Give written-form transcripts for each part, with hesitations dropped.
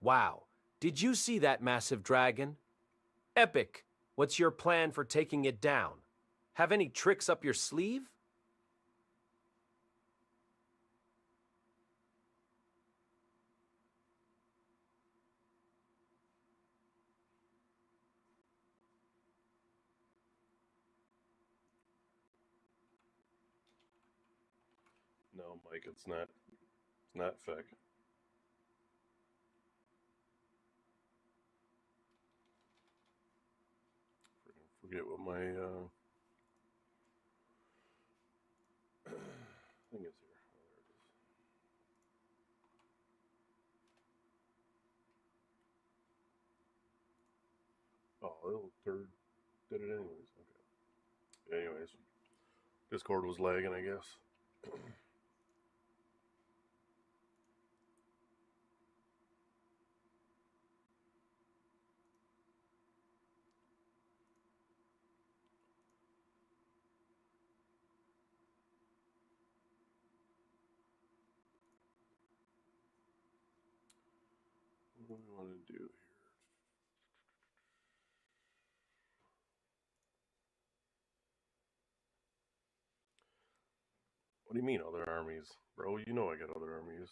Wow, did you see that massive dragon? Epic! What's your plan for taking it down? Have any tricks up your sleeve? No, Mike, it's not. It's not fake. Forget what my thing is here. Oh, there it is. Oh, it'll third did it anyways. Okay. Anyways, Discord was lagging, I guess. What do we want to do here? What do you mean other armies? Bro, you know I got other armies.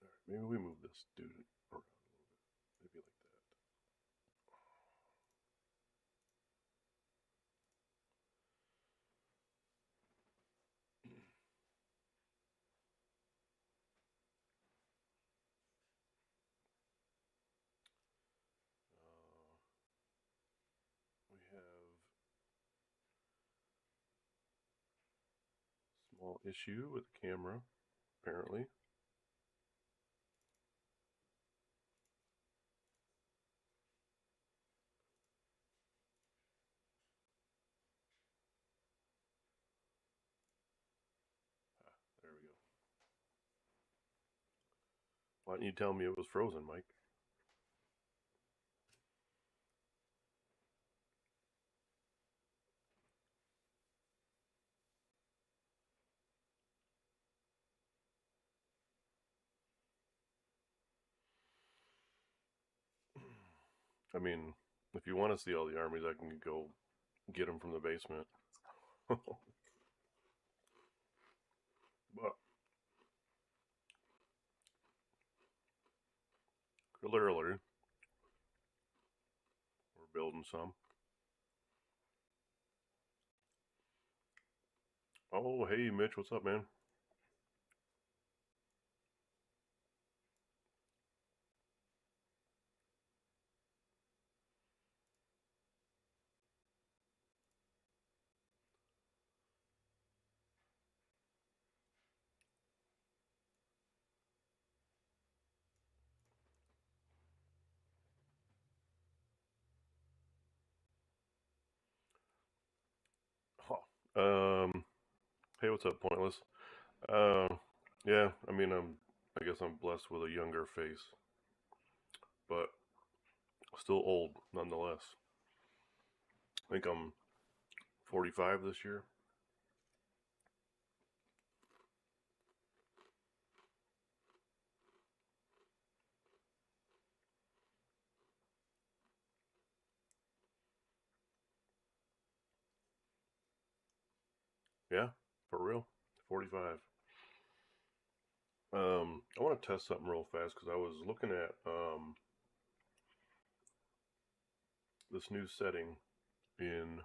Alright, maybe we move this dude around a little bit. Maybe like that. We have small issue with the camera, apparently. There we go. Why didn't you tell me it was frozen, Mike? I mean, if you want to see all the armies, I can go get them from the basement. But clearly, we're building some. Oh, hey, Mitch, what's up, man? Hey, what's up, Pointless? Uh, yeah, I mean, I guess I'm blessed with a younger face, but still old nonetheless. I think I'm 45 this year. Yeah, for real, 45. I want to test something real fast because I was looking at this new setting in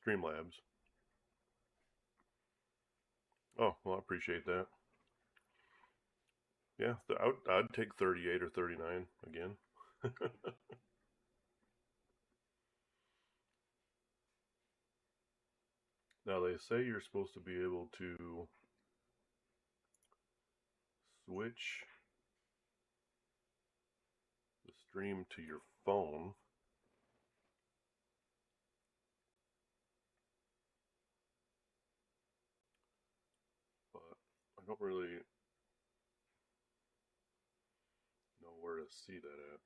Streamlabs. Oh, well, I appreciate that. Yeah, I'd take 38 or 39 again. Now, they say you're supposed to be able to switch the stream to your phone. But I don't really know where to see that at.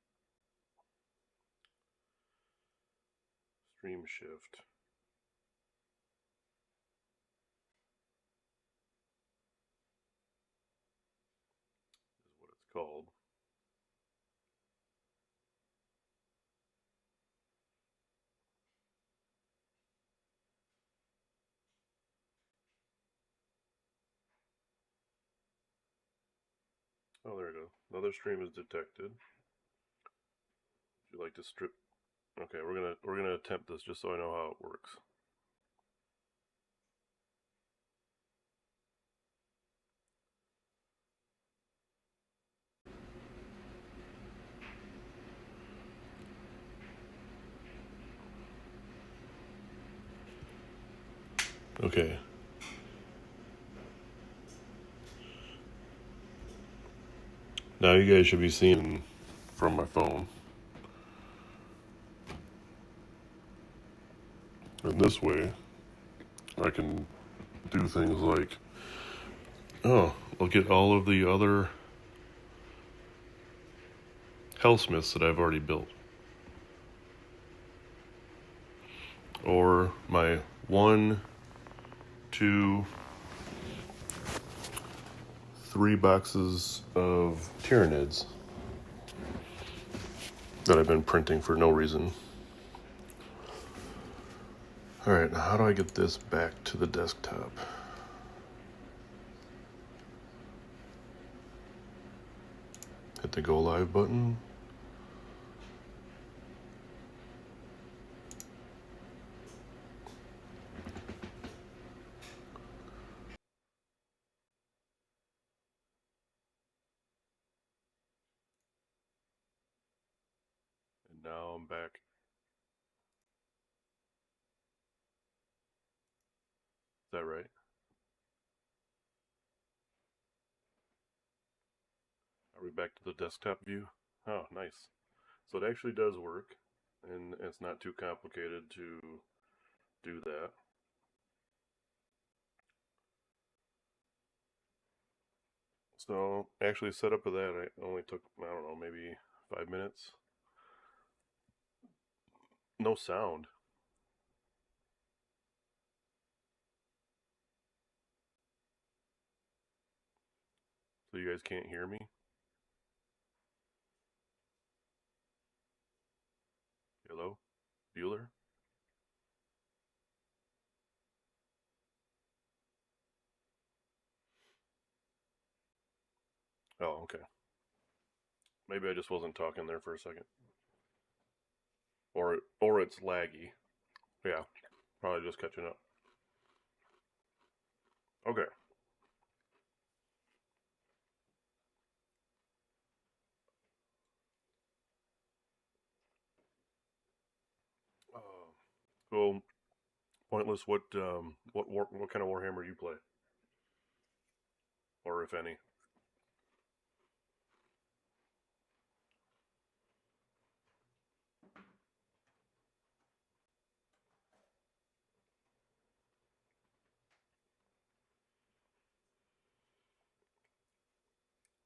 Stream shift. called. Oh, there we go. Another stream is detected. Would you like to strip? Okay, we're gonna attempt this just so I know how it works. Okay. Now you guys should be seeing from my phone. And this way, I can do things like, oh, look at all of the other hellsmiths that I've already built. Or my 1, 2, 3 boxes of Tyranids that I've been printing for no reason. Alright, now how do I get this back to the desktop? Hit the go live button. And now I'm back. Is that right? Are we back to the desktop view? Oh, nice. So it actually does work, and it's not too complicated to do that. So actually setup of that, I only took, I don't know, maybe 5 minutes. No sound. So you guys can't hear me? Hello? Bueller? Oh, okay. Maybe I just wasn't talking there for a second. Or it's laggy. Yeah, probably just catching up. Okay. So Pointless, what kind of Warhammer you play? Or if any?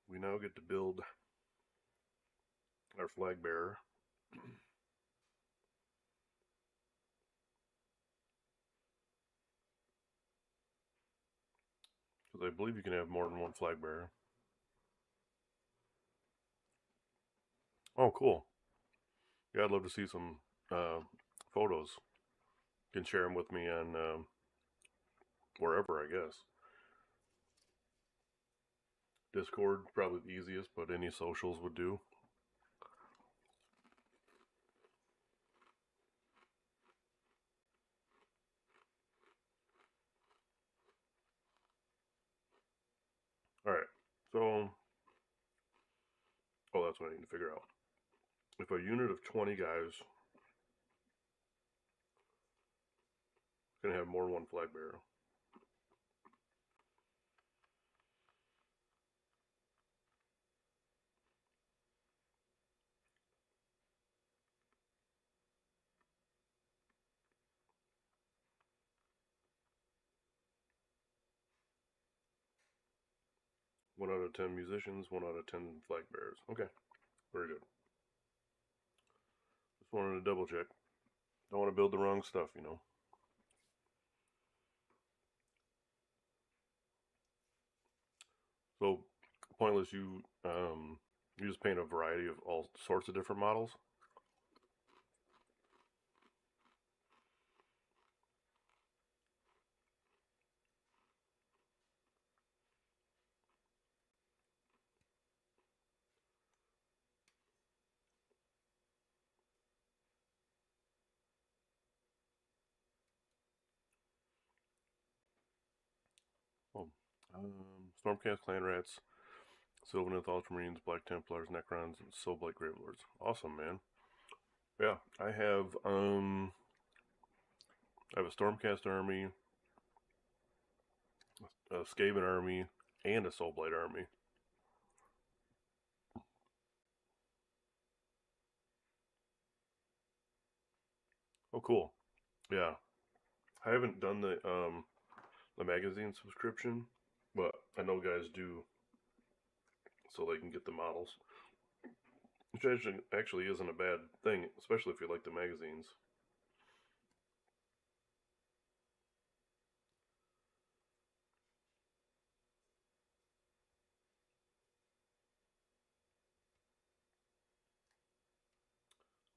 We now get to build our flag bearer. Because I believe you can have more than one flag bearer. Oh, cool. Yeah, I'd love to see some photos. You can share them with me on wherever, I guess. Discord, probably the easiest, but any socials would do. Alright, so, oh, that's what I need to figure out. If a unit of 20 guys can have more than one flag bearer. One out of 10 musicians, 1 out of 10 flag bearers. Okay, very good. Just wanted to double check. Don't want to build the wrong stuff, you know. So, Pointless, you just paint a variety of all sorts of different models? Oh, Stormcast Clan Rats, Sylvaneth Ultramarines, Black Templars, Necrons, and Soulblight Gravelords. Awesome, man. Yeah, I have a Stormcast army, a Skaven army, and a Soulblight army. Oh, cool. Yeah, I haven't done the magazine subscription, but I know guys do, so they can get the models, which actually isn't a bad thing, especially if you like the magazines.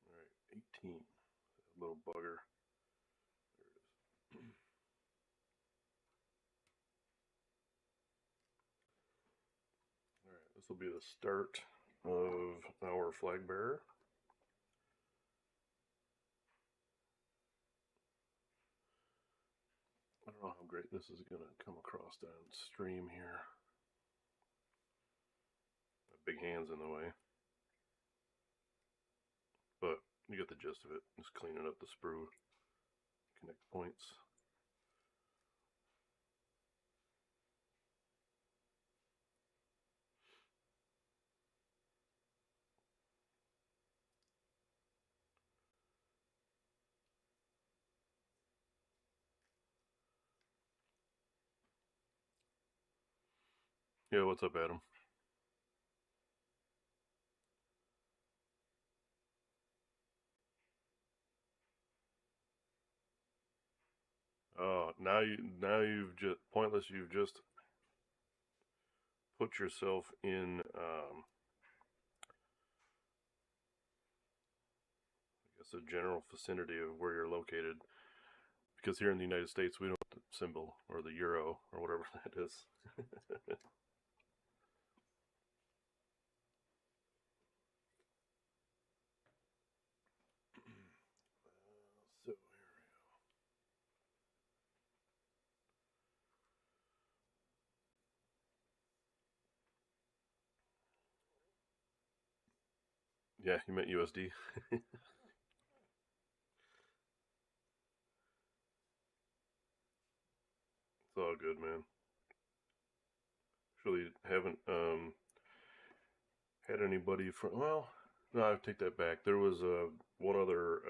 All right, 18, little bugger. There it is. All right, this will be the start of our flag bearer. I don't know how great this is going to come across on stream here. My big hand's in the way. But you get the gist of it. Just cleaning up the sprue. Connect points. Yeah, what's up, Adam? Oh, now you've just Pointless. You've just put yourself in, I guess, a general vicinity of where you're located. Because here in the United States, we don't have the symbol or the euro or whatever that is. So yeah, you meant USD. It's all good, man. Really haven't had anybody from. Well, no, I take that back. There was one other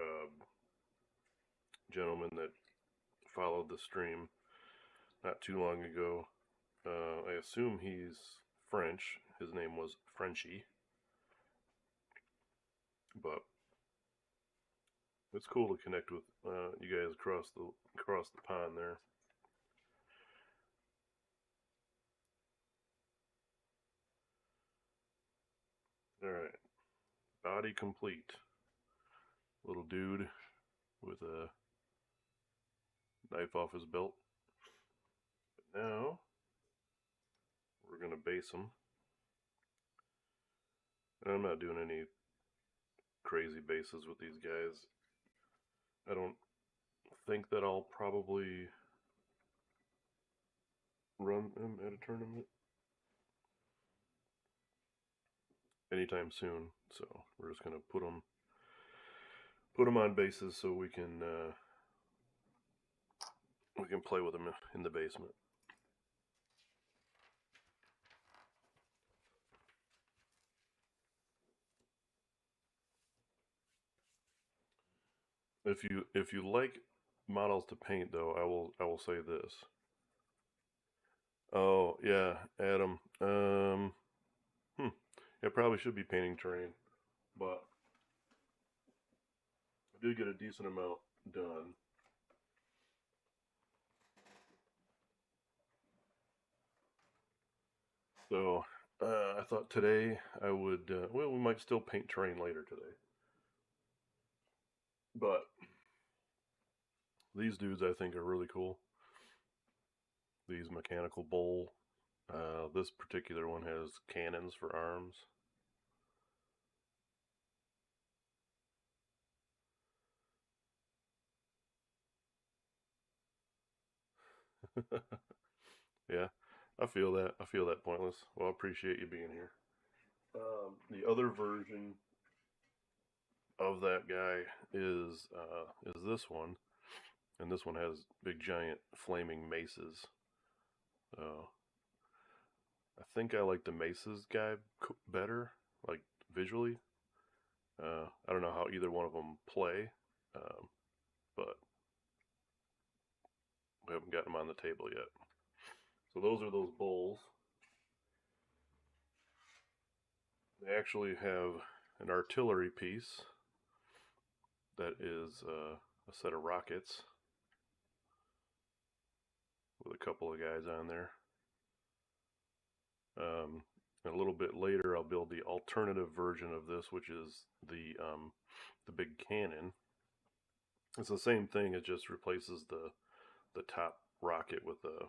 gentleman that followed the stream not too long ago. I assume he's French. His name was Frenchie, but it's cool to connect with you guys across the pond there. All right, body complete. Little dude with a knife off his belt. But now we're gonna base him. And I'm not doing any crazy bases with these guys. I don't think that I'll probably run him at a tournament anytime soon. So we're just gonna put him on bases so we can play with him in the basement. If you like models to paint, though, I will say this. Oh yeah, Adam. I probably should be painting terrain, but I did get a decent amount done. So I thought today I would, well, we might still paint terrain later today. But these dudes I think are really cool. These mechanical bowl. This particular one has cannons for arms. Yeah, I feel that. I feel that, Pointless. Well, I appreciate you being here. The other version of that guy is this one, and this one has big giant flaming maces. So I think I like the maces guy better, like visually. I don't know how either one of them play, but we haven't got them on the table yet. So those are those bowls. They actually have an artillery piece that is a set of rockets with a couple of guys on there. And a little bit later, I'll build the alternative version of this, which is the big cannon. It's the same thing. It just replaces the top rocket uh,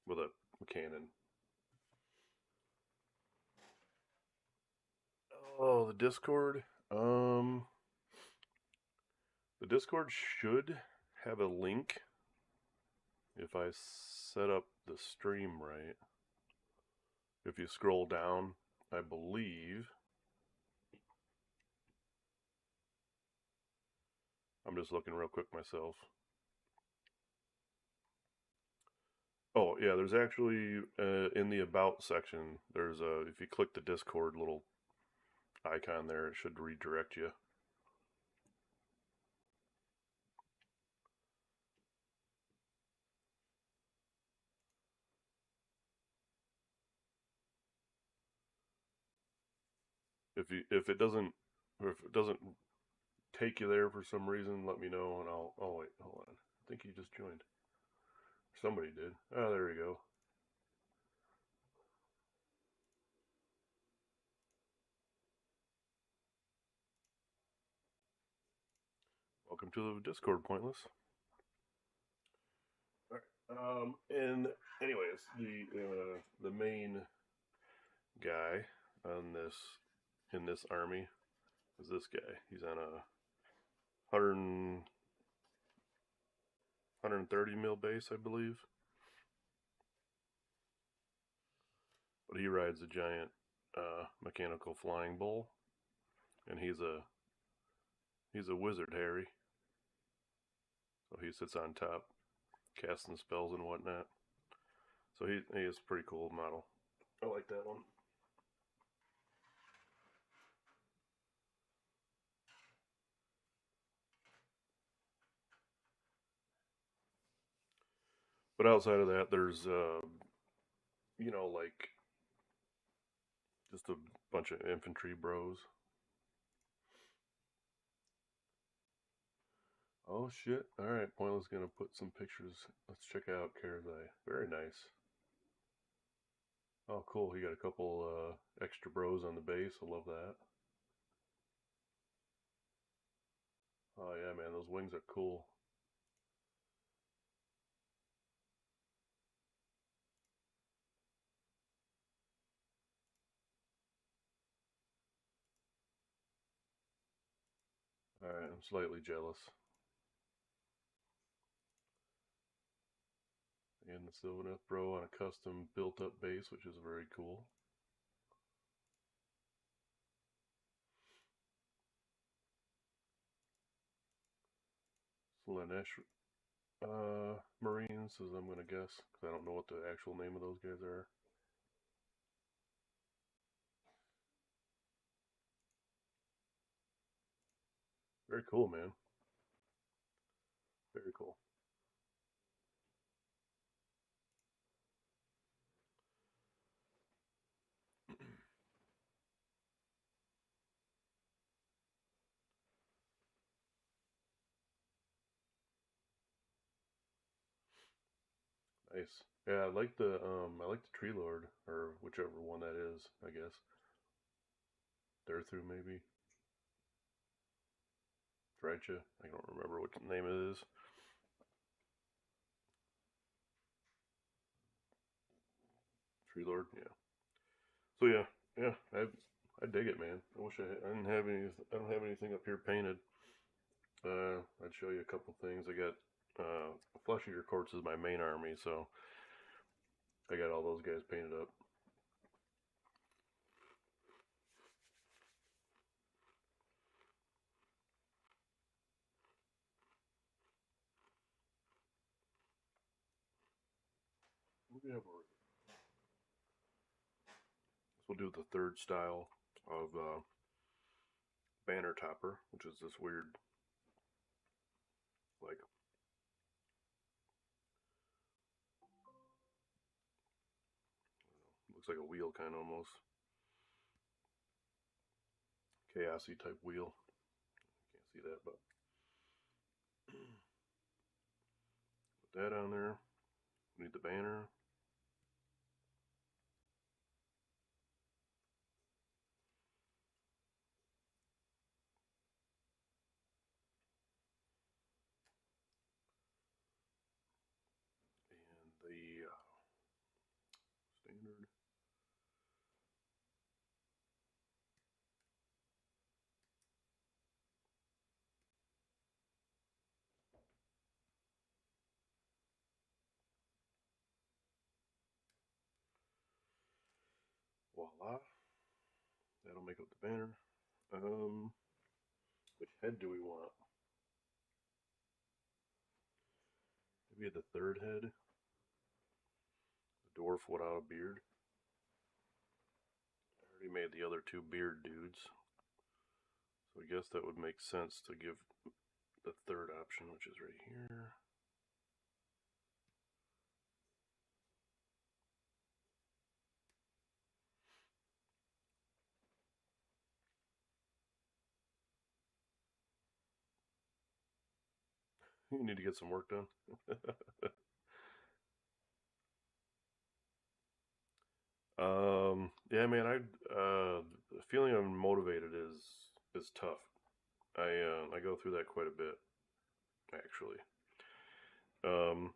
with a cannon. Oh, the Discord. The Discord should have a link if I set up the stream right. If you scroll down, I believe. I'm just looking real quick myself. Oh, yeah, there's actually, in the About section, there's a, if you click the Discord little icon there, it should redirect you. If it doesn't take you there for some reason, let me know and I'll, oh wait, hold on. I think you just joined. Somebody did. Oh, there we go. Welcome to the Discord, Pointless. All right. And anyways, the main guy on this in this army is this guy. He's on a 130 mil base, I believe. But he rides a giant mechanical flying bull, and he's a wizard, Harry. So he sits on top, casting spells and whatnot. So he is a pretty cool model. I like that one. But outside of that, there's like just a bunch of infantry bros. Oh shit! All right, Pointless gonna put some pictures. Let's check out Karazai. Very nice. Oh, cool. He got a couple extra bros on the base. I love that. Oh yeah, man, those wings are cool. All right, I'm slightly jealous. And the Sylvaneth bro on a custom built-up base, which is very cool. Slanesh Marines, as I'm gonna guess, because I don't know what the actual name of those guys are. Very cool, man. Very cool. Nice. Yeah, I like the Tree Lord, or whichever one that is, I guess. Through maybe. Drycha. I don't remember what name it is. Tree Lord, yeah. So yeah, yeah, I dig it, man. I wish I didn't have any. I don't have anything up here painted. I'd show you a couple things. I got Flesh Eater Courts is my main army, so I got all those guys painted up. What do we have over here? This will do the third style of banner topper, which is this weird, like, looks like a wheel kind of almost. Chaosy type wheel. Can't see that, but put that on there. We need the banner. And the standard. Voila. That'll make up the banner. Which head do we want? Maybe the third head. The dwarf without a beard. I already made the other two beard dudes. So I guess that would make sense to give the third option, which is right here. You need to get some work done. Yeah, man, the feeling I'm motivated is tough. I go through that quite a bit, actually. Um,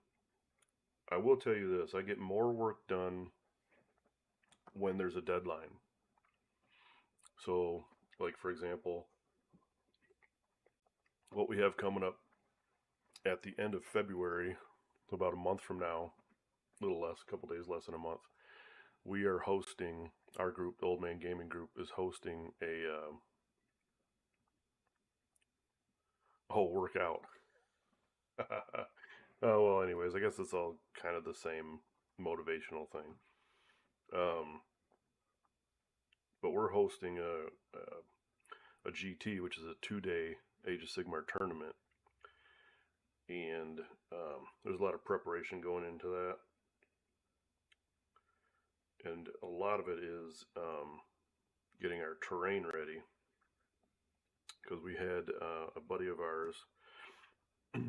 I will tell you this: I get more work done when there's a deadline. So, like for example, what we have coming up at the end of February, about a month from now, a little less, a couple days less than a month, we are hosting our group, the Old Man Gaming Group, is hosting a whole workout. Oh well, anyways, I guess it's all kind of the same motivational thing. Um, but we're hosting a GT, which is a 2-day Age of Sigmar tournament, and there's a lot of preparation going into that, and a lot of it is getting our terrain ready, because we had a buddy of ours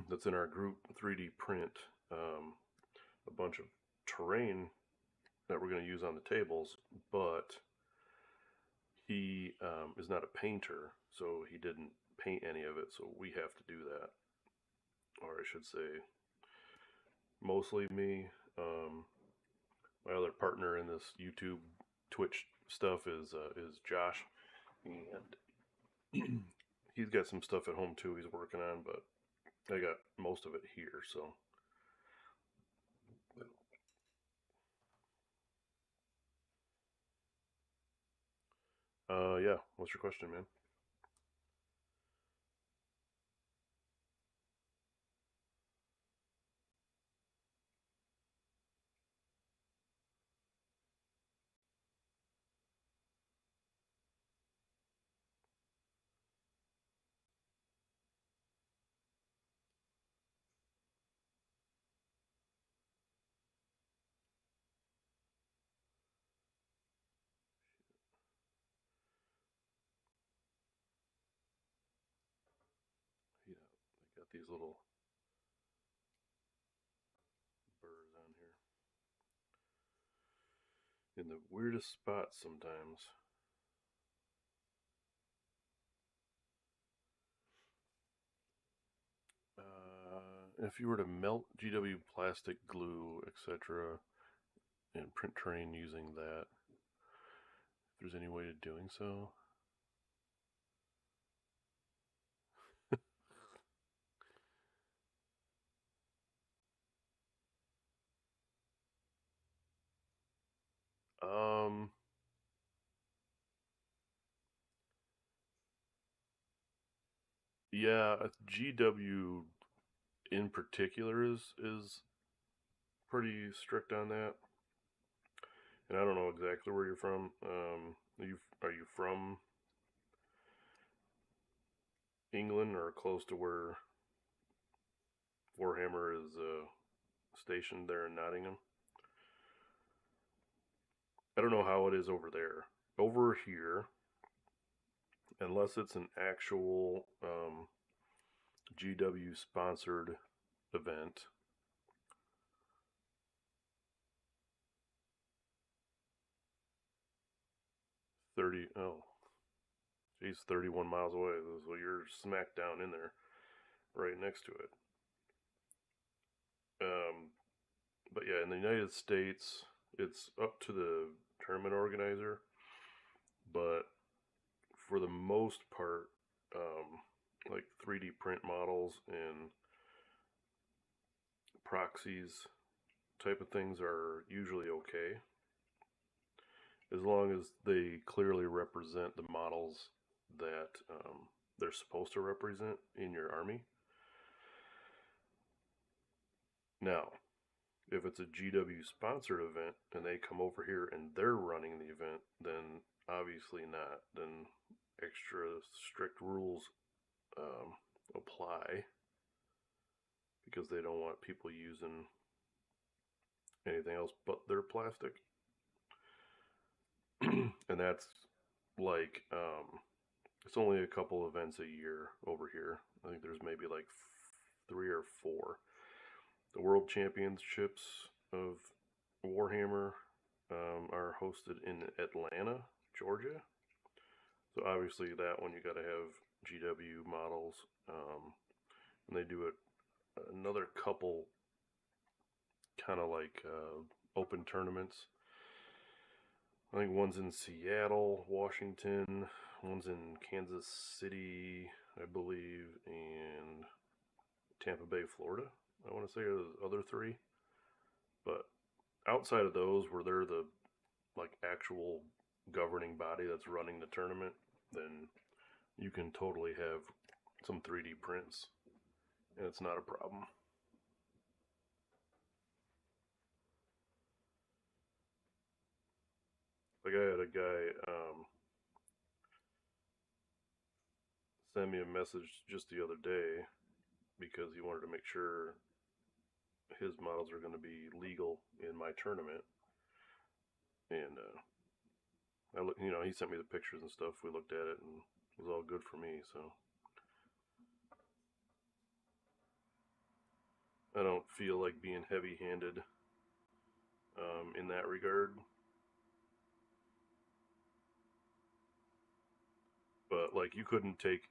that's in our group 3D print a bunch of terrain that we're going to use on the tables, but he is not a painter, so he didn't paint any of it, so we have to do that. Or I should say, mostly me. My other partner in this YouTube, Twitch stuff is Josh, and he's got some stuff at home too he's working on, but I got most of it here, so. Yeah, what's your question, man? Yeah, I got these little burrs on here. in the weirdest spots sometimes. If you were to melt GW plastic glue, etc., and print terrain using that, if there's any way of doing so. um, yeah, GW in particular is pretty strict on that. And I don't know exactly where you're from. Are you from England or close to where Warhammer is stationed there in Nottingham? I don't know how it is over there. Over here, unless it's an actual GW sponsored event, geez, 31 miles away. So you're smack down in there, right next to it. But yeah, in the United States, it's up to the tournament organizer. But for the most part, like 3D print models and proxies type of things are usually okay, as long as they clearly represent the models that they're supposed to represent in your army. Now, if it's a GW sponsored event and they come over here and they're running the event, then obviously not. Then extra strict rules apply, because they don't want people using anything else but their plastic. And that's like, it's only a couple events a year over here. I think there's maybe like 3 or 4. The World Championships of Warhammer are hosted in Atlanta, Georgia. So obviously that one you got to have GW models, and they do it another couple kind of like open tournaments. I think one's in Seattle, Washington, one's in Kansas City, I believe, and Tampa Bay, Florida. I want to say are the other 3. But outside of those, where they're the like actual governing body that's running the tournament, then you can totally have some 3D prints, and it's not a problem. Like I had a guy send me a message just the other day because he wanted to make sure his models are going to be legal in my tournament, and he sent me the pictures and stuff. We looked at it and it was all good for me. So I don't feel like being heavy-handed in that regard. But like you couldn't take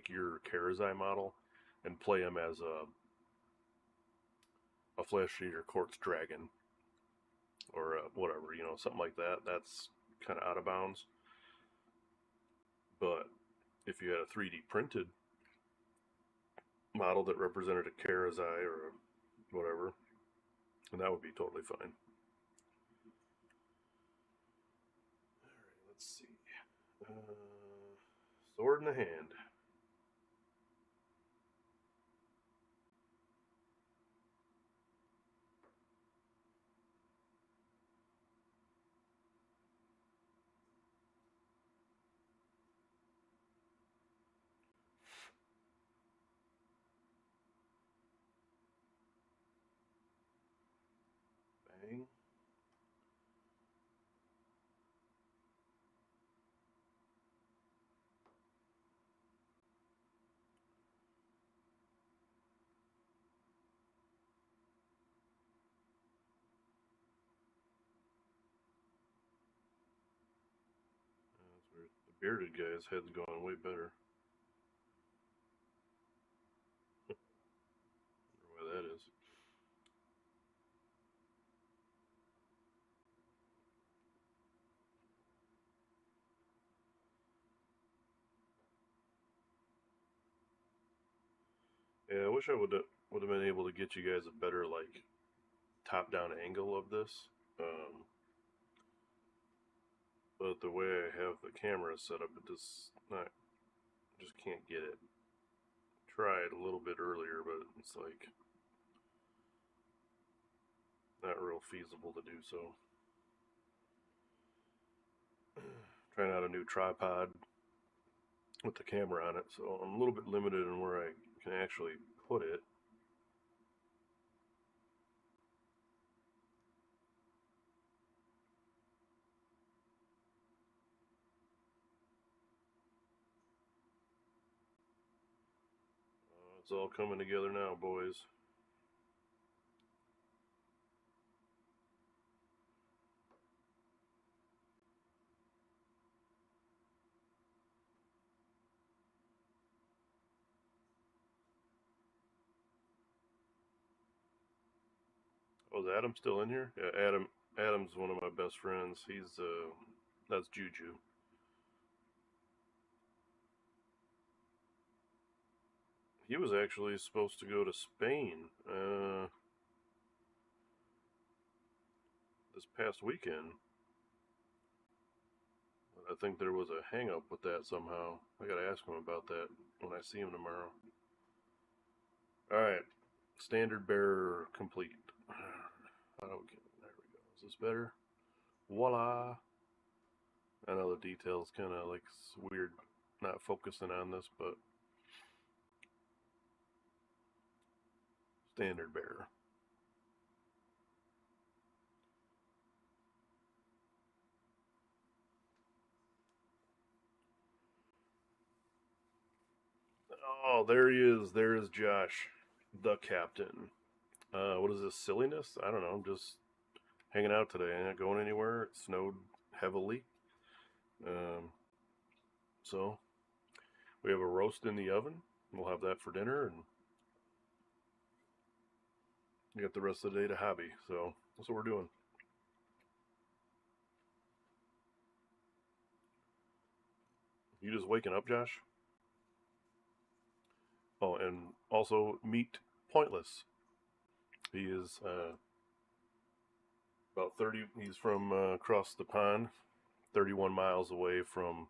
your Karazai model and play him as a Flesh Eater Quartz Dragon or whatever, something like that. That's kind of out of bounds. But if you had a 3D printed model that represented a Karazai or whatever, and that would be totally fine. Alright, let's see. Sword in the hand. Bang. Bearded guy's head's going way better. I wonder why that is. Yeah, I wish I would have been able to get you guys a better like top down angle of this. Um, but the way I have the camera set up, just can't get it. Tried a little bit earlier, but it's like not real feasible to do so. Trying out a new tripod with the camera on it, so I'm a little bit limited in where I can actually put it. It's all coming together now, boys. Oh, is Adam still in here? Yeah, Adam's one of my best friends. That's Juju. He was actually supposed to go to Spain this past weekend. I think there was a hang up with that somehow. I gotta ask him about that when I see him tomorrow. Alright. Standard bearer complete. There we go. Is this better? Voila! I know the details kind of like it's weird not focusing on this, but standard bearer. Oh, there he is. There is Josh, the captain. What is this silliness? I don't know. I'm just hanging out today. I'm not going anywhere. It snowed heavily. Um, so we have a roast in the oven. We'll have that for dinner, and we got the rest of the day to hobby. So that's what we're doing. You just waking up, Josh? Oh, and also meet Pointless. He is about 30. He's from across the pond, 31 miles away from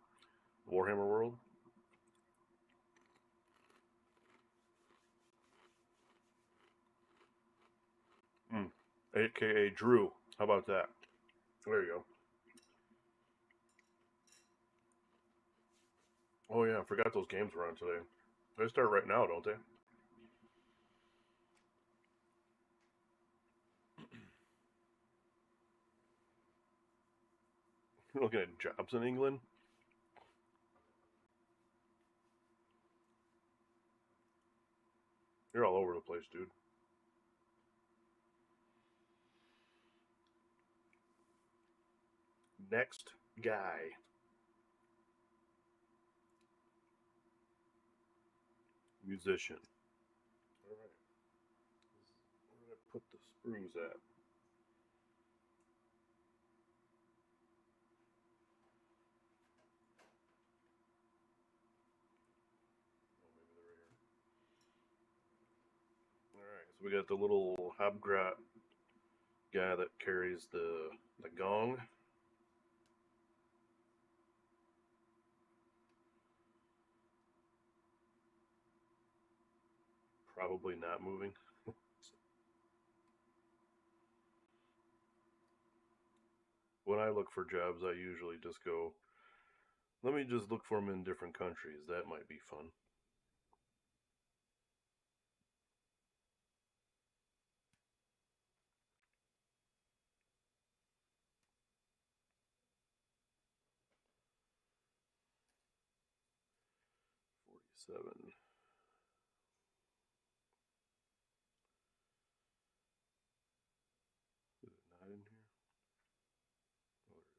Warhammer World. AKA Drew. How about that? There you go. Oh yeah, I forgot those games were on today. They start right now, don't they? You're looking at jobs in England. You're all over the place, dude. Next guy. Musician. All right. Where did I put the sprues at? Oh, maybe they're right here. All right. So we got the little hobgrot guy that carries the gong. Probably not moving. When I look for jobs, I usually just go, let me just look for them in different countries. That might be fun. Seven. Is it not in here? Oh, there it is.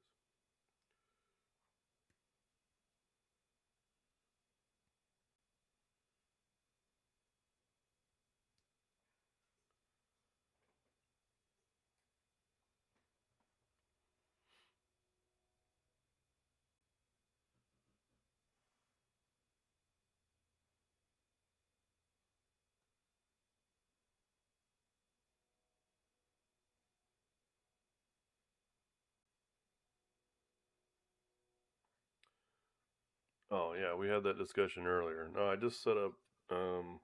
Oh yeah, we had that discussion earlier. No, I just set up um,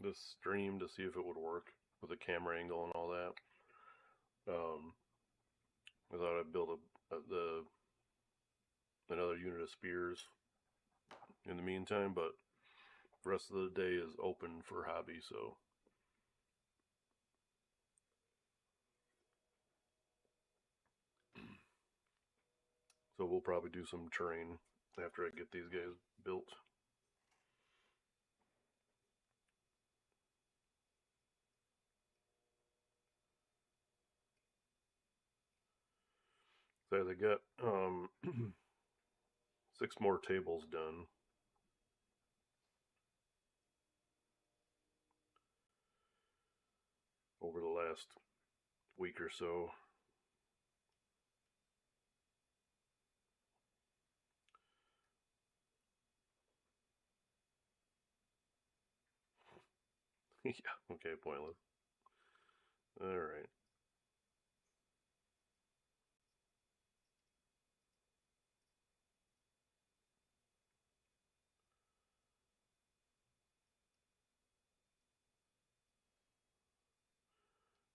this stream to see if it would work with the camera angle and all that. Um, I thought I'd build the another unit of spears in the meantime, but the rest of the day is open for hobby, so we'll probably do some terrain after I get these guys built. So they got 6 more tables done. Over the last week or so. Yeah, okay, pointless. Alright.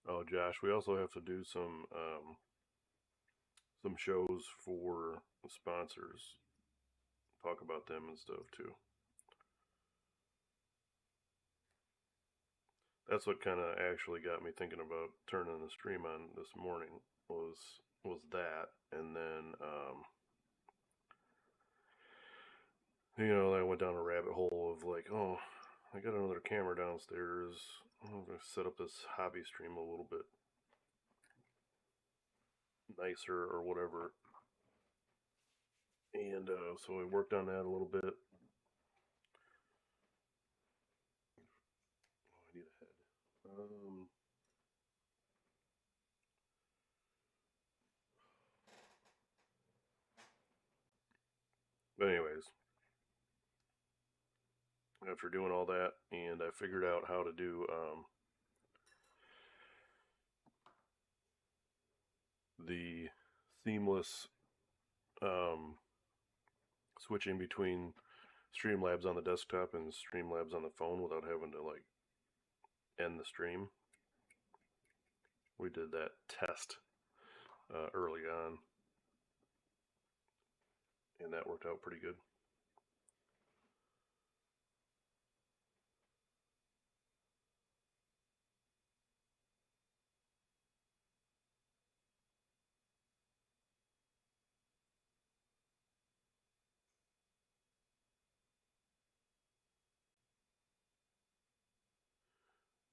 Oh, Josh, we also have to do some shows for sponsors. Talk about them and stuff too. That's what kind of actually got me thinking about turning the stream on this morning was that, and then I went down a rabbit hole of like, oh, I got another camera downstairs. I'm gonna set up this hobby stream a little bit nicer or whatever, and so I worked on that a little bit. Oh, I need a head. But anyways, after doing all that, and I figured out how to do the seamless um, switching between Streamlabs on the desktop and Streamlabs on the phone without having to like end the stream. We did that test early on, and that worked out pretty good.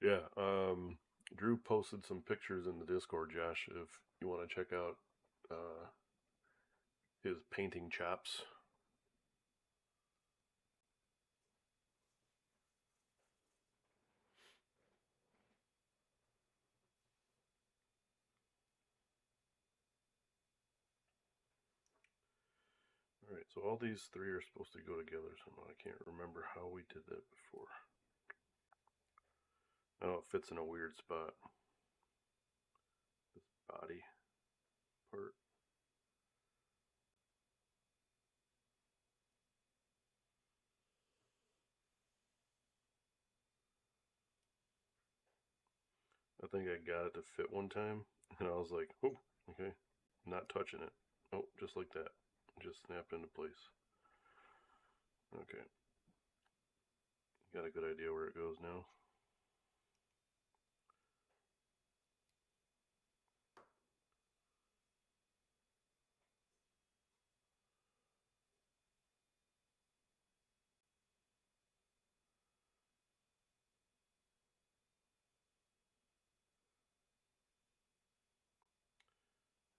Yeah, Drew posted some pictures in the Discord, Josh, if you want to check out uh, his painting chops. Alright, so all these three are supposed to go together somehow. I can't remember how we did that before. Oh, it fits in a weird spot. This body part. I think I got it to fit one time, and I was like, oh, okay, not touching it. Oh, just like that. Just snapped into place. Okay. Got a good idea where it goes now.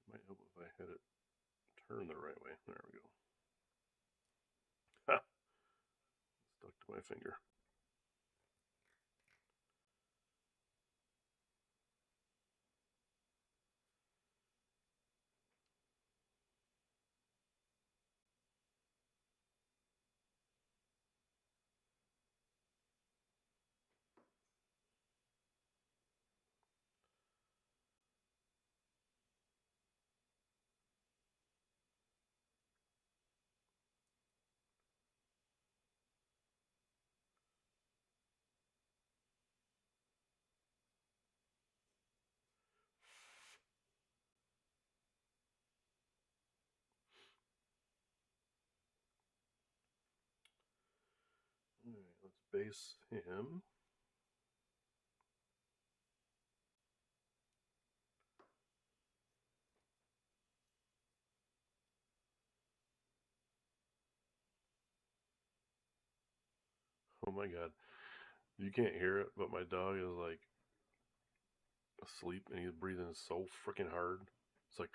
It might help if I had it turn the right way. There we go. Ha! Stuck to my finger. Let's base him. Oh my god. You can't hear it, but my dog is like asleep and he's breathing so freaking hard. It's like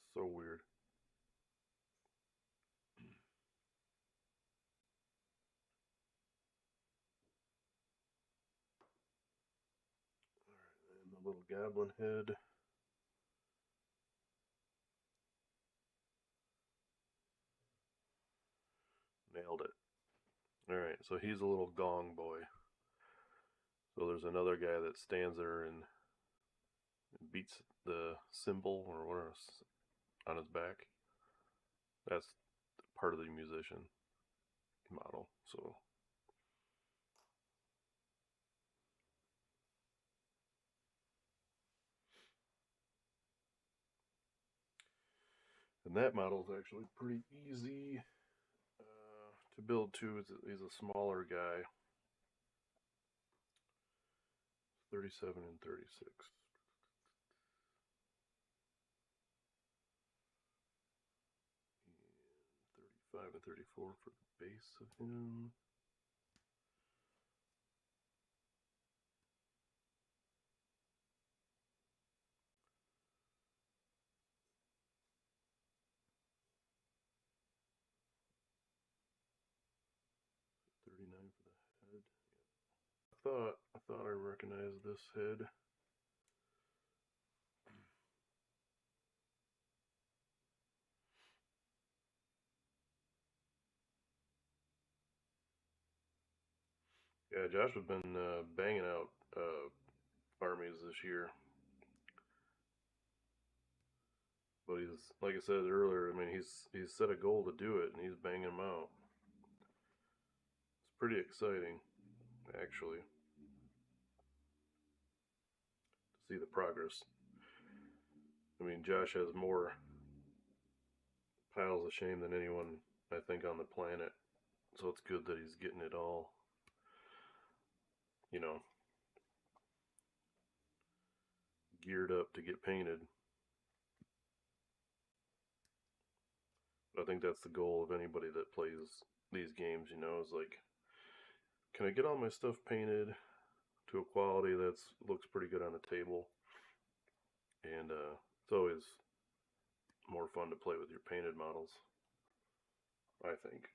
it's so weird. Alright, and the little goblin head. Nailed it. Alright, so he's a little gong boy. So there's another guy that stands there and beats the cymbal or whatever on his back. That's part of the musician model. So and that model is actually pretty easy to build too. He's a smaller guy, 37 and 36. And 35 and 34 for the base of him. For the head. I thought I recognized this head. Yeah, Josh has been banging out armies this year, but he's like I said earlier. I mean, he's set a goal to do it, and he's banging them out. It's pretty exciting, actually, to see the progress. I mean, Josh has more piles of shame than anyone I think on the planet, so it's good that he's getting it all, you know, geared up to get painted. But I think that's the goal of anybody that plays these games, you know, is like, can I get all my stuff painted to a quality that's looks pretty good on the table? And it's always more fun to play with your painted models, I think.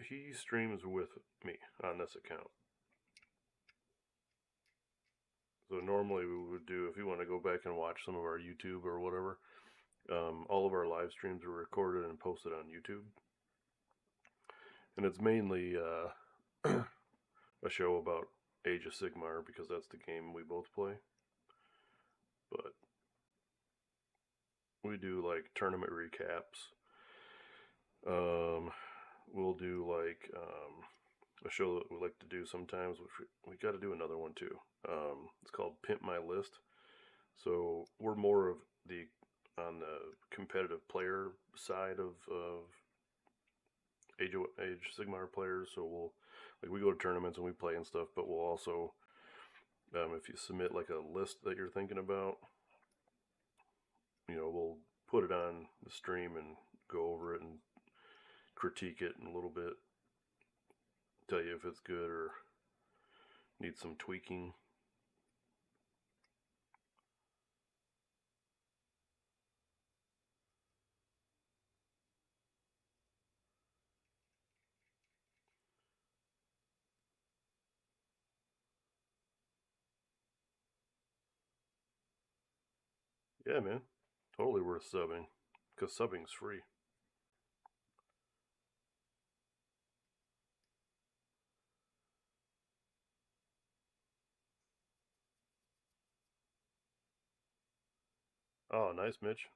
He streams with me on this account. So normally we would do, if you want to go back and watch some of our YouTube or whatever, all of our live streams are recorded and posted on YouTube. And it's mainly a show about Age of Sigmar because that's the game we both play. But we do like tournament recaps. We'll do like a show that we like to do sometimes, which we got to do another one too. It's called Pimp My List. So we're more of on the competitive player side of Age Sigmar players. So we go to tournaments and we play and stuff, but we'll also if you submit like a list that you're thinking about, you know, we'll put it on the stream and go over it and critique it in a little bit, tell you if it's good or needs some tweaking. Yeah, man, totally worth subbing because subbing's free. Oh, nice, Mitch.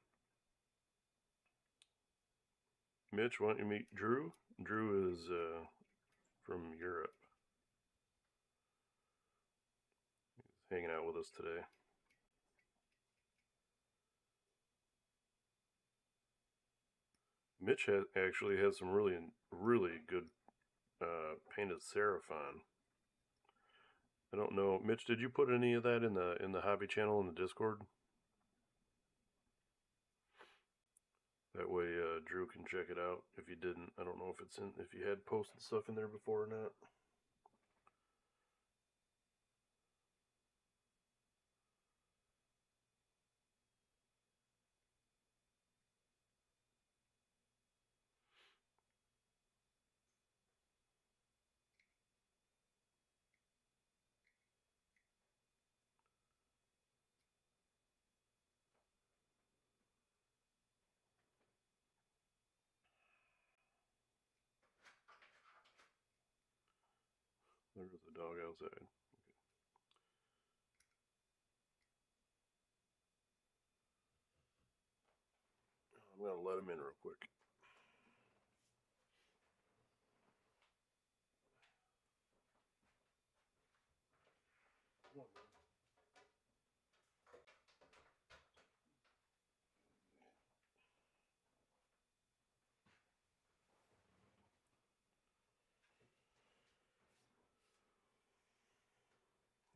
Mitch, why don't you meet Drew? Drew is from Europe. He's hanging out with us today. Mitch actually has some really good painted Seraphon. I don't know, Mitch. Did you put any of that in the hobby channel in the Discord? That way, Drew can check it out. If you didn't, I don't know if it's in. If you had posted stuff in there before or not. There's a dog outside. I'm gonna let him in real quick.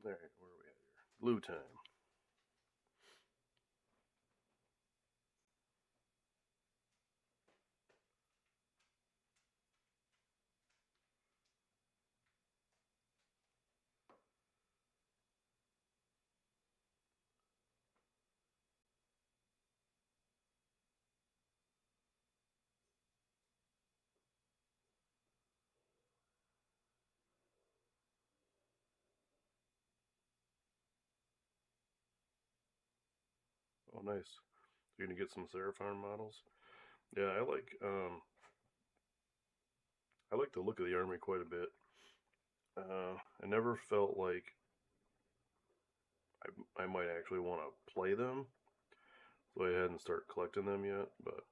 All right, where are we at here? Blue time. Oh, nice. You're gonna get some Seraphon models. Yeah, I like the look of the army quite a bit. I never felt like I might actually want to play them, so I hadn't started collecting them yet. But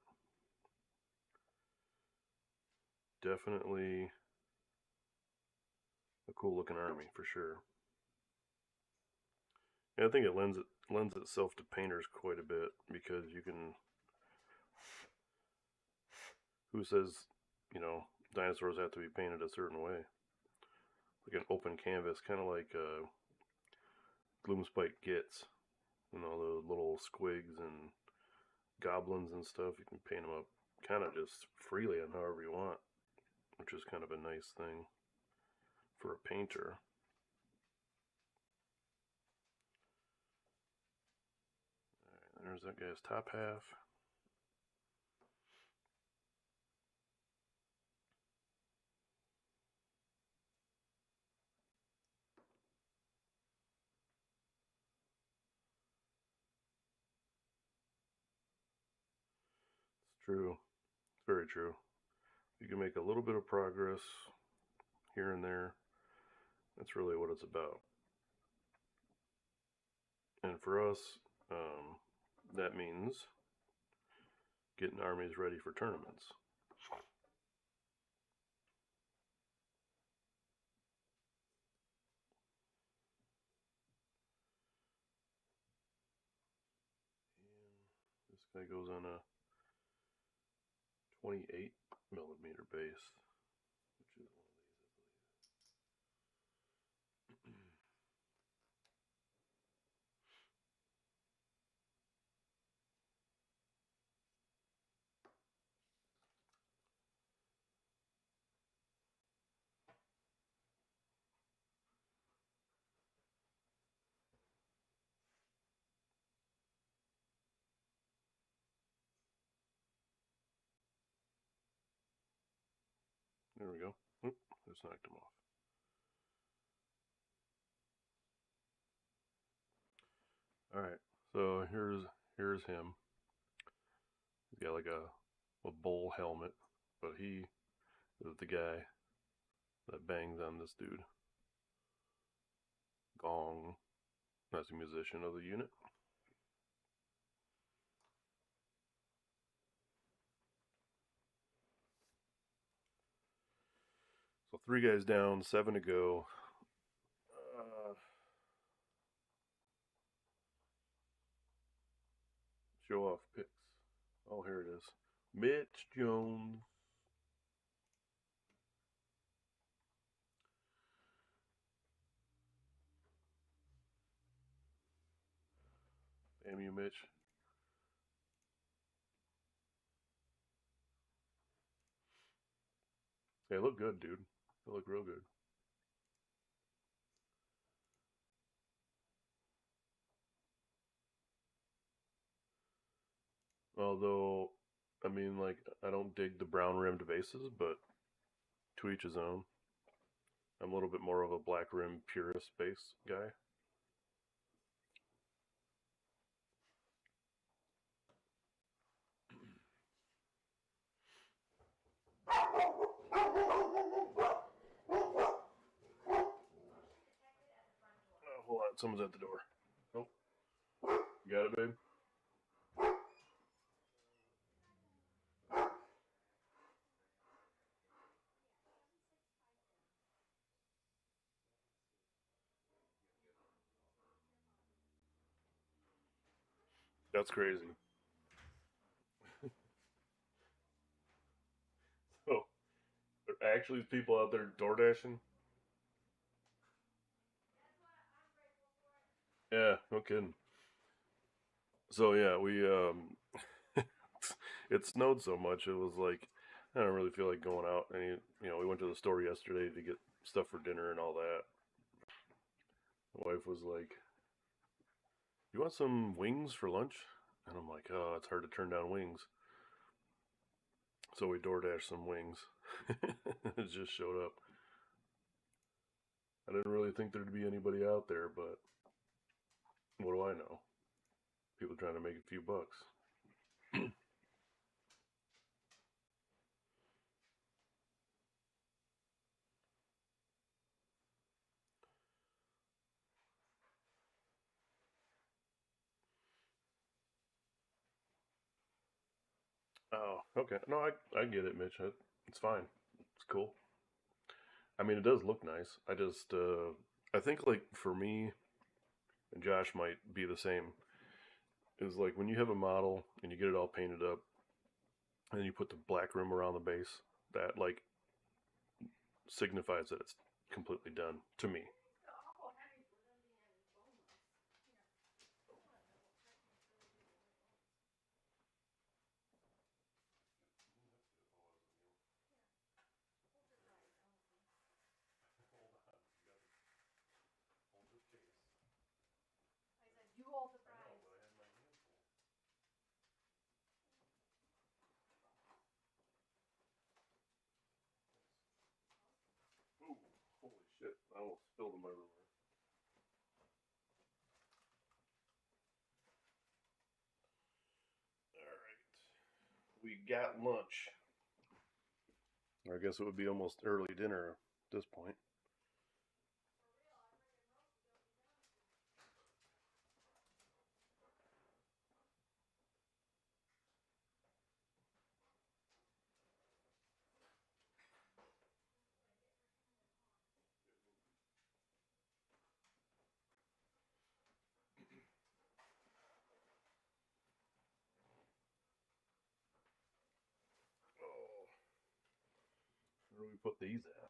definitely a cool looking army for sure. And I think it lends itself to painters quite a bit because you can. Who says, you know, dinosaurs have to be painted a certain way? Like an open canvas, kind of like Gloomspite gets. You know, the little squigs and goblins and stuff. You can paint them up kind of just freely on however you want, which is kind of a nice thing for a painter. All right, there's that guy's top half. It's true. It's very true. You can make a little bit of progress here and there. That's really what it's about. And for us, that means getting armies ready for tournaments. And this guy goes on a 28 millimeter base, which is one of these, I believe. There we go. Oop, just knocked him off. All right, so here's him. He's got like a bull helmet, but he is the guy that bangs on this dude. Gong. That's the musician of the unit. 3 guys down, 7 to go. Show off picks. Oh, here it is. Mitch Jones. Damn you, Mitch. They look good, dude. They look real good. Although, I mean, like, I don't dig the brown rimmed bases, but to each his own. I'm a little bit more of a black rim purist base guy. Oh, hold on, someone's at the door. Oh, you got it, babe? That's crazy. So, there are actually people out there door dashing? Yeah, no kidding. So yeah, it snowed so much it was like I don't really feel like going out. And we went to the store yesterday to get stuff for dinner and all that. My wife was like, "You want some wings for lunch?" And I'm like, "Oh, it's hard to turn down wings." So we DoorDash some wings. It just showed up. I didn't really think there'd be anybody out there, but what do I know? People trying to make a few bucks. Oh, okay. No, I get it, Mitch. It's fine. It's cool. I mean, it does look nice. I think like for me, and Josh might be the same, is like when you have a model and you get it all painted up, and then you put the black rim around the base, that like signifies that it's completely done to me. Ooh, holy shit! I almost spilled them everywhere. All right, we got lunch. I guess it would be almost early dinner at this point. Oh, where do we put these at?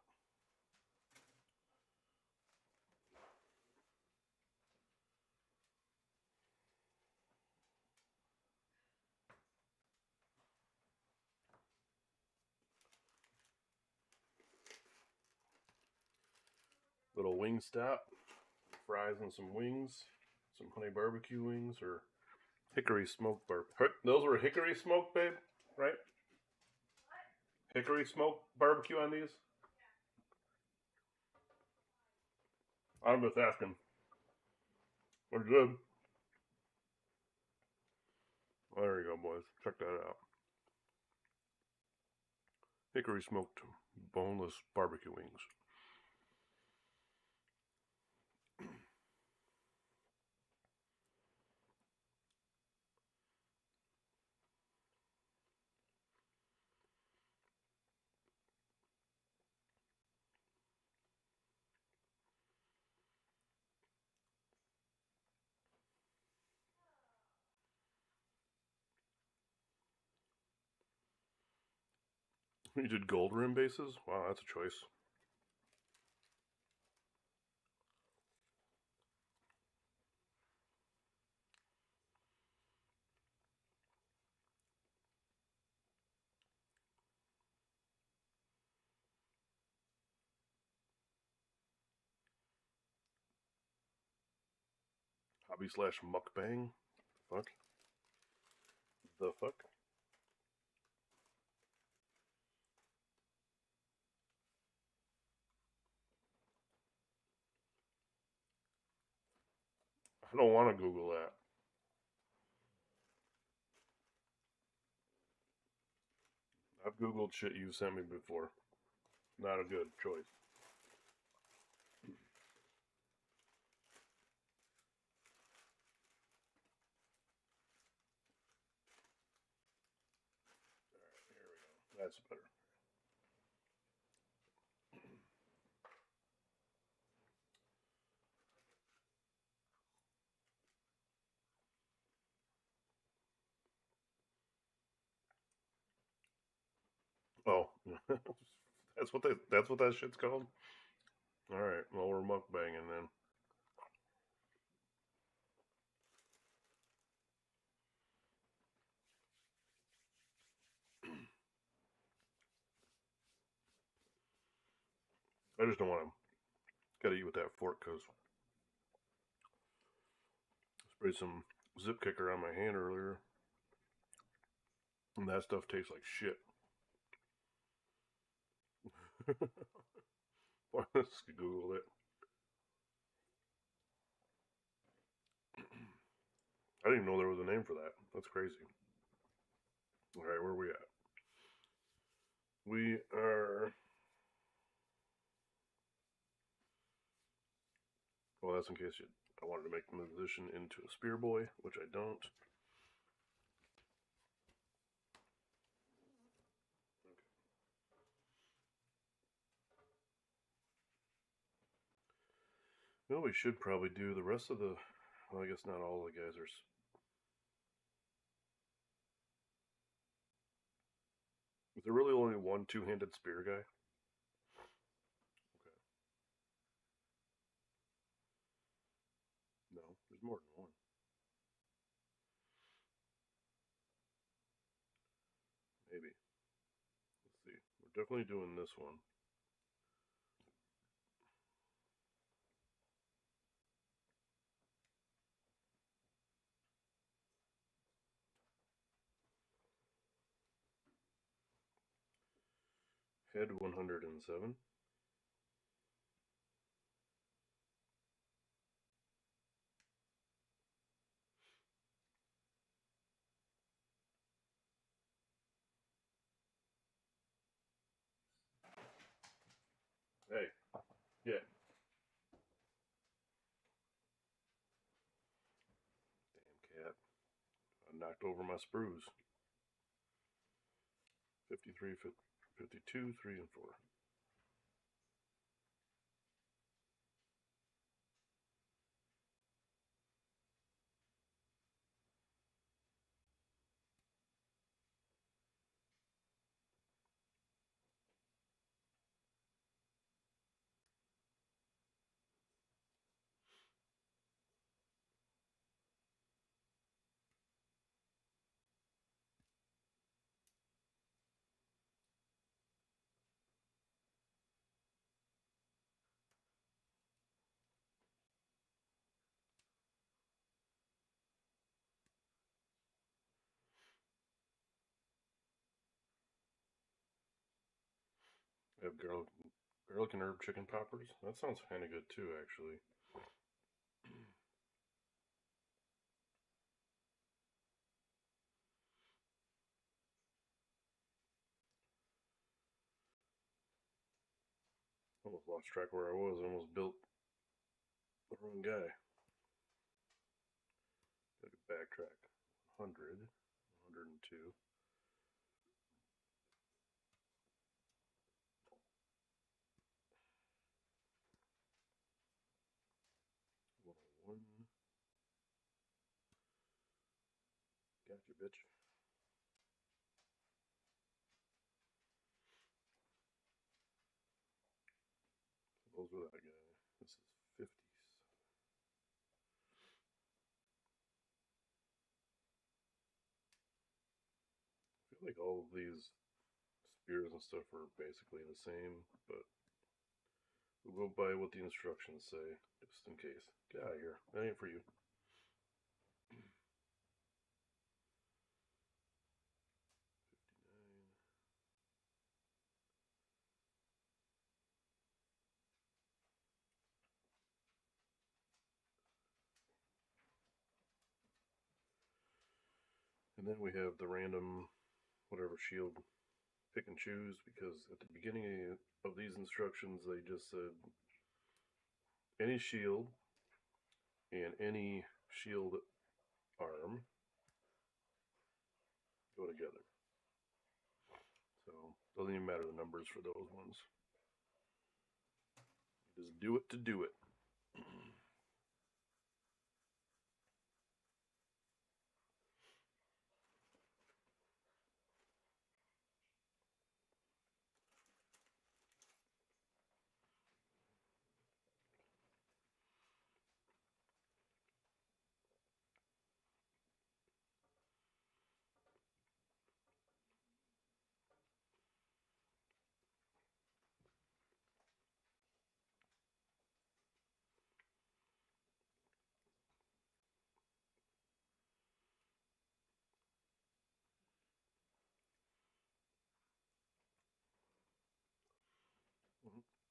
Little wing stop, fries and some wings, some honey barbecue wings or hickory smoked barbecue. Those were hickory smoked, babe, right? Hickory smoked barbecue on these. I'm just asking. They're good. Well, there you go, boys. Check that out. Hickory smoked boneless barbecue wings. You did gold rim bases? Wow, that's a choice. Hobby slash mukbang? Fuck. The fuck? I don't want to Google that. I've Googled shit you sent me before. Not a good choice. Here we go. That's better. Oh, that's what that shit's called. All right, well we're mukbanging then. I just don't want to. Gotta eat with that fork because I sprayed some zip kicker on my hand earlier, and that stuff tastes like shit. Let's Google it. I didn't even know there was a name for that. That's crazy. All right, where are we at? We are. Well, that's in case I wanted to make the musician into a spear boy, which I don't. Well, we should probably do the rest of the. Well, I guess not all the guys are. Is there really only one two-handed spear guy? Okay. No, there's more than one. Maybe. Let's see. We're definitely doing this one. Head 107. Hey, yeah. Damn cat. I knocked over my sprues. 53, 52, 3, and 4. I have garlic and herb chicken poppers. That sounds kind of good too, actually. Almost lost track where I was. I almost built the wrong guy. Gotta backtrack. 100, 102. One. Gotcha, bitch. for that guy. This is 50. I feel like all of these spears and stuff are basically the same, but we'll go by what the instructions say, just in case. Get out of here. That ain't for you. And then we have the random whatever shield pick and choose, because at the beginning of these instructions they just said any shield and any shield arm go together. So doesn't even matter the numbers for those ones. You just do it to do it.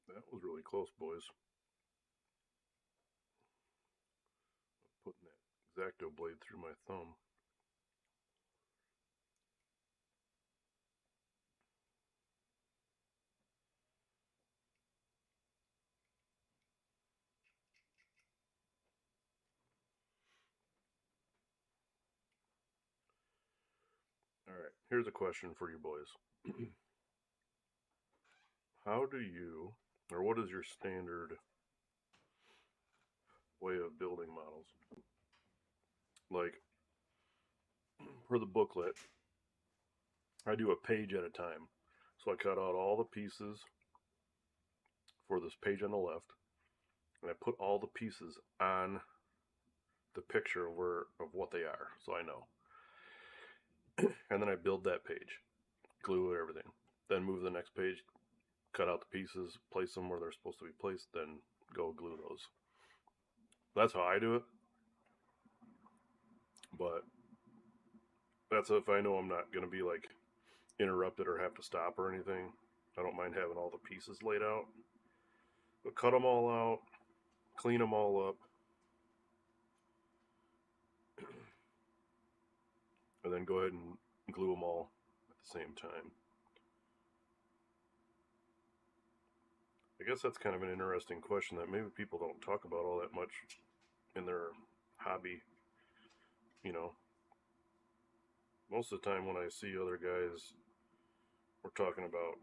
That was really close, boys. Putting that X-Acto blade through my thumb. Alright, here's a question for you boys. How do you, or what is your standard way of building models? Like, for the booklet, I do a page at a time. So I cut out all the pieces for this page on the left, and I put all the pieces on the picture of what they are, so I know. And then I build that page, glue everything, then move to the next page, cut out the pieces, place them where they're supposed to be placed, then go glue those. That's how I do it. But that's if I know I'm not going to be like interrupted or have to stop or anything. I don't mind having all the pieces laid out. But cut them all out, clean them all up, and then go ahead and glue them all at the same time. I guess that's kind of an interesting question that maybe people don't talk about all that much in their hobby. You know, most of the time when I see other guys, we're talking about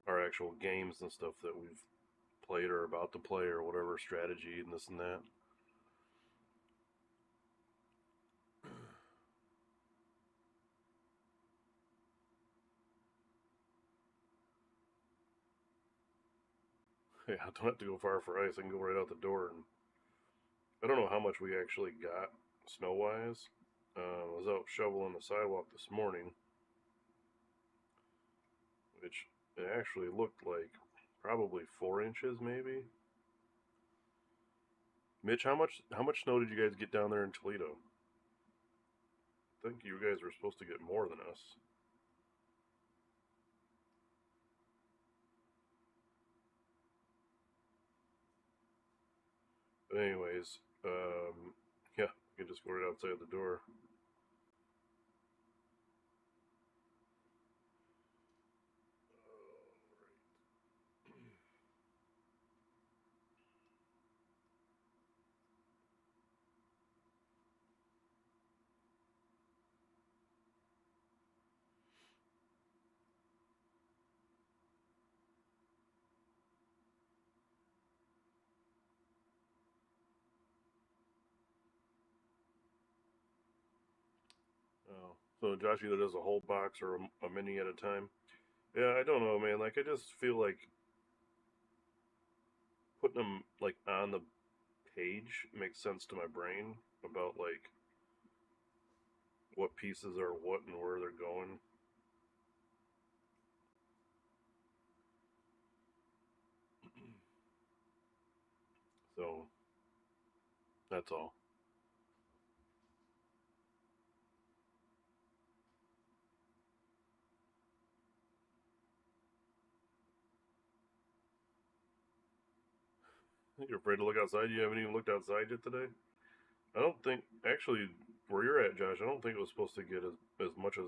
our actual games and stuff that we've played or about to play or whatever, strategy and this and that. Yeah, I don't have to go far for ice. I can go right out the door. And I don't know how much we actually got snow-wise. I was out shoveling the sidewalk this morning, which it actually looked like probably 4 inches, maybe. Mitch, how much snow did you guys get down there in Toledo? I think you guys were supposed to get more than us. But anyways, yeah, you can just go right outside the door. Oh, so Josh either does a whole box or a mini at a time. Yeah, I don't know, man. Like, I just feel like putting them like on the page makes sense to my brain about like what pieces are what and where they're going. So that's all. You're afraid to look outside? You haven't even looked outside yet today? I don't think, actually, where you're at, Josh, I don't think it was supposed to get as much as,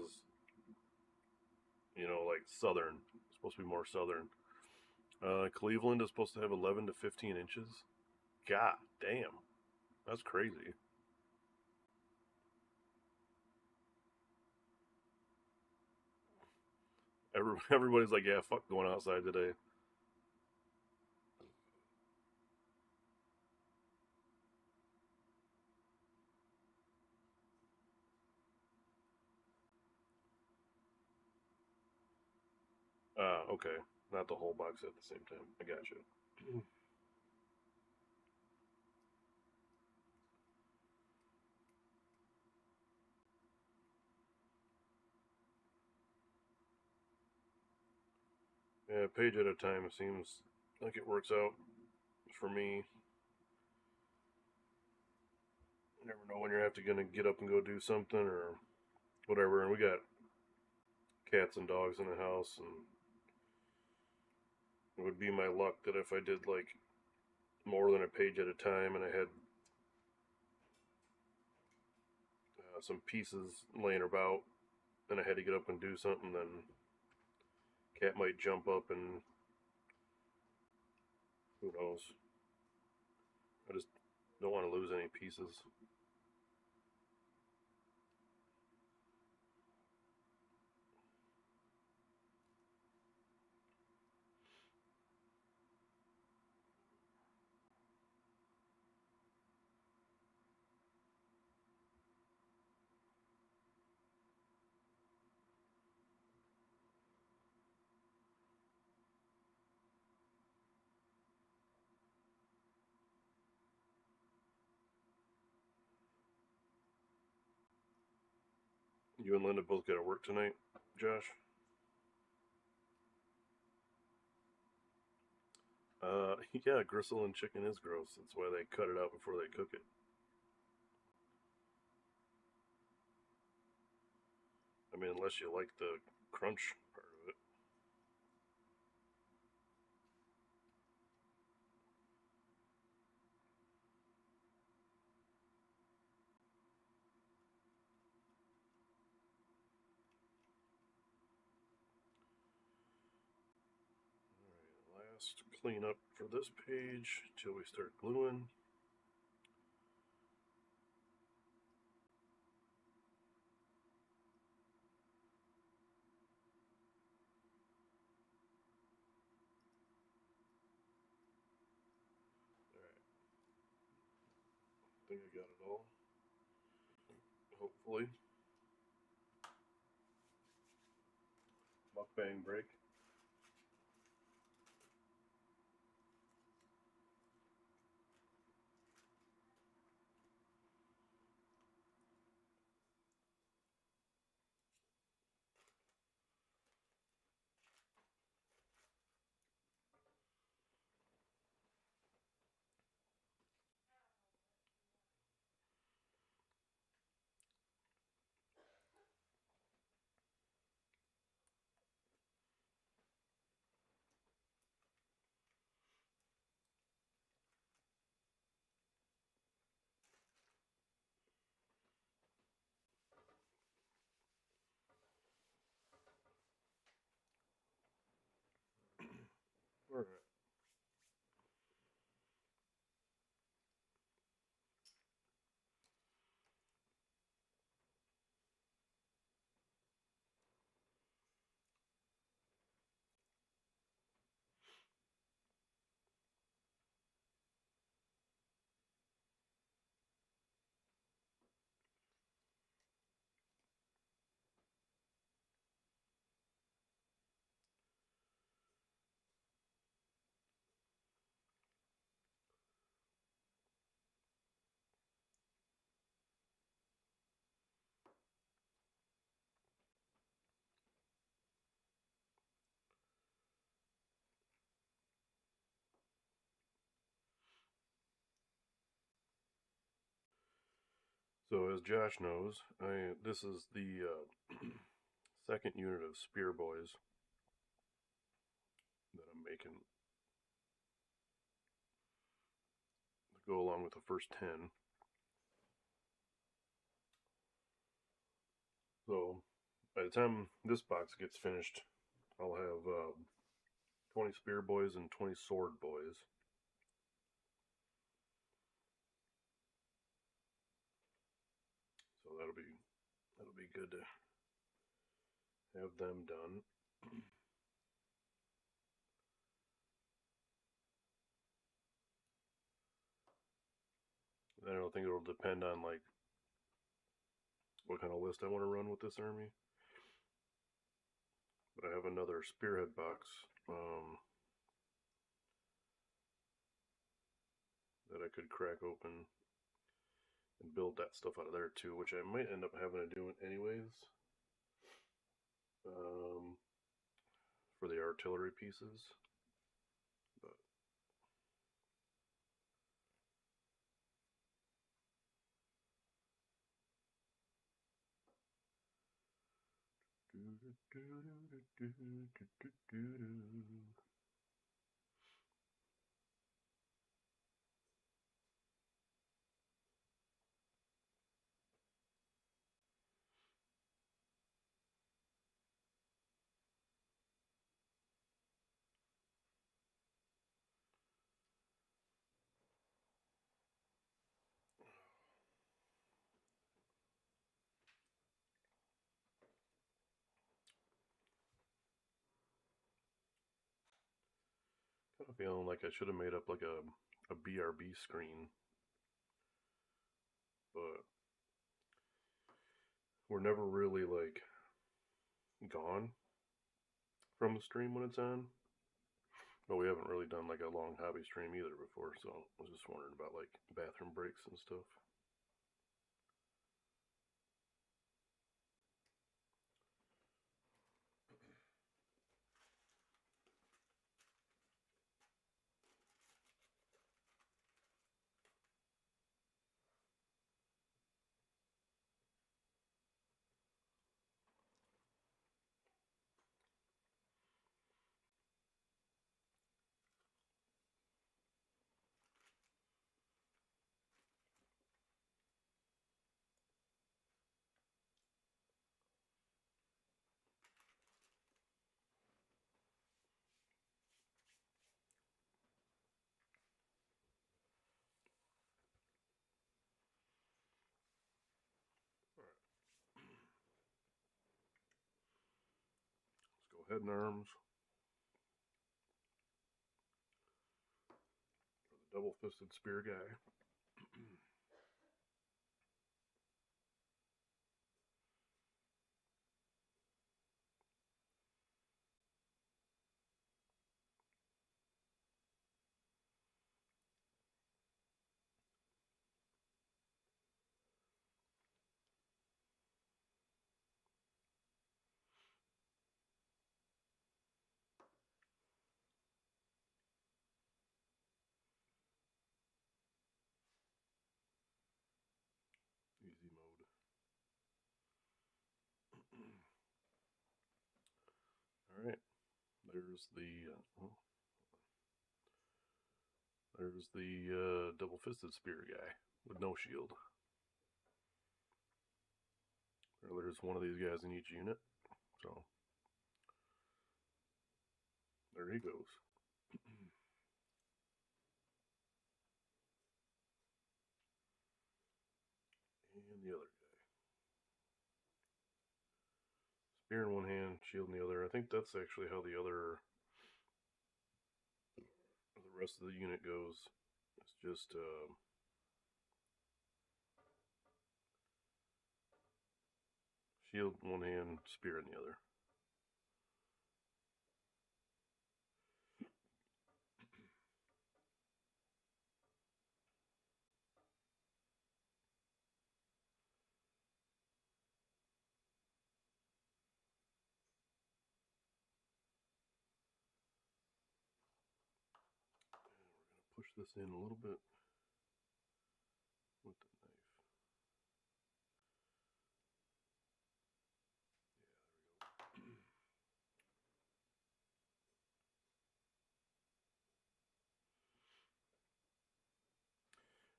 like southern. It's supposed to be more southern. Cleveland is supposed to have 11 to 15 inches. God damn. That's crazy. Everybody's like, yeah, fuck going outside today. Okay. Not the whole box at the same time. I got you. Yeah, page at a time. It seems like it works out for me. You never know when you're gonna get up and go do something or whatever. And we got cats and dogs in the house, and it would be my luck that if I did like more than a page at a time and I had some pieces laying about and I had to get up and do something, then cat might jump up and who knows. I just don't want to lose any pieces. You and Linda both got to work tonight, Josh? Yeah, gristle and chicken is gross. That's why they cut it out before they cook it. I mean, unless you like the crunch part of it. Alright, last cleanup for this page till we start gluing. Alright, I think I got it all. Hopefully. Mukbang break. So as Josh knows, this is the second unit of Spear Boys that I'm making to go along with the first 10. So by the time this box gets finished, I'll have 20 Spear Boys and 20 Sword Boys. So that'll be good to have them done. I don't think it'll depend on like what kind of list I want to run with this army. But I have another Spearhead box that I could crack open and build that stuff out of there too, which I might end up having to do anyways. For the artillery pieces. But kind of feeling like I should have made up like a BRB screen, but we're never really like gone from the stream when it's on. But we haven't really done like a long hobby stream either before, so I was just wondering about like bathroom breaks and stuff. Let's go head and arms for the double-fisted spear guy. Easy mode. All right, there's the double-fisted spear guy with no shield. Or there's one of these guys in each unit, so there he goes. And the other guy. Spear in one hand, shield in the other. I think that's actually how the rest of the unit goes. It's just shield in one hand, spear in the other. Push this in a little bit with the knife.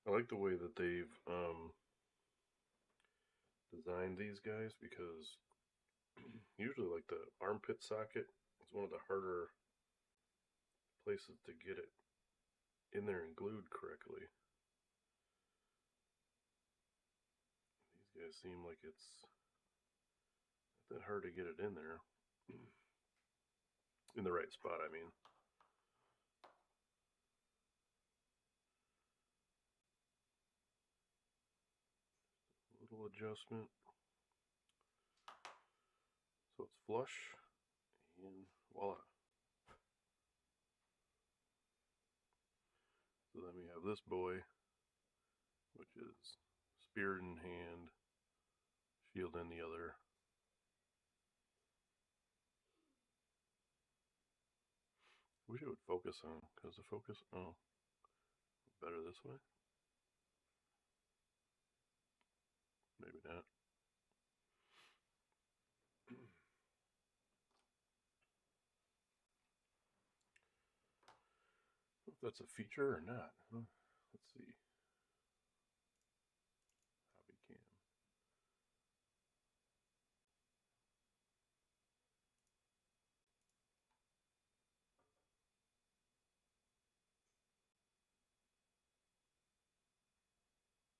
I like the way that they've designed these guys, because usually like the armpit socket is one of the harder places to get it in there and glued correctly. These guys seem like it's not that hard to get it in there. In the right spot, I mean. A little adjustment. So it's flush, and voila. So then we have this boy, which is spear in hand, shield in the other. Wish it would focus on, because the focus, oh, better this way? Maybe not. If that's a feature or not. Let's see. Hobby cam.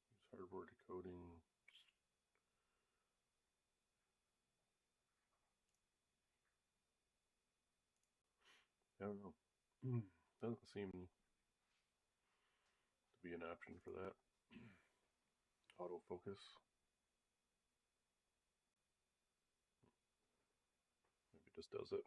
Use hardware decoding. I don't know. Doesn't seem to be an option for that. Autofocus. Maybe it just does it.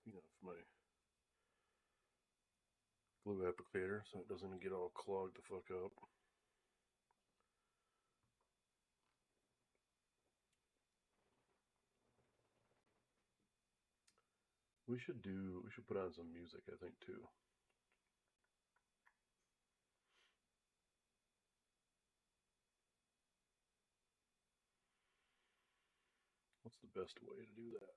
Clean off my glue applicator so it doesn't get all clogged the fuck up. We should put on some music, I think, too. What's the best way to do that?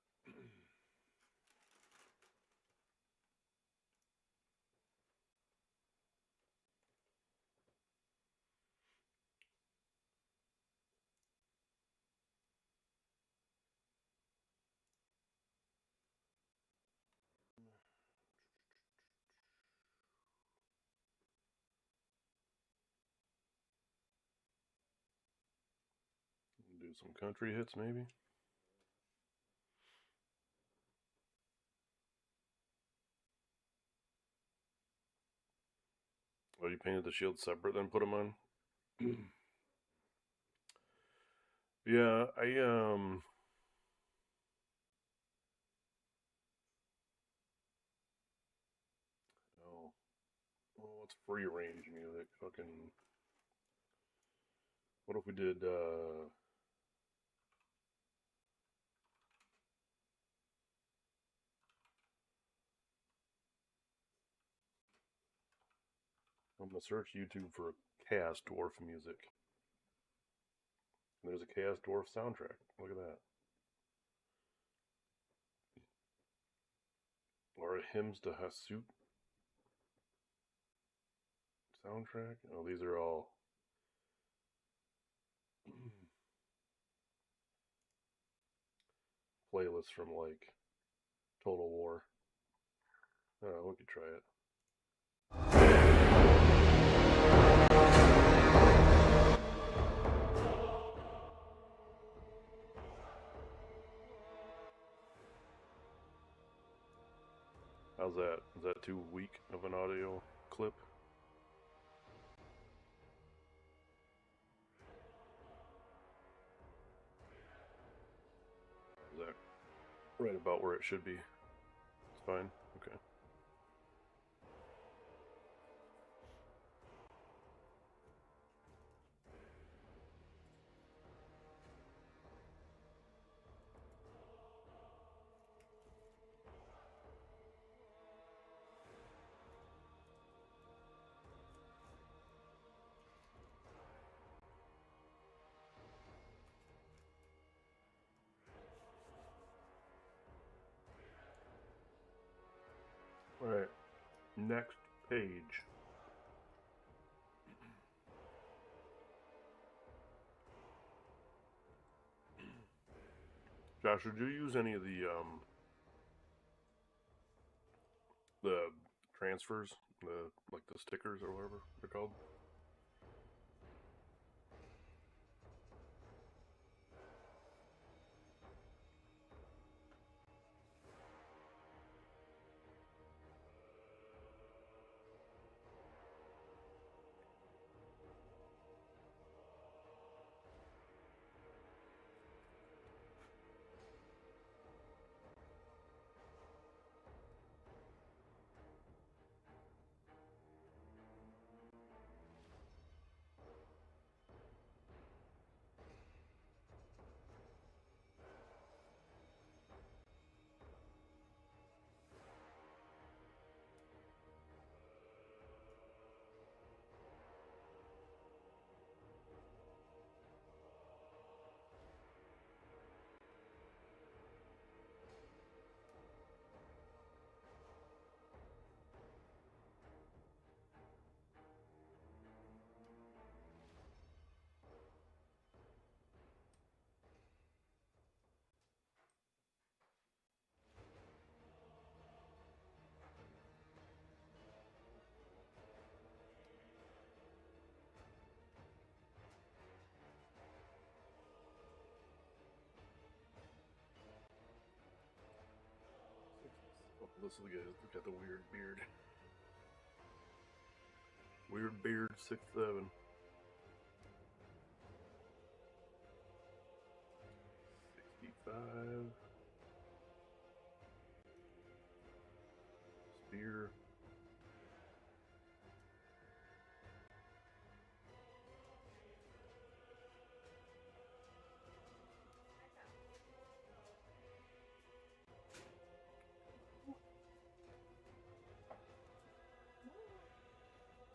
Do some country hits, maybe. Oh, you painted the shield separate, then put them on? Yeah, oh, well, it's free range music. Fucking, what if we did, I'm gonna search YouTube for Chaos Dwarf music. And there's a Chaos Dwarf soundtrack. Look at that. Or Hymns to Hasut soundtrack. Oh, these are all playlists from like Total War. Oh, we could try it. How's that? Is that too weak of an audio clip? Is that right about where it should be? It's fine? Okay. Next page. Josh, did you use any of the transfers, like the stickers or whatever they're called? This is the guy who's got the weird beard. Weird beard 6'7". 65. Spear.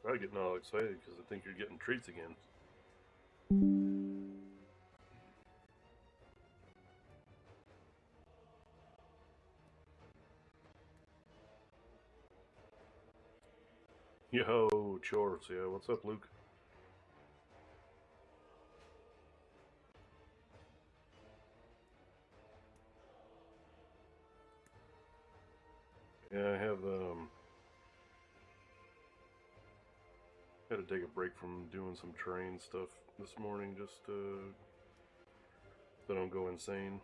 I'm getting all excited because I think you're getting treats again. Yo, chores, yeah. What's up, Luke? Yeah, I have had to take a break from doing some train stuff this morning, just so I don't go insane.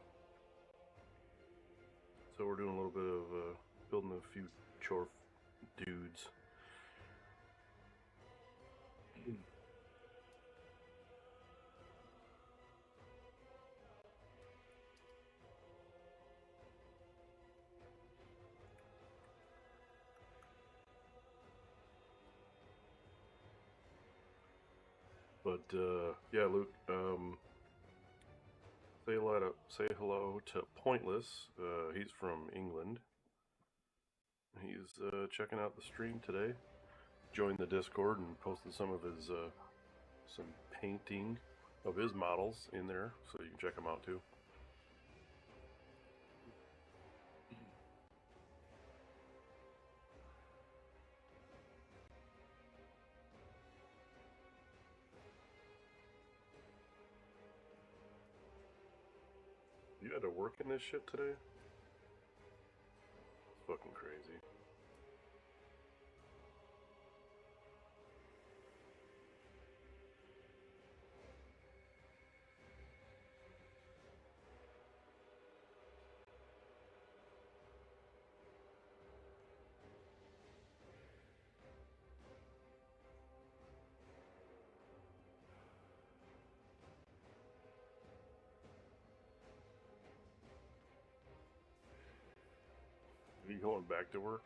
So we're doing a little bit of building a few chore dudes. But yeah, Luke, say hello to Pointless. He's from England. He's checking out the stream today. Joined the Discord and posted some of his some painting of his models in there, so you can check them out too. You had to work in this shit today? It's fucking crazy. Are you going back to work?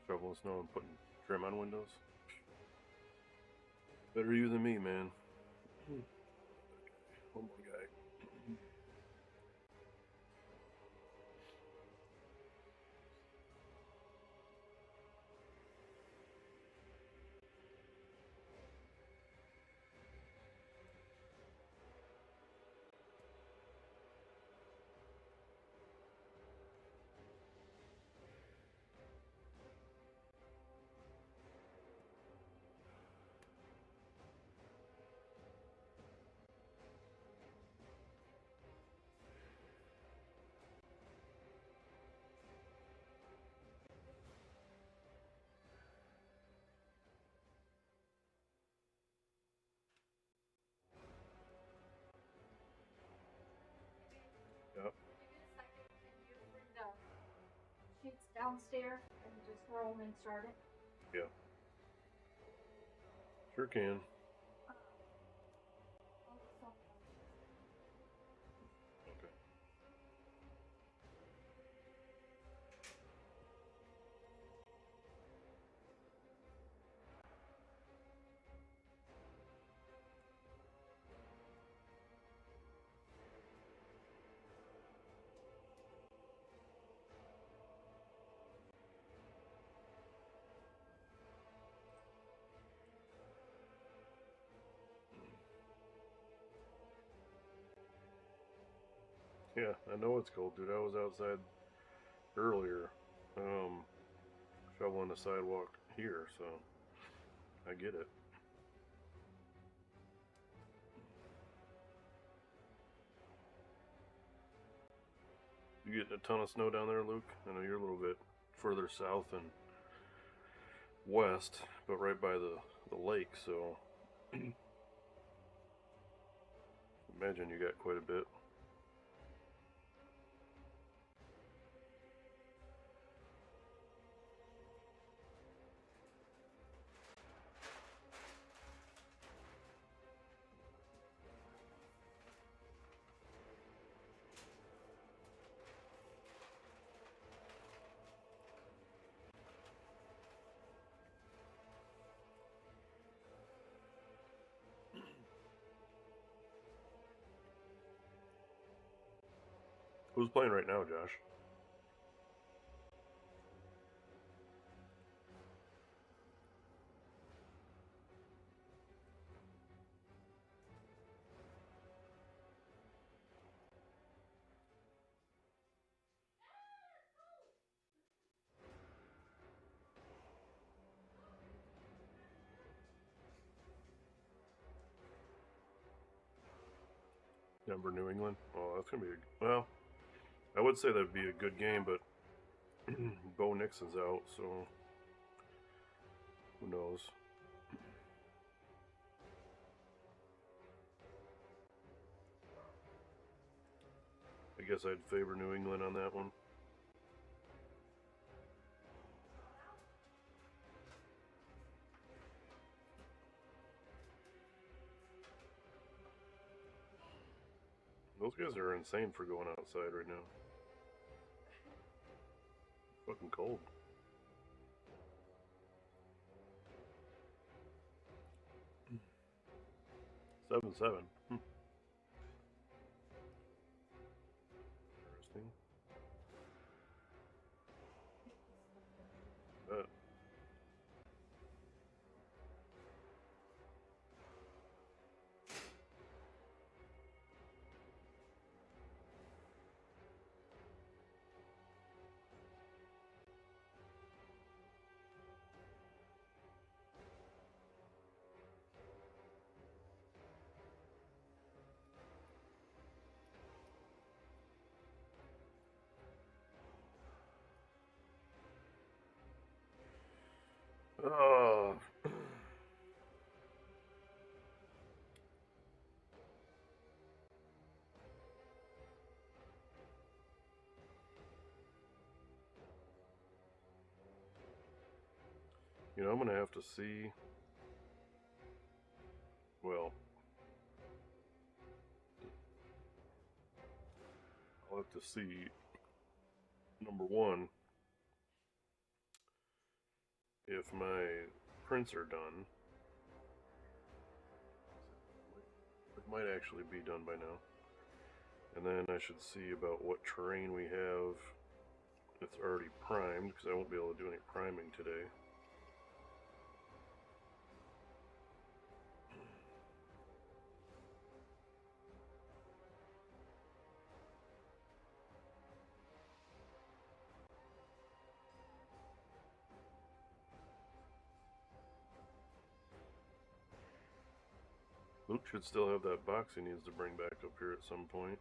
Shoveling snow and putting trim on windows? Better you than me, man. One more guy. downstairs and just throw them and start it? Yeah. Sure can. Okay. Yeah, I know it's cold, dude. I was outside earlier, shoveling the sidewalk here, so I get it. You getting a ton of snow down there, Luke? I know you're a little bit further south and west, but right by the lake, so imagine you got quite a bit. Who's playing right now, Josh? Denver, New England. Oh, that's gonna be well. I would say that'd be a good game, but Bo Nixon's out, so who knows? I guess I'd favor New England on that one. Those guys are insane for going outside right now. Fucking cold. 7-7. Interesting. But oh, I'm gonna have to see. Well, I'll have to see. Number one, if my prints are done. It might actually be done by now. And then I should see about what terrain we have that's already primed, because I won't be able to do any priming today. Luke should still have that box he needs to bring back up here at some point.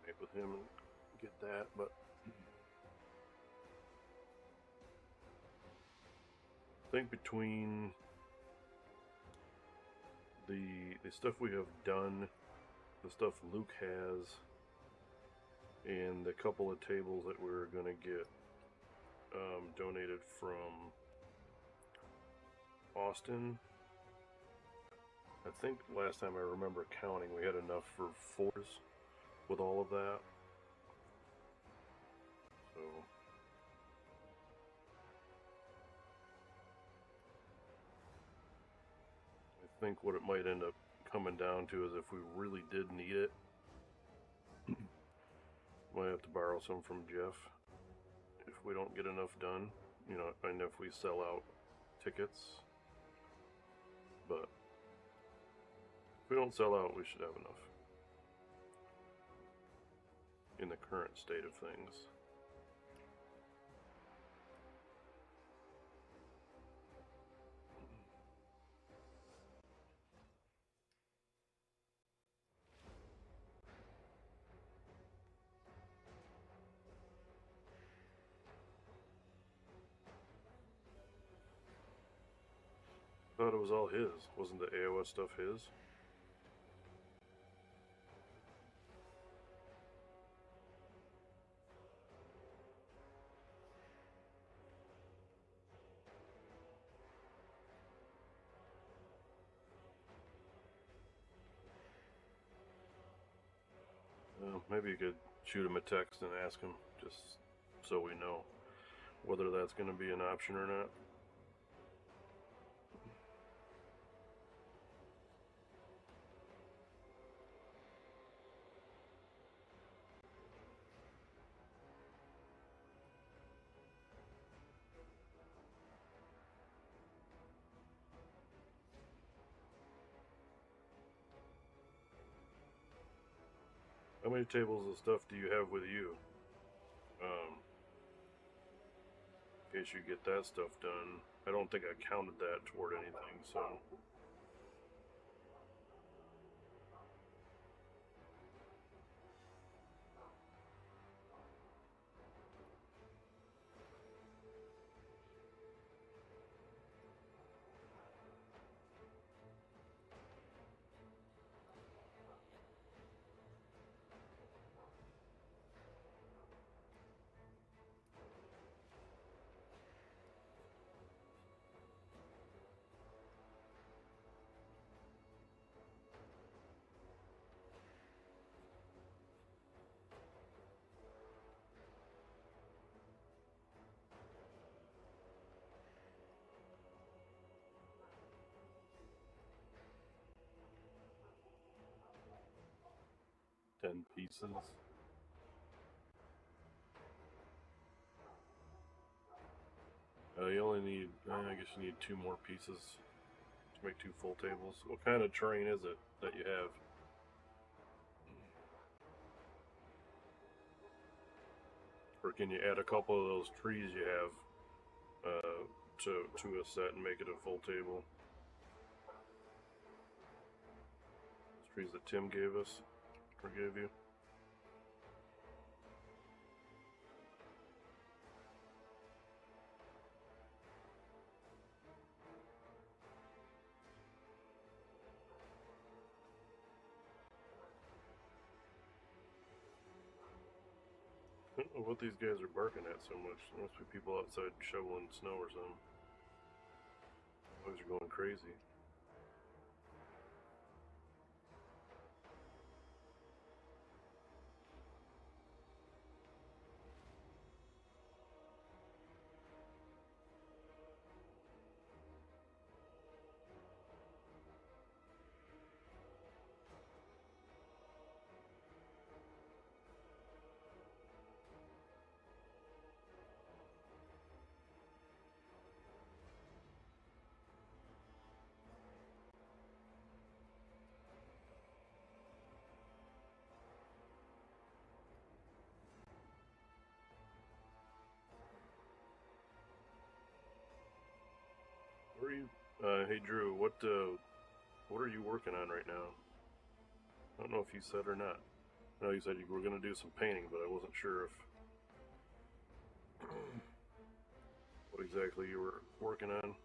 Coordinate with him and get that, but think between the stuff we have done, the stuff Luke has, and the couple of tables that we're gonna get donated from Austin, I think last time I remember counting, we had enough for 4s with all of that. So I think what it might end up coming down to is if we really did need it, might have to borrow some from Jeff if we don't get enough done, you know, and if we sell out tickets. But if we don't sell out, we should have enough in the current state of things. I thought it was all his. Wasn't the AoS stuff his? Maybe you could shoot him a text and ask him, just so we know whether that's going to be an option or not. How many tables of stuff do you have with you? In case you get that stuff done. I don't think I counted that toward anything, so. Ten pieces. You only need, I guess you need 2 more pieces to make 2 full tables. What kind of terrain is it that you have? Or can you add a couple of those trees you have to a set and make it a full table? Those trees that Tim gave us, or gave you. I don't know what these guys are barking at so much. There must be people outside shoveling snow or something. Those are going crazy. Where are you? Hey Drew, what are you working on right now? I don't know if you said or not. I know you said you were going to do some painting, but I wasn't sure if what exactly you were working on.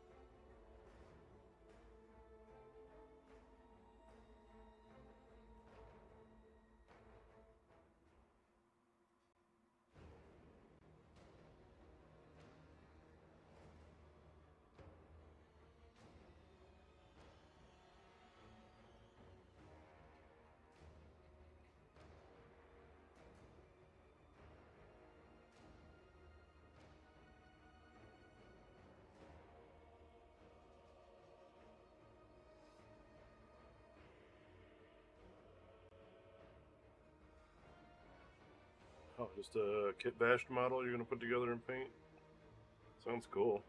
Oh, just a kit bashed model you're gonna put together and paint? Sounds cool.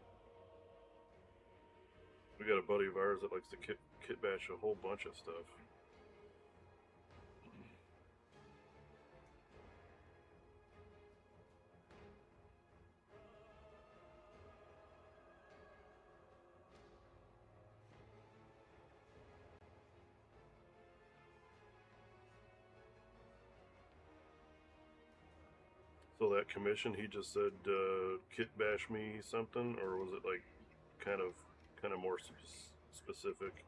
We got a buddy of ours that likes to kit bash a whole bunch of stuff. So that commission, he just said, kit bash me something, or was it like kind of more specific?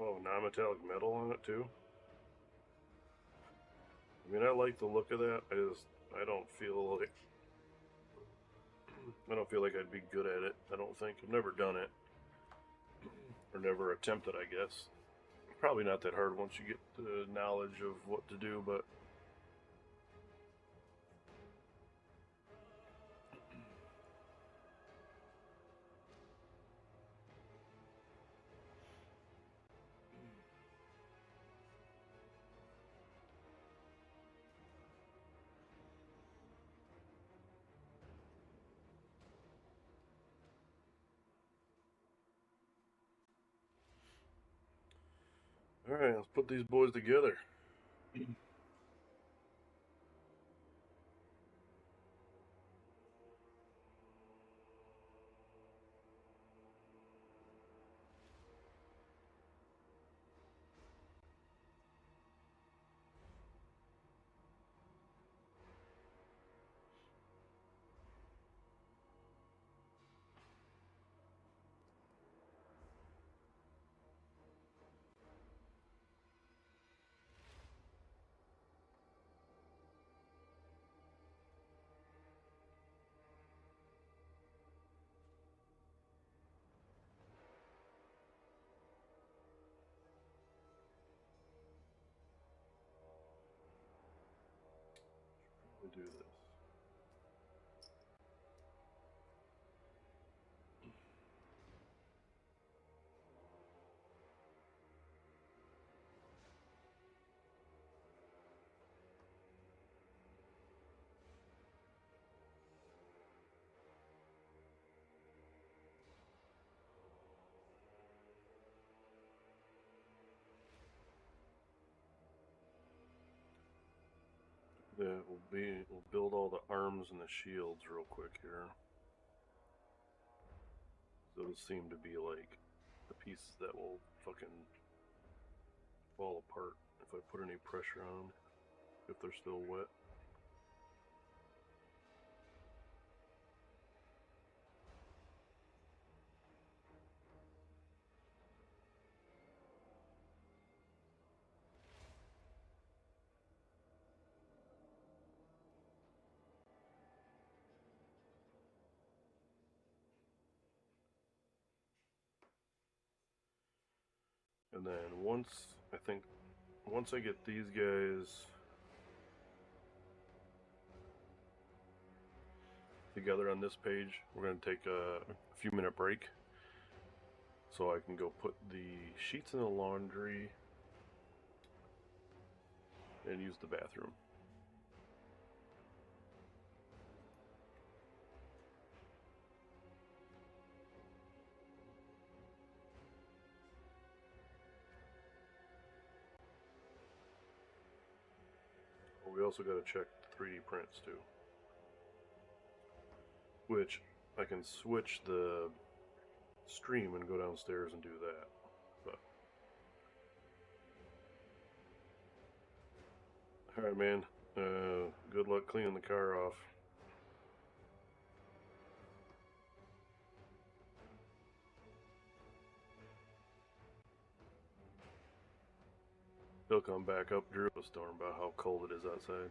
Oh, non-metallic metal on it too? I mean, I like the look of that. I don't feel like I'd be good at it. I don't think. I've never done it. Or never attempted, I guess. Probably not that hard once you get the knowledge of what to do, but alright, let's put these boys together. We do this. Yeah, we'll build all the arms and the shields real quick here. So it'll seem to be like the pieces that will fucking fall apart if I put any pressure on them, if they're still wet. And then once I get these guys together on this page, we're going to take a few minute break so I can go put the sheets in the laundry and use the bathroom. We also got to check 3D prints too, which I can switch the stream and go downstairs and do that. But all right, man. Good luck cleaning the car off. He'll come back up, Drew, a storm about how cold it is outside.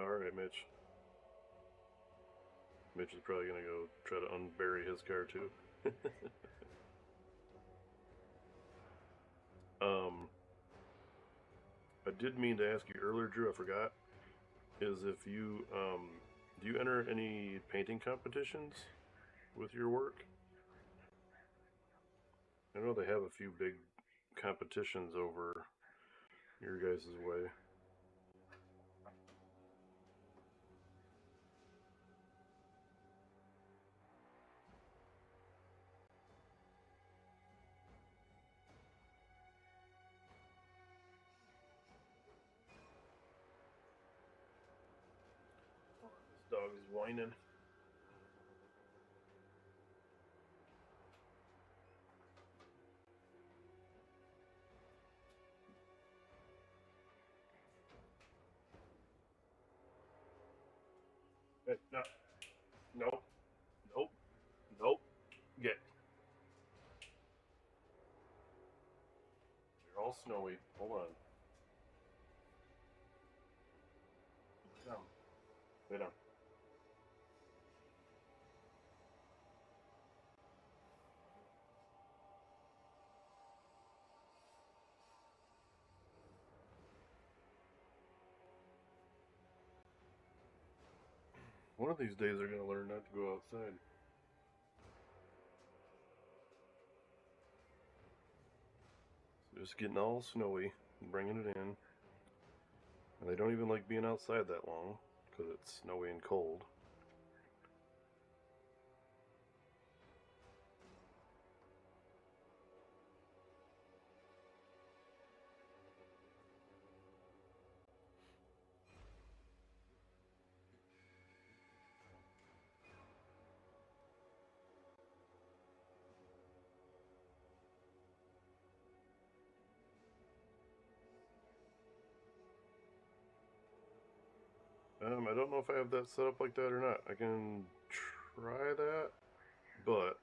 Alright, Mitch. Mitch is probably gonna go try to unbury his car too. I did mean to ask you earlier, Drew, I forgot. Is if you, do you enter any painting competitions with your work? I know they have a few big competitions over your guys' way. This dog is whining. Hey, no. Nope. Nope. Nope. Get. You're all snowy. Hold on. Lay down. Lay down. One of these days they're gonna learn not to go outside. So just getting all snowy and bringing it in. And they don't even like being outside that long because it's snowy and cold. I don't know if I have that set up like that or not. I can try that, but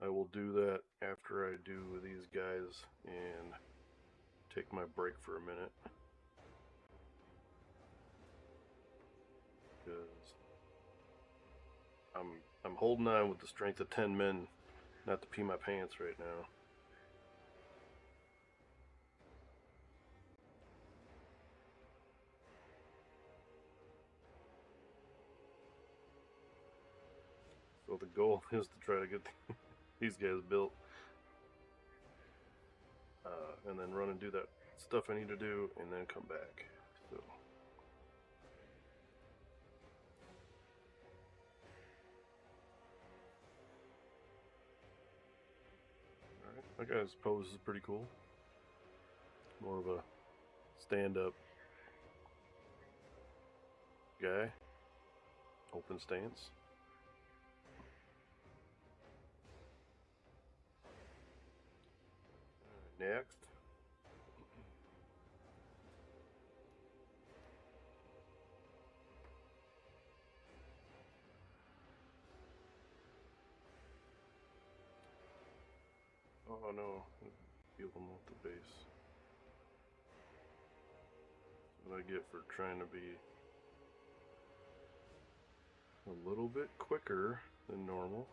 I will do that after I do these guys and take my break for a minute. Because I'm holding on with the strength of 10 men not to pee my pants right now. So the goal is to try to get these guys built, and then run and do that stuff I need to do, and then come back. So. Alright, that guy's pose is pretty cool. More of a stand-up guy. Open stance. Next. Oh no, heal him with the base. That's what I get for trying to be a little bit quicker than normal.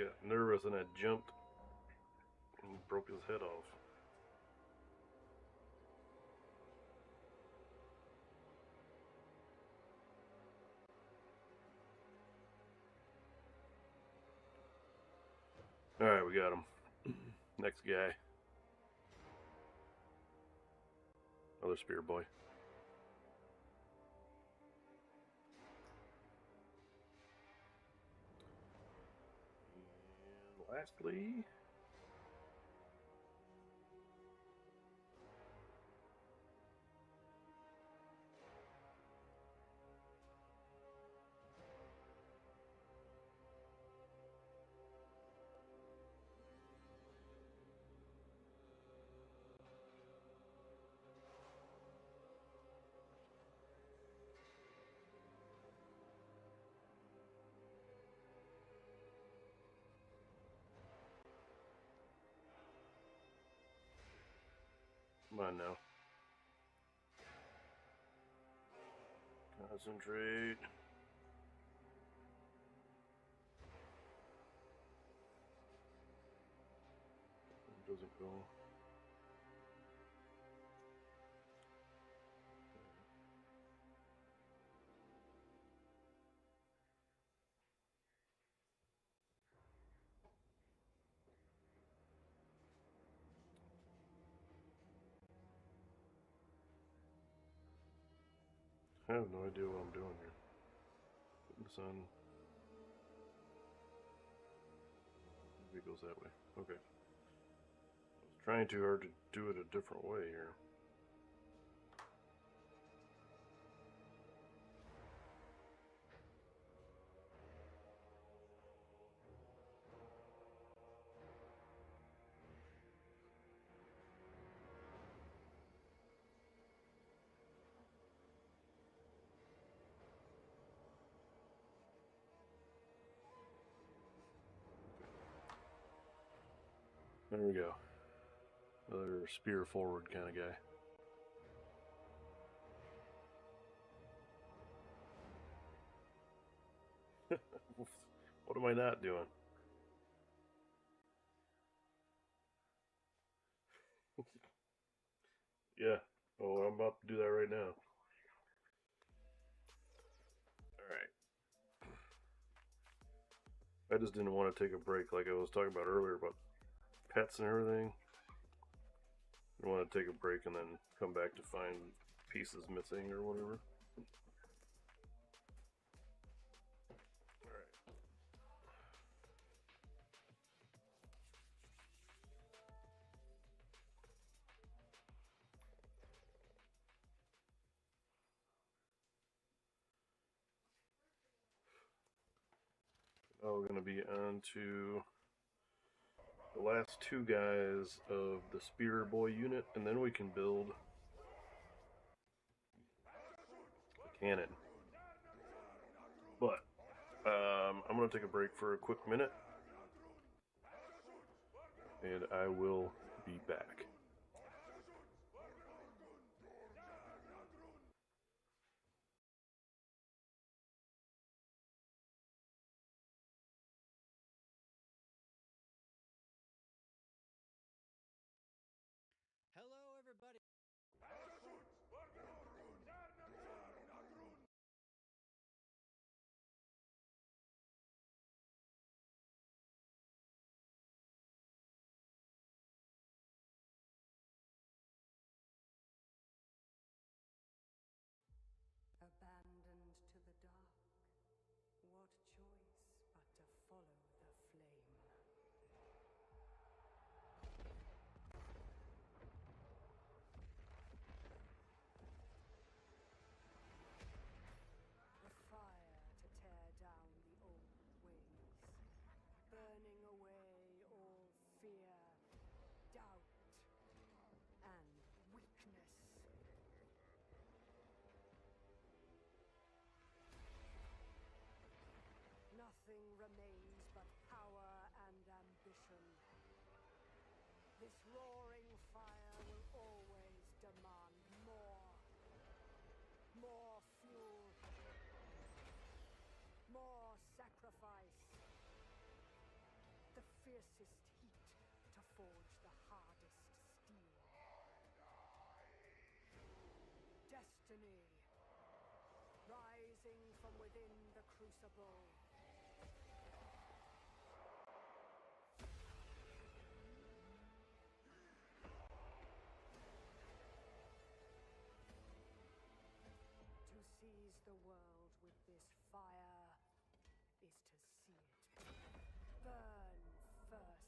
got nervous and I jumped and broke his head off. Alright, we got him. Next guy. Another spear boy. And lastly, come on now. Concentrate. It doesn't go. I have no idea what I'm doing here. Putting this on. Maybe it goes that way. Okay. I was trying too hard to do it a different way here. There we go. Another spear forward kind of guy. What am I not doing? Yeah. Oh, I'm about to do that right now. Alright. I just didn't want to take a break like I was talking about earlier about pets and everything. I want to take a break and then come back to find pieces missing or whatever. Alright. Now we're going to be on to the last two guys of the Spear Boy unit, and then we can build a cannon. But I'm going to take a break for a quick minute, and I will be back. Hello, everybody. Abandoned to the dark, what choice but to follow the flame? The fire to tear down the old ways, burning away all fear, doubt, and weakness. Nothing remains but power and ambition. This roaring fire will always demand more. More fuel. More sacrifice. fiercest heat to forge the hardest steel. Destiny, rising from within the crucible. To seize the world with this fire is to see it burn first.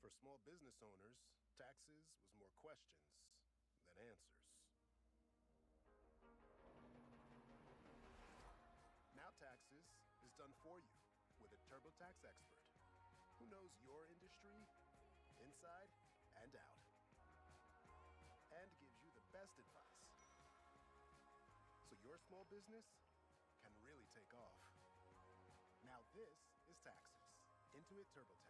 For small business owners, taxes was more questions than answers. Now taxes is done for you with a TurboTax expert who knows your industry inside and out and gives you the best advice so your small business can really take off. Now this is Taxes. Intuit TurboTax.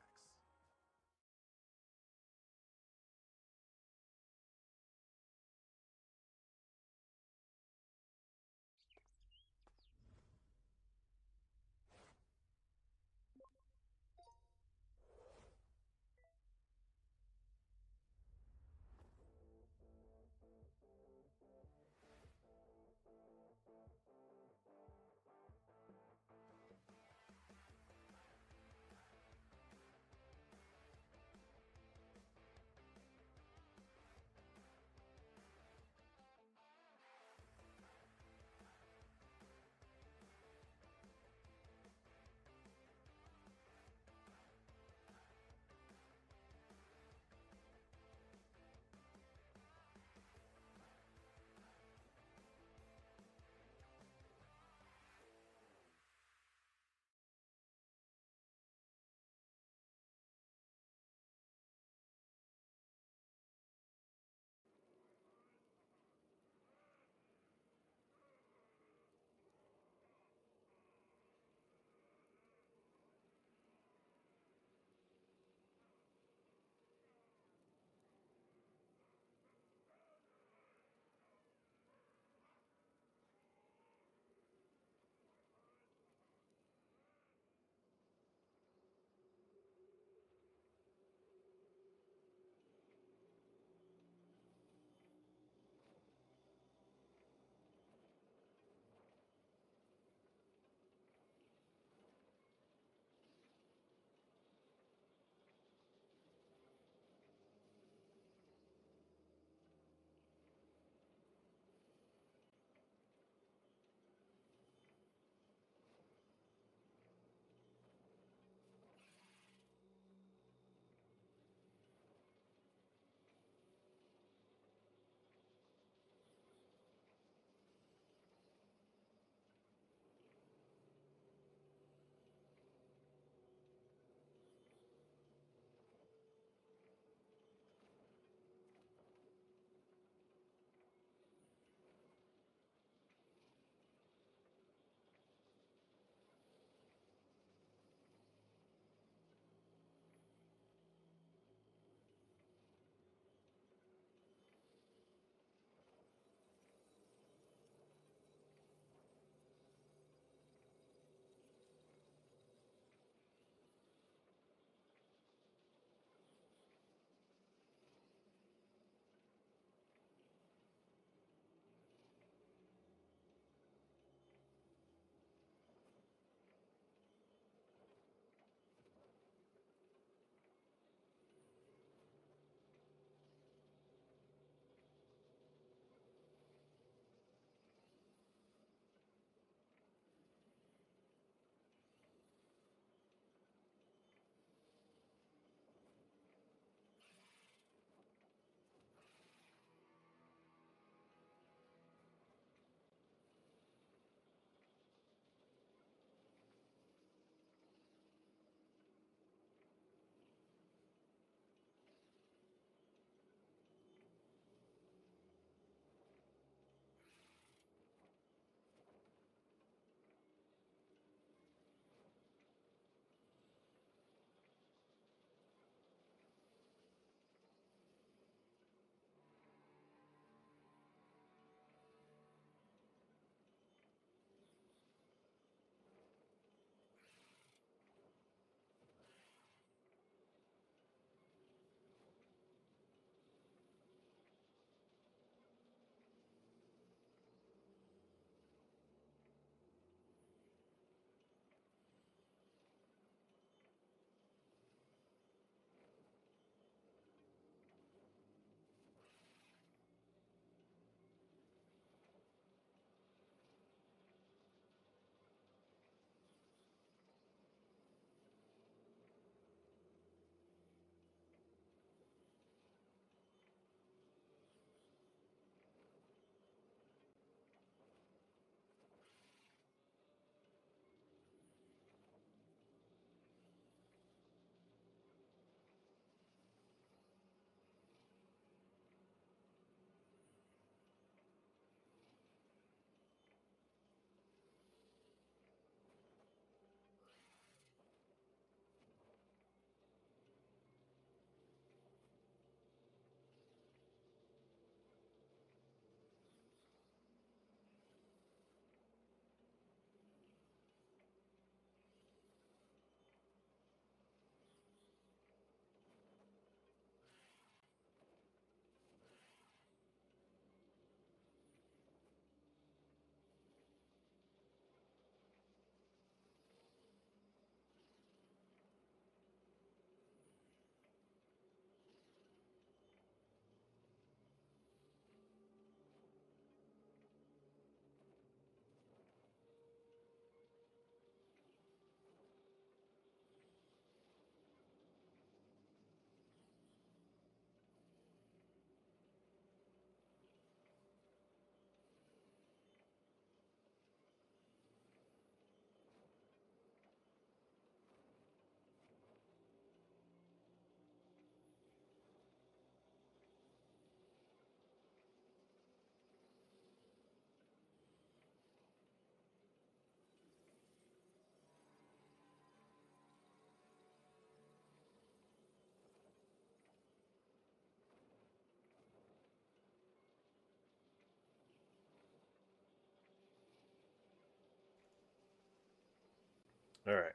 Alright.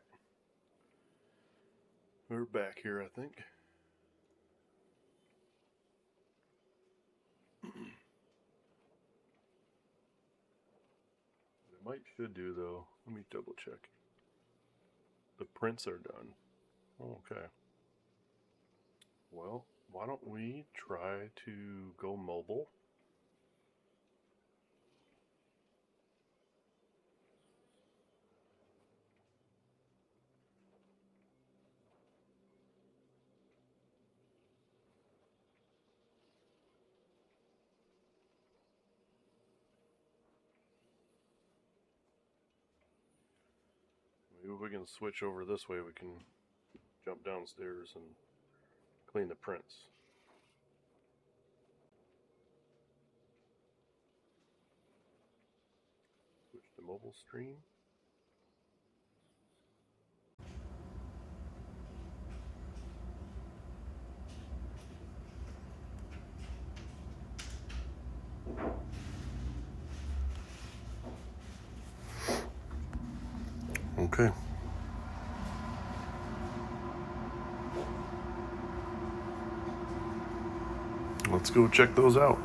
We're back here, I think. Should do though. Let me double check. The prints are done. Okay. Well, why don't we try to go mobile? Maybe if we can switch over this way, we can jump downstairs and clean the prints. Switch to mobile stream. Okay. Let's go check those out.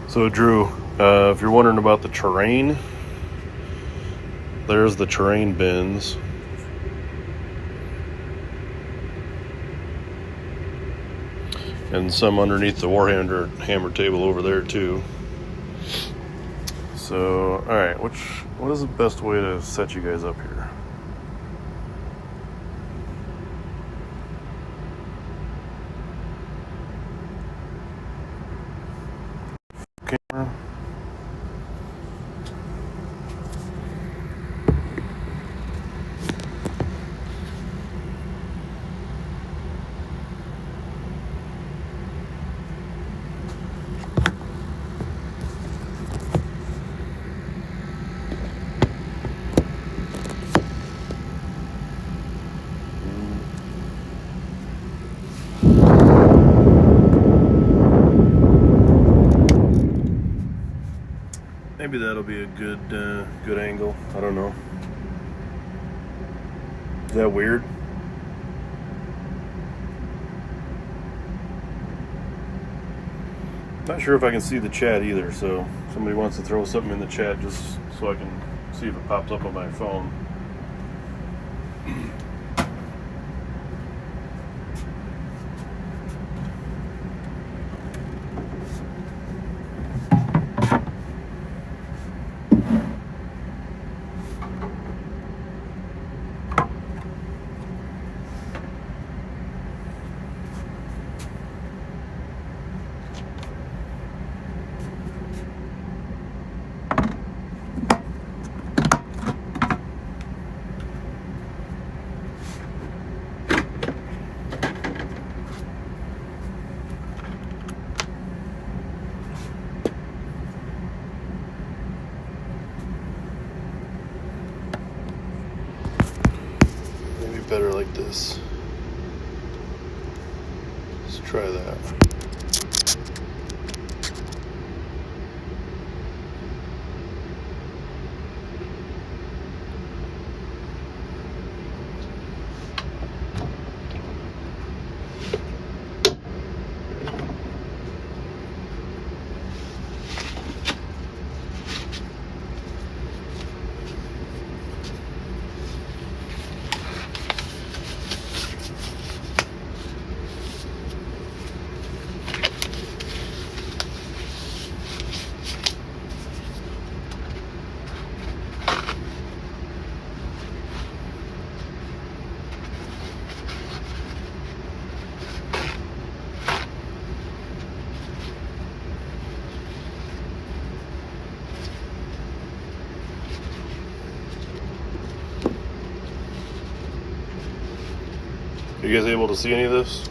So Drew, if you're wondering about the terrain, there's the terrain bins. And some underneath the Warhammer table over there too. So, alright, what is the best way to set you guys up here? Camera. Maybe that'll be a good angle. I don't know. Is that weird? Not sure if I can see the chat either, so if somebody wants to throw something in the chat just so I can see if it pops up on my phone. Better like this. Let's try that. Are you guys able to see any of this?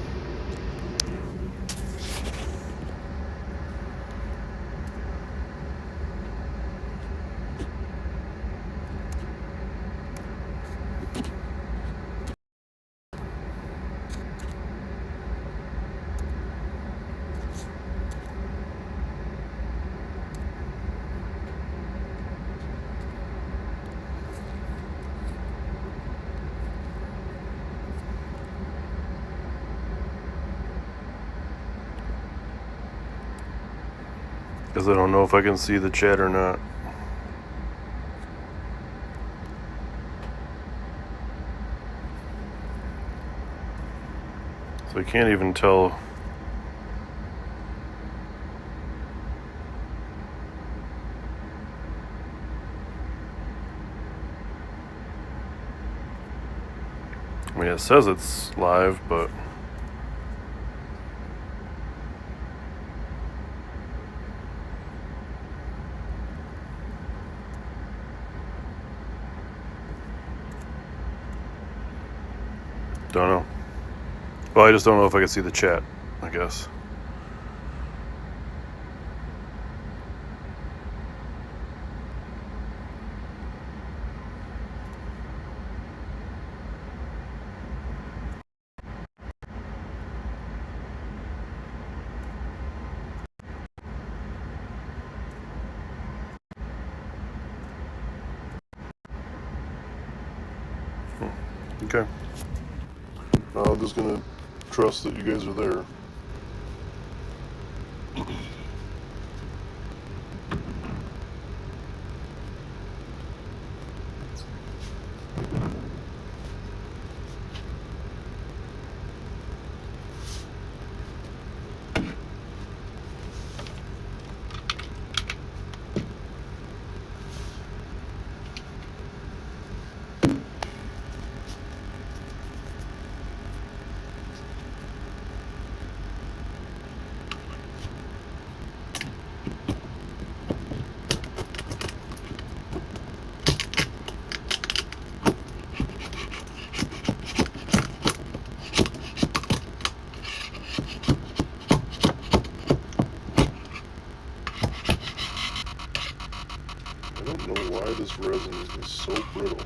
Because I don't know if I can see the chat or not. So I can't even tell. I mean, it says it's live, but don't know. Well, I just don't know if I can see the chat, I guess. Okay. I'm just gonna trust that you guys are there. I don't know why this resin is so brittle.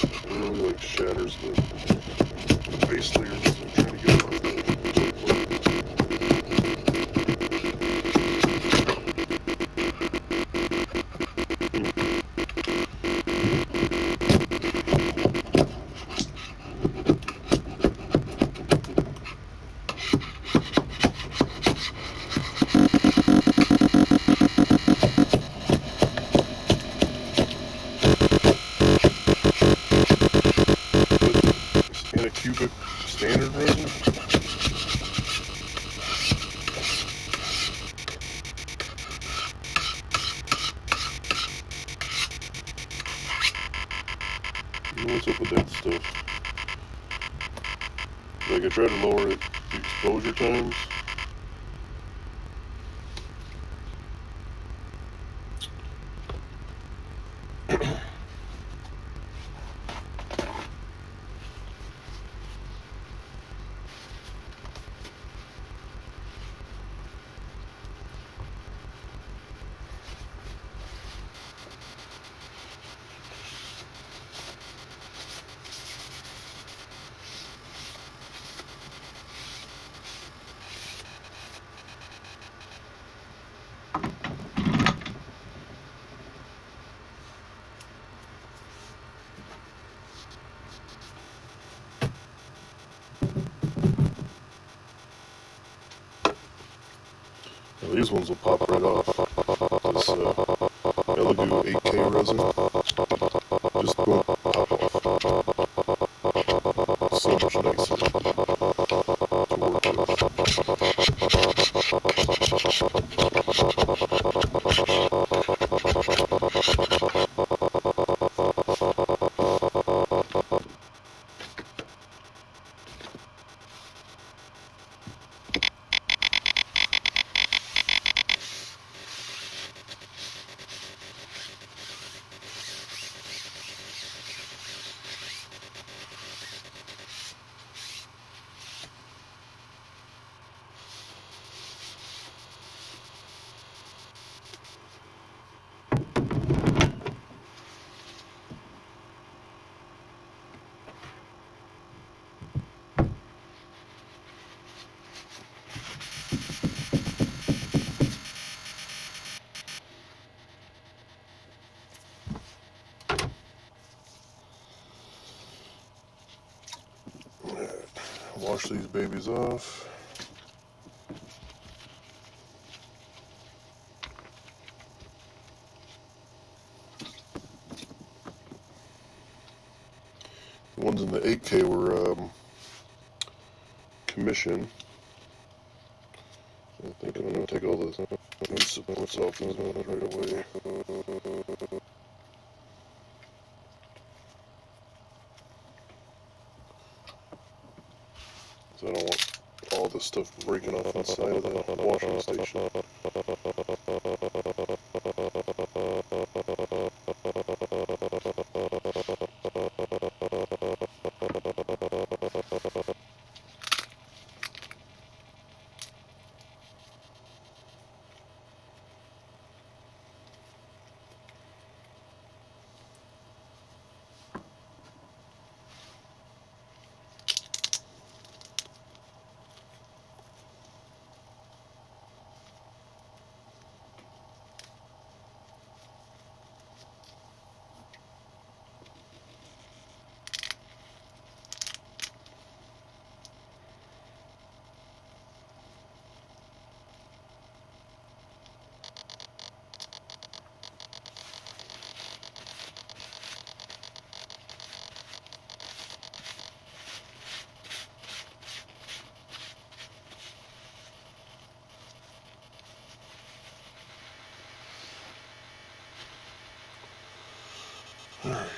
It really like shatters the base layer as I'm trying to get it on. In a cubic standard resin? What's up with that stuff? Like I try to lower it, the exposure times. Now these ones will pop right off. This L2 8K resin, just won't pop off. So much nicer to work with. Wash these babies off. The ones in the 8K were commission. I think I'm going to take all the supports off right away. So I don't want all this stuff breaking off inside of the washing station. Alright.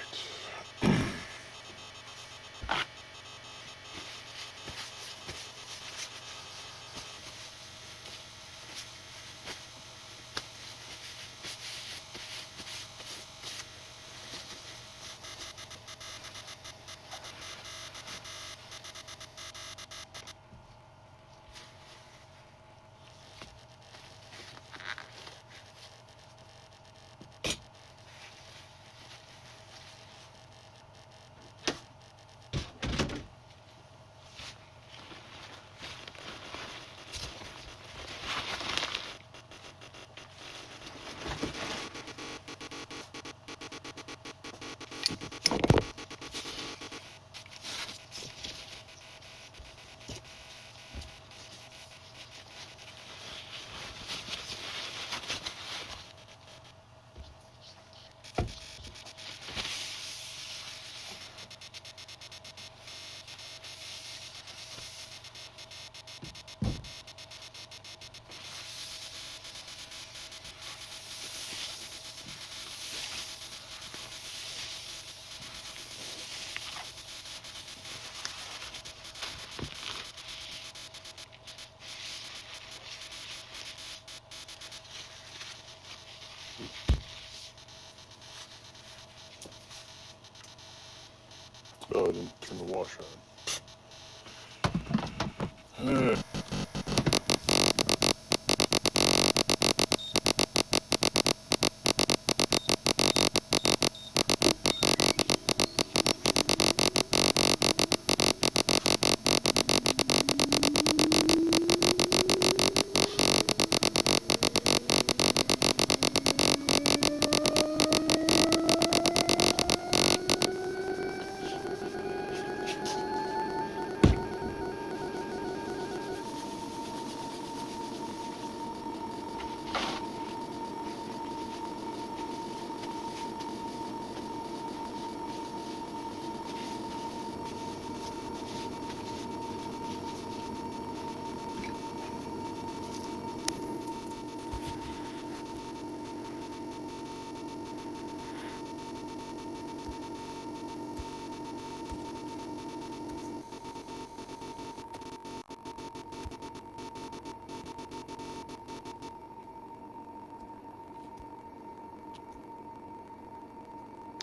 Oh, I didn't turn the wash on.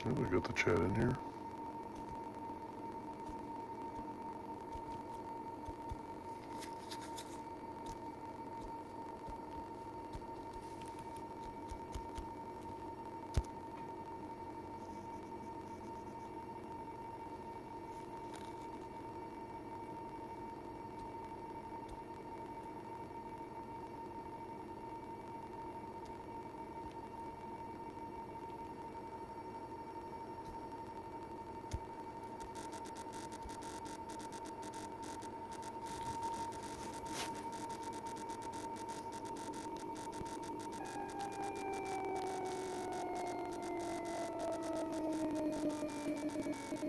Oh, we got the chat in here.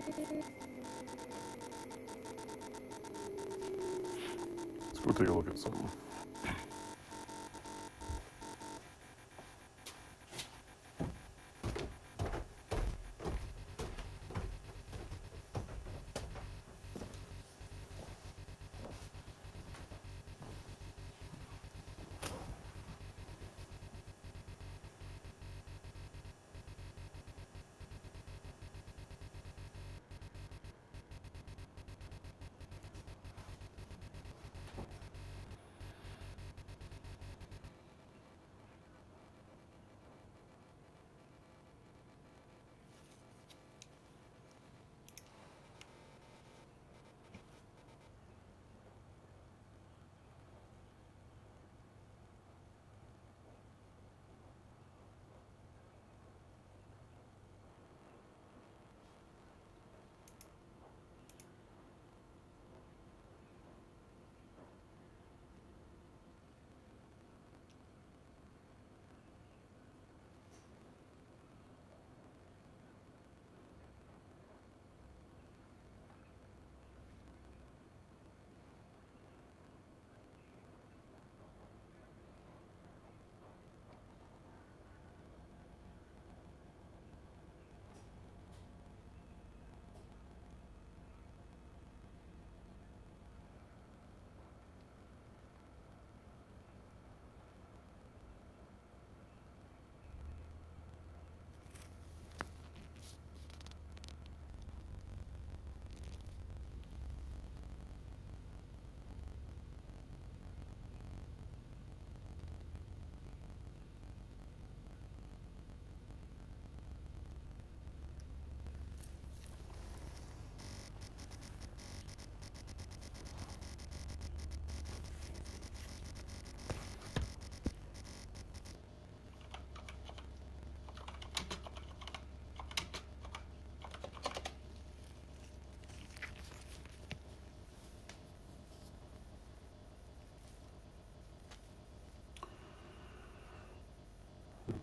Let's go take a look at something.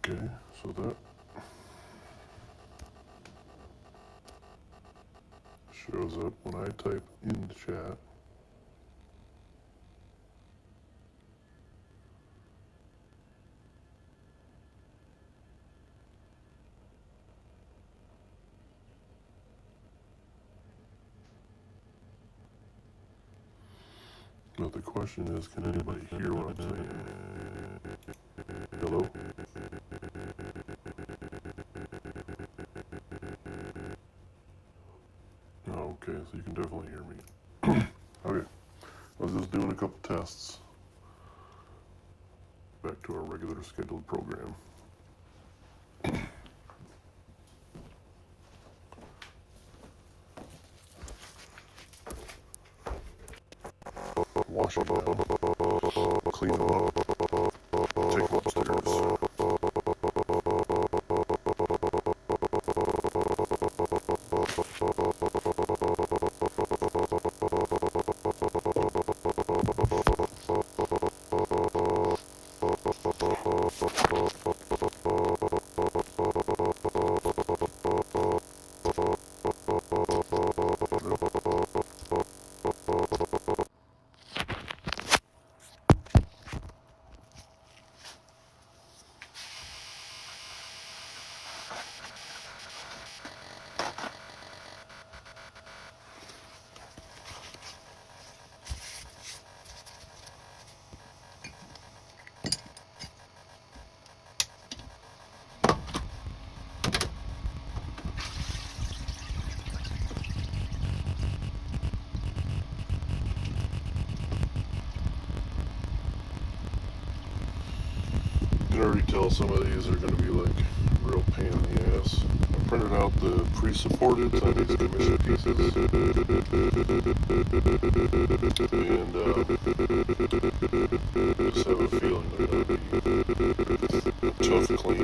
Okay, so that shows up when I type in the chat. But the question is, can anybody hear what I'm saying? Hello? Oh, okay, so you can definitely hear me. Okay, I was just doing a couple tests. Back to our regular scheduled program. Wash them out, clean them up, take them upstairs. You can already tell some of these are going to be like real pain in the ass. I printed out the pre-supported on these commission pieces, and I just have a feeling they're going to be tough to clean.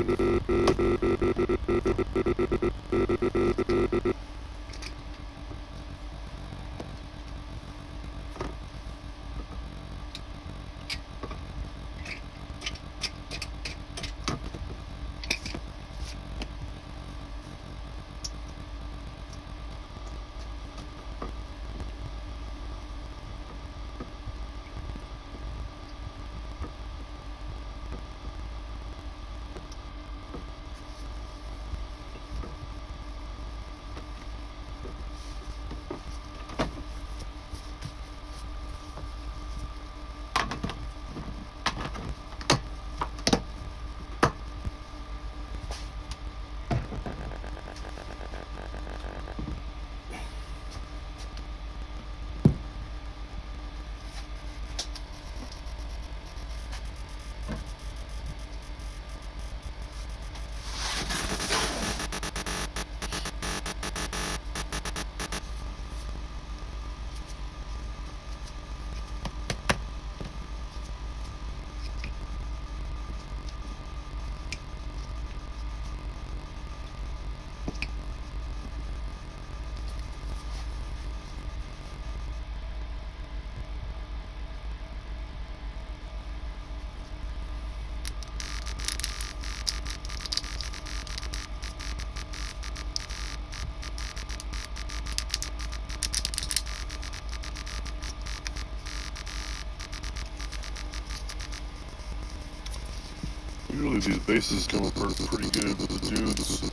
Usually these bases come apart pretty good with the dudes.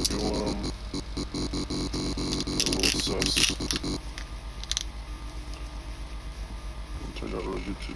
Go on. A little sus. It turned out really good too.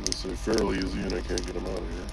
It's fairly easy and I can't get them out of here.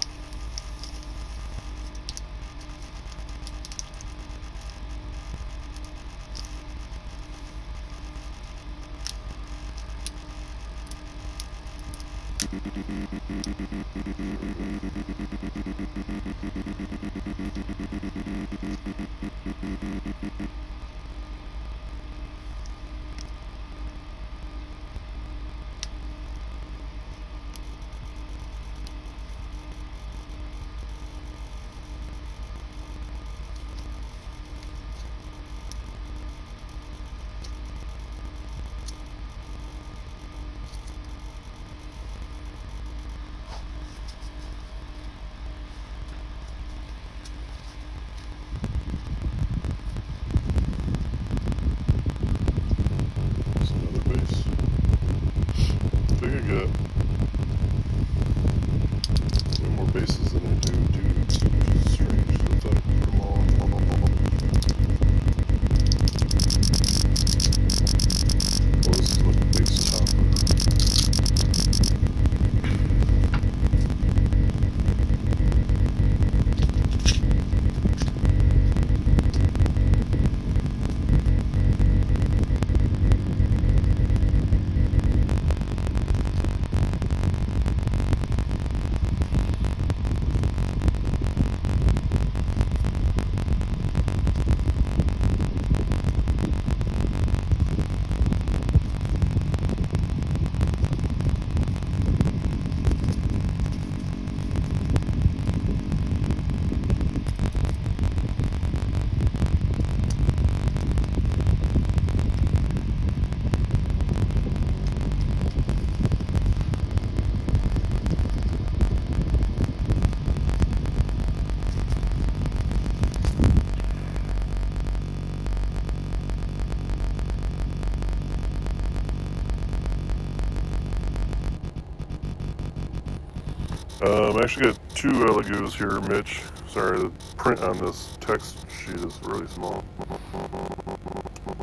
I actually got 2 Elegos here, Mitch. Sorry, the print on this text sheet is really small.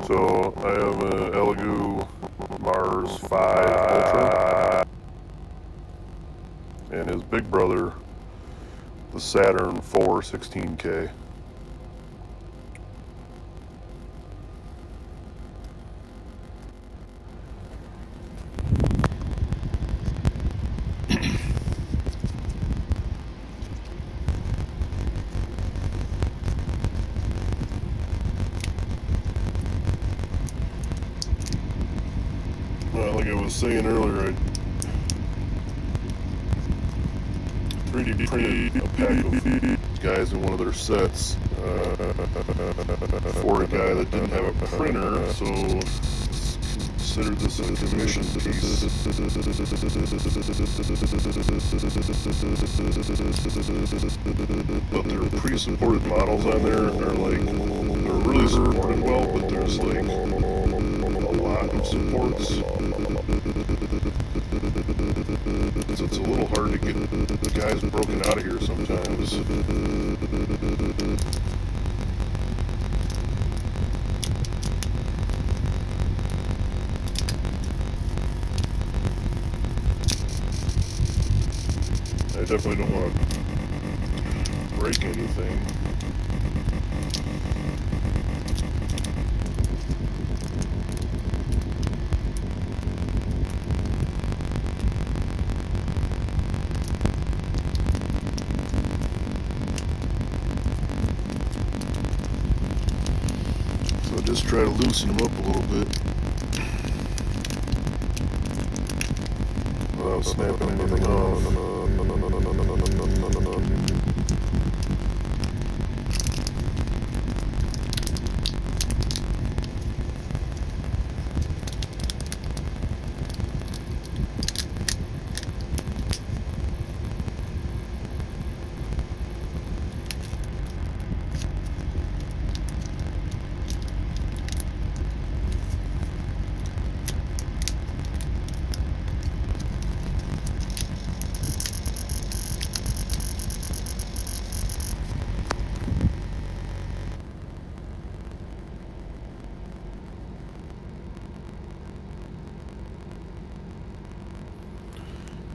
So I have an Elegoo Mars 5 Ultra, and his big brother, the Saturn 4 16K. Like I was saying earlier, I 3D printed a pack of guys in one of their sets for a guy that didn't have a printer, so consider this a commission piece. But their pre-supported models on there are like, they're really supported well, but there's like a lot of supports. So it's a little hard to get the guys broken out of here sometimes. I definitely don't want to break anything. So just try to loosen them up a little bit without snapping anything off.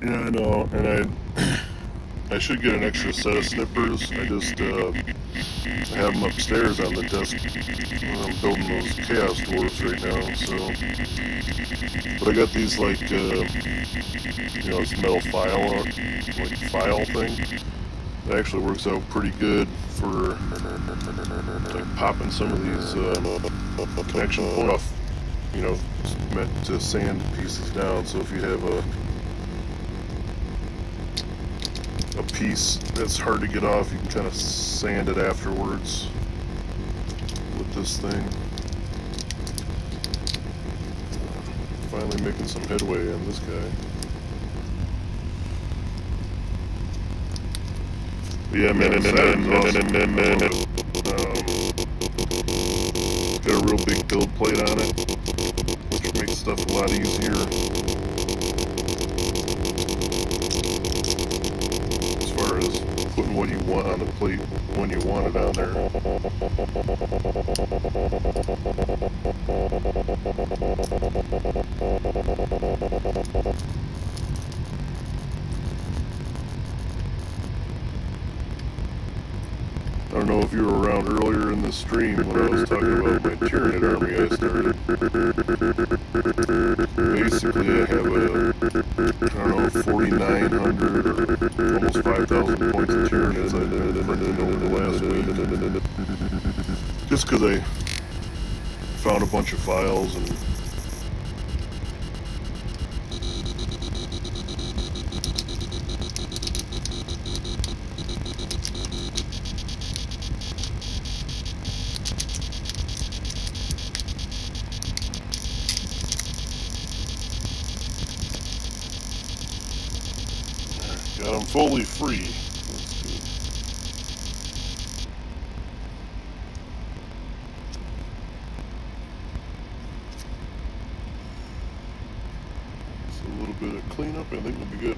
Yeah, I know, and I should get an extra set of snippers. I just have them upstairs on the desk. I'm building those chaos dwarves right now, so. But I got these like, you know, this metal file thing. It actually works out pretty good for like popping some of these connection point off. You know, it's meant to sand pieces down. So if you have a piece that's hard to get off, you can kind of sand it afterwards with this thing. Finally making some headway on this guy. But yeah, man, got a real big build plate on it, which makes stuff a lot easier. Putting what you want on the plate when you want it on there. I don't know if you were around earlier in the stream when I was talking about my Tyranid army I started. Basically, I have I don't know, 4,900 or almost 5,000 points of Tyranids I've been printing over the last week. Just because I found a bunch of files and got them fully free. So a little bit of cleanup, I think will be good.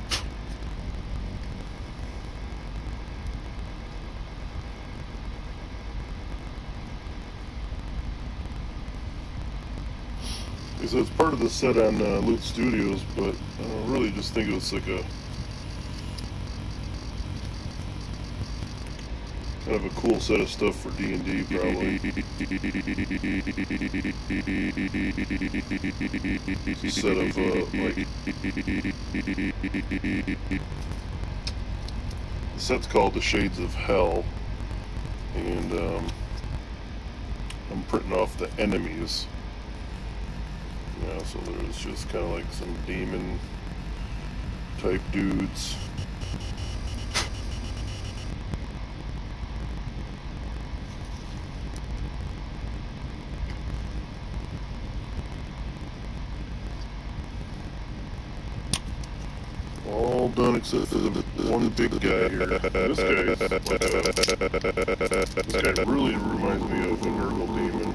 So it's part of the set on Loot Studios, but I really just think it's like a kind of a cool set of stuff for D&D, probably. Set of, like, the set's called the Shades of Hell, and I'm printing off the enemies. Yeah, so there's just kind of like some demon type dudes. done except for the one big guy here. This guy really reminds me of a Nurgle demon,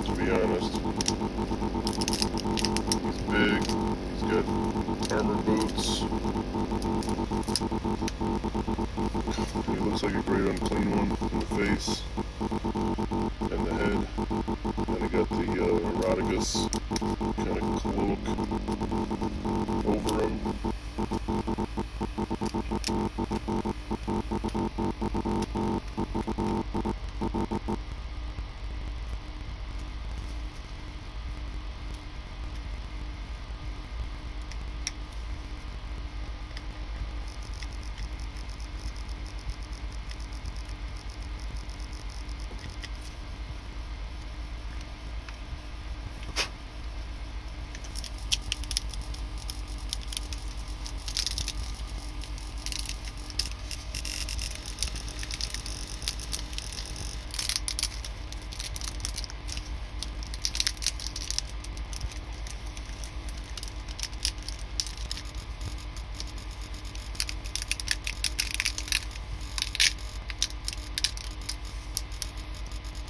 to be honest. He's big, he's got armor boots. He looks like a great unclean one in the face and the head. And he got the eroticus kind of cloak over him.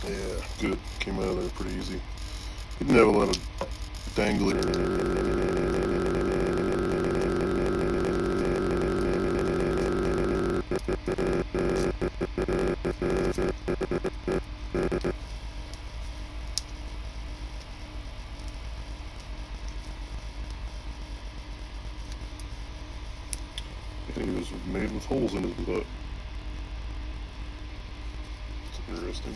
Yeah, good. Came out of there pretty easy. He didn't have a lot of dangling. He was made with holes in his butt. It's interesting.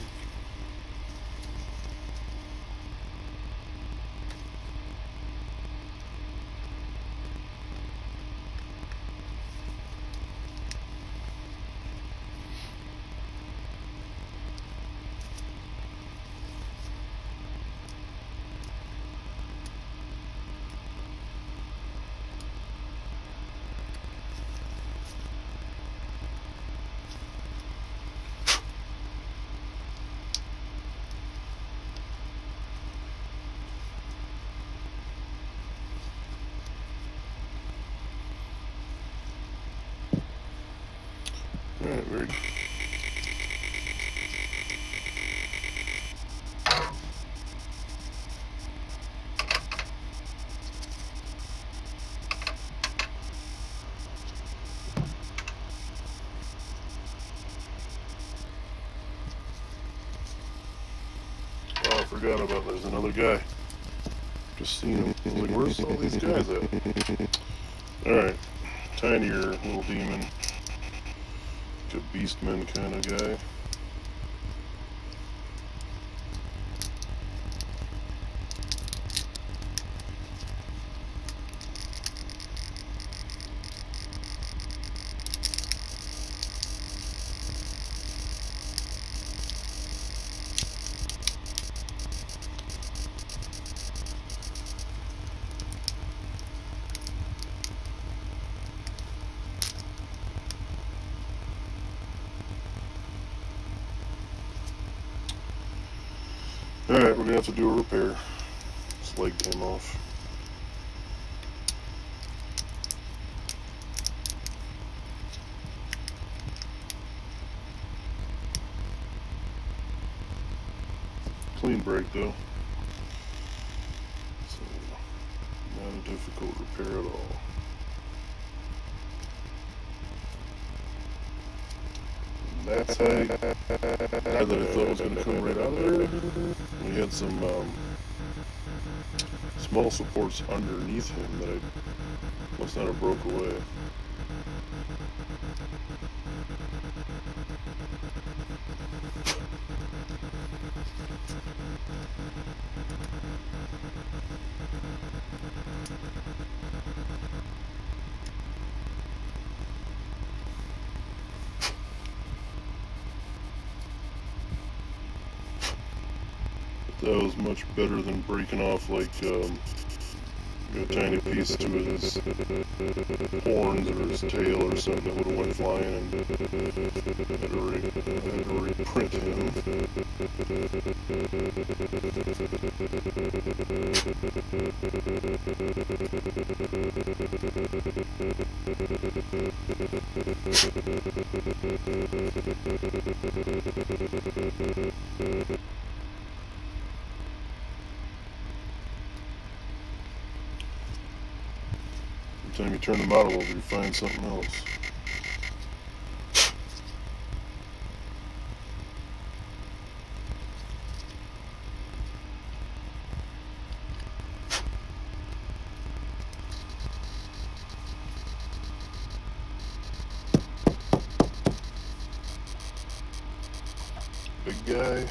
Alright, very good. Oh, I forgot about there's another guy. Just seen him. I was like, where's all these guys at? Alright. Tinier little demon. Like a beastman kind of guy. Alright, we're gonna have to do a repair. His leg came off. Clean break though. So, not a difficult repair at all. That's how that I thought was going to come right out of there. We had some small supports underneath him that I must not have broke away. That was much better than breaking off like a tiny piece to his horns or his tail or something that would have went flying, and had to reprint him. Every time you turn the model over, you find something else. Big guy.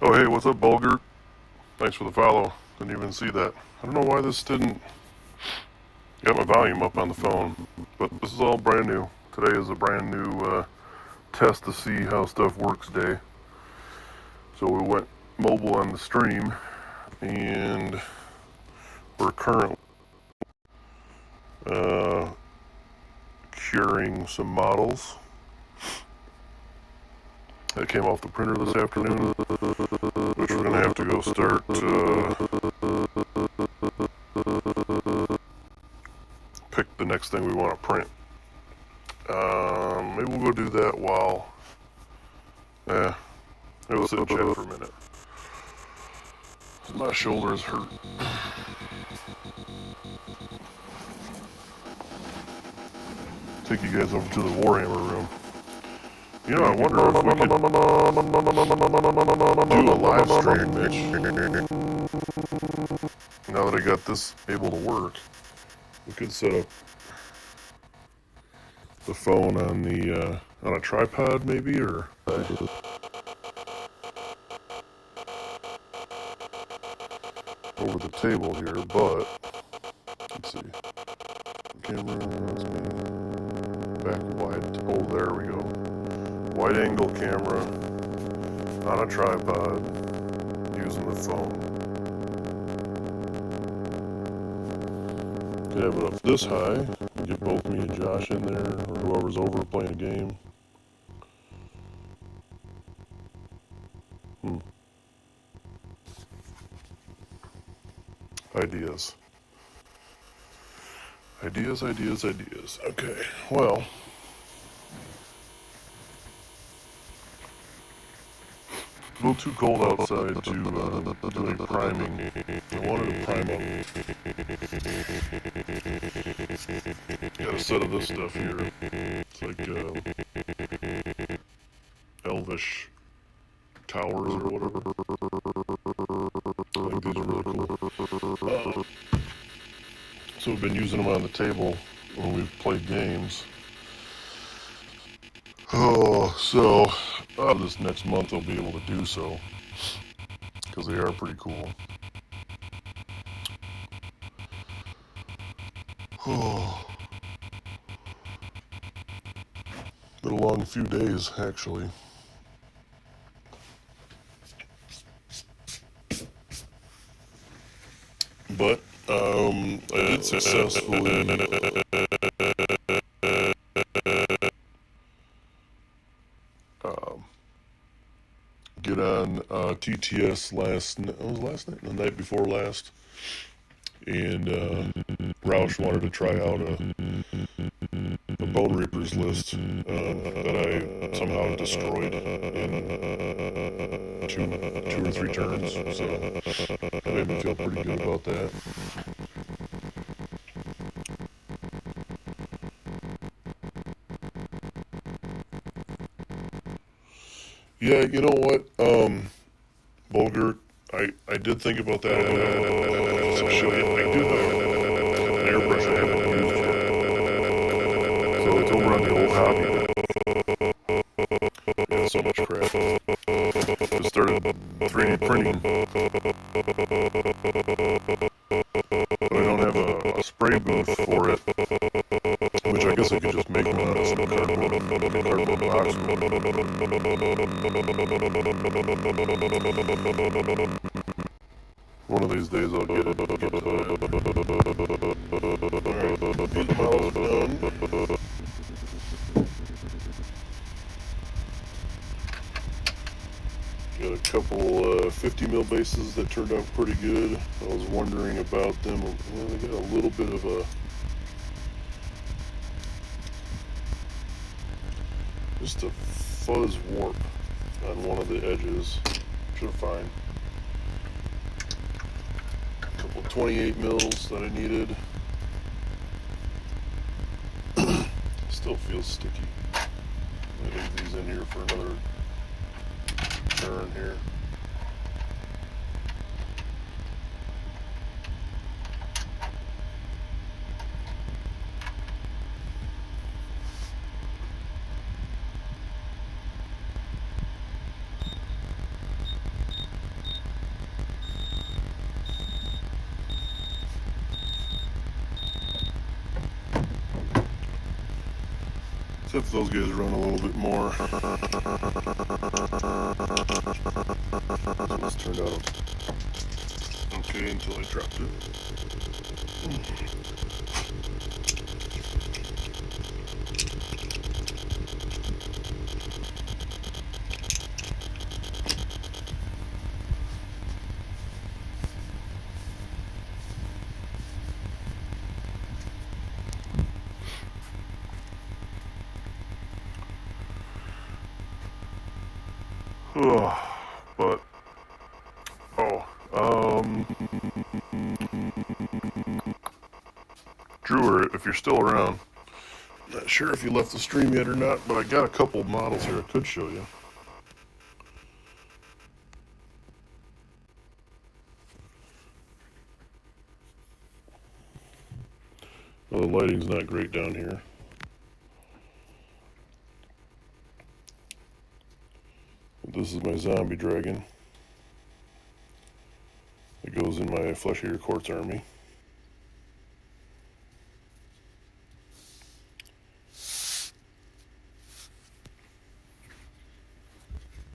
Oh hey, what's up, Bulger? Thanks for the follow. Didn't even see that. I don't know why this didn't... Got my volume up on the phone, but this is all brand new. Today is a brand new test to see how stuff works day. So we went mobile on the stream, and we're currently curing some models that came off the printer this afternoon, which we're gonna have to go start pick the next thing we want to print. Maybe we'll go do that while maybe we'll sit and chat for a minute. My shoulder is hurt. Take you guys over to the Warhammer room. You know, I wonder if we could do a live stream now that I got this able to work. We could set up the phone on the on a tripod maybe, or over the table here, but let's see. Camera, back wide. Oh, there we go. Wide angle camera on a tripod using the phone. Could have it up this high, get both me and Josh in there, or whoever's over playing a game. Ideas. Ideas. Okay, well. A little too cold outside to do any priming. I wanted to prime up. Got a set of this stuff here. It's like elvish towers or whatever. I think these are really cool. So we've been using them on the table when we've played games. Oh, so this next month I'll be able to do so, because they are pretty cool. Oh, been a long few days, actually. But I did successfully TTS last night, the night before last, and Roush wanted to try out a Bone Reapers list that I somehow destroyed in two or three turns, so that made me feel pretty good about that. Yeah, you know what, Bulger, I did think about that. So show you, I do have an airbrush I haven't used yet. So it's over on the old hobby. Yeah, so much crap. Just started 3D printing. But I don't have a spray booth for it. Which I guess I could just make one out of some cardboard box. One of these days I'll get it. Alright, these models are done. Got a couple 50 mil bases that turned out pretty good. I was wondering about them. Well, they got a little bit of a just a fuzz warp on one of the edges, which are fine. A couple 28 mils that I needed. Still feels sticky. I'm gonna leave these in here for another turn here. Except those guys run a little bit more. This turned out okay until I dropped it. But, Drewer, if you're still around, not sure if you left the stream yet or not, but I got a couple models here I could show you. Well, the lighting's not great down here. This is my zombie dragon. It goes in my Fleshier Quartz army.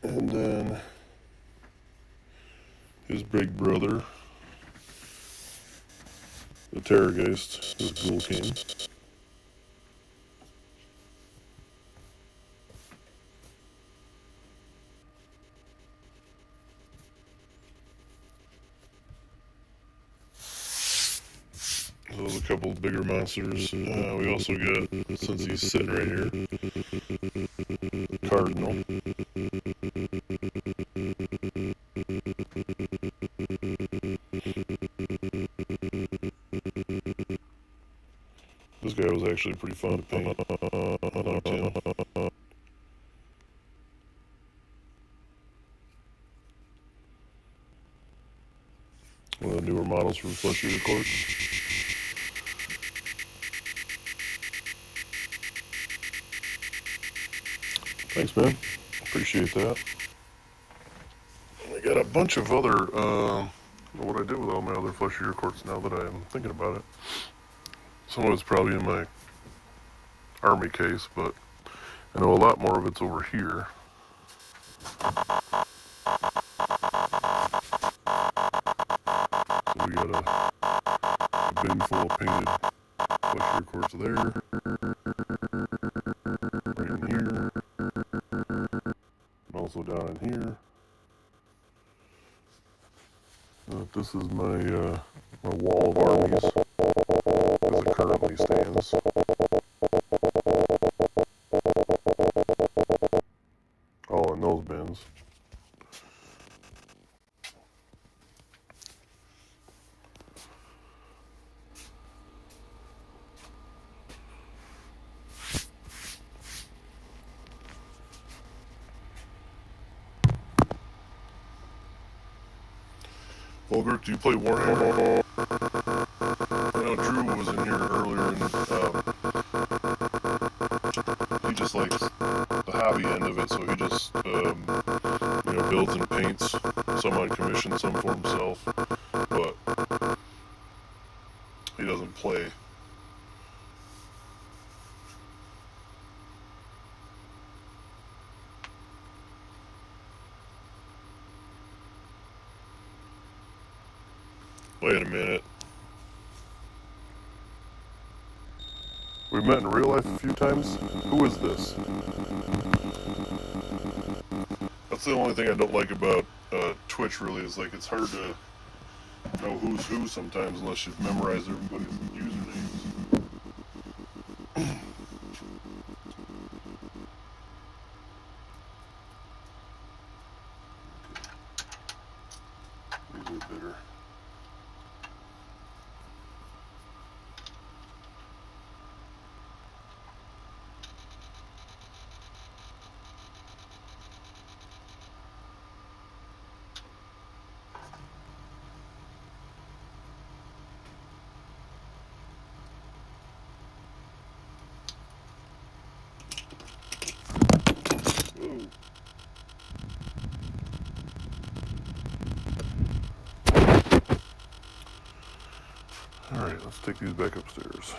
And then his big brother, the Terrorgeist, the Ghoul King. So there's a couple bigger monsters. We also got, since he's sitting right here, Cardinal. This guy was actually pretty fun to paint. I liked him. One of the newer models from Fleshier Quartz. Thanks, man. Appreciate that. I got a bunch of other, what I did with all my other Fleshier Quartz now that I'm thinking about it. Some of it's probably in my army case, but I know a lot more of it's over here. So we got a bin full of painted Fleshier Quartz there. Right in here. And also down in here. This is my wall of armies as it currently stands. All in those bins. Volker, do you play Warhammer? I know Drew was in here earlier, and he just likes the hobby end of it, so he just builds and paints, some on commission, some for himself, but he doesn't play. Wait a minute. We've met in real life a few times. Who is this? That's the only thing I don't like about Twitch, really, is like it's hard to know who's who sometimes unless you've memorized everybody's usernames. These are bitter. Whoa. Alright, let's take these back upstairs.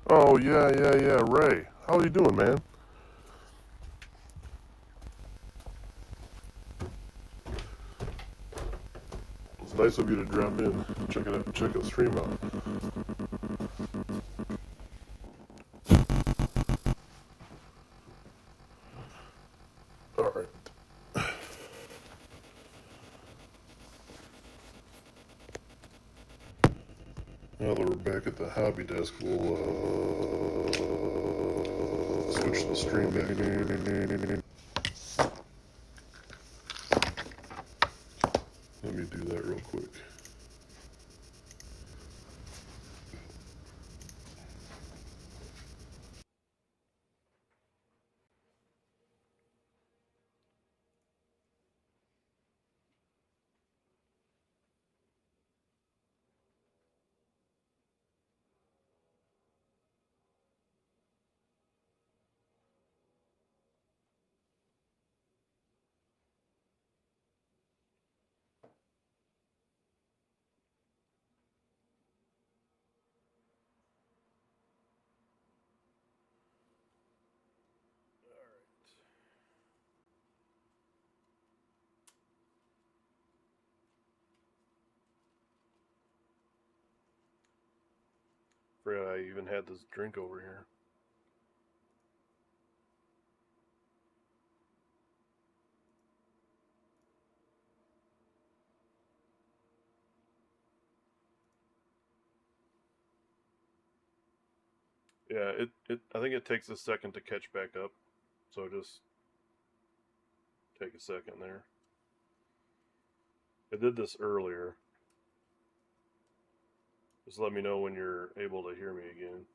Oh, yeah, Ray. How are you doing, man? It's nice of you to drop in, check the stream out. Alright. Now that we're back at the hobby desk, we'll switch the stream back over. Let me do that real quick. Forgot I even had this drink over here. Yeah, I think it takes a second to catch back up, so just take a second there. I did this earlier. Just let me know when you're able to hear me again.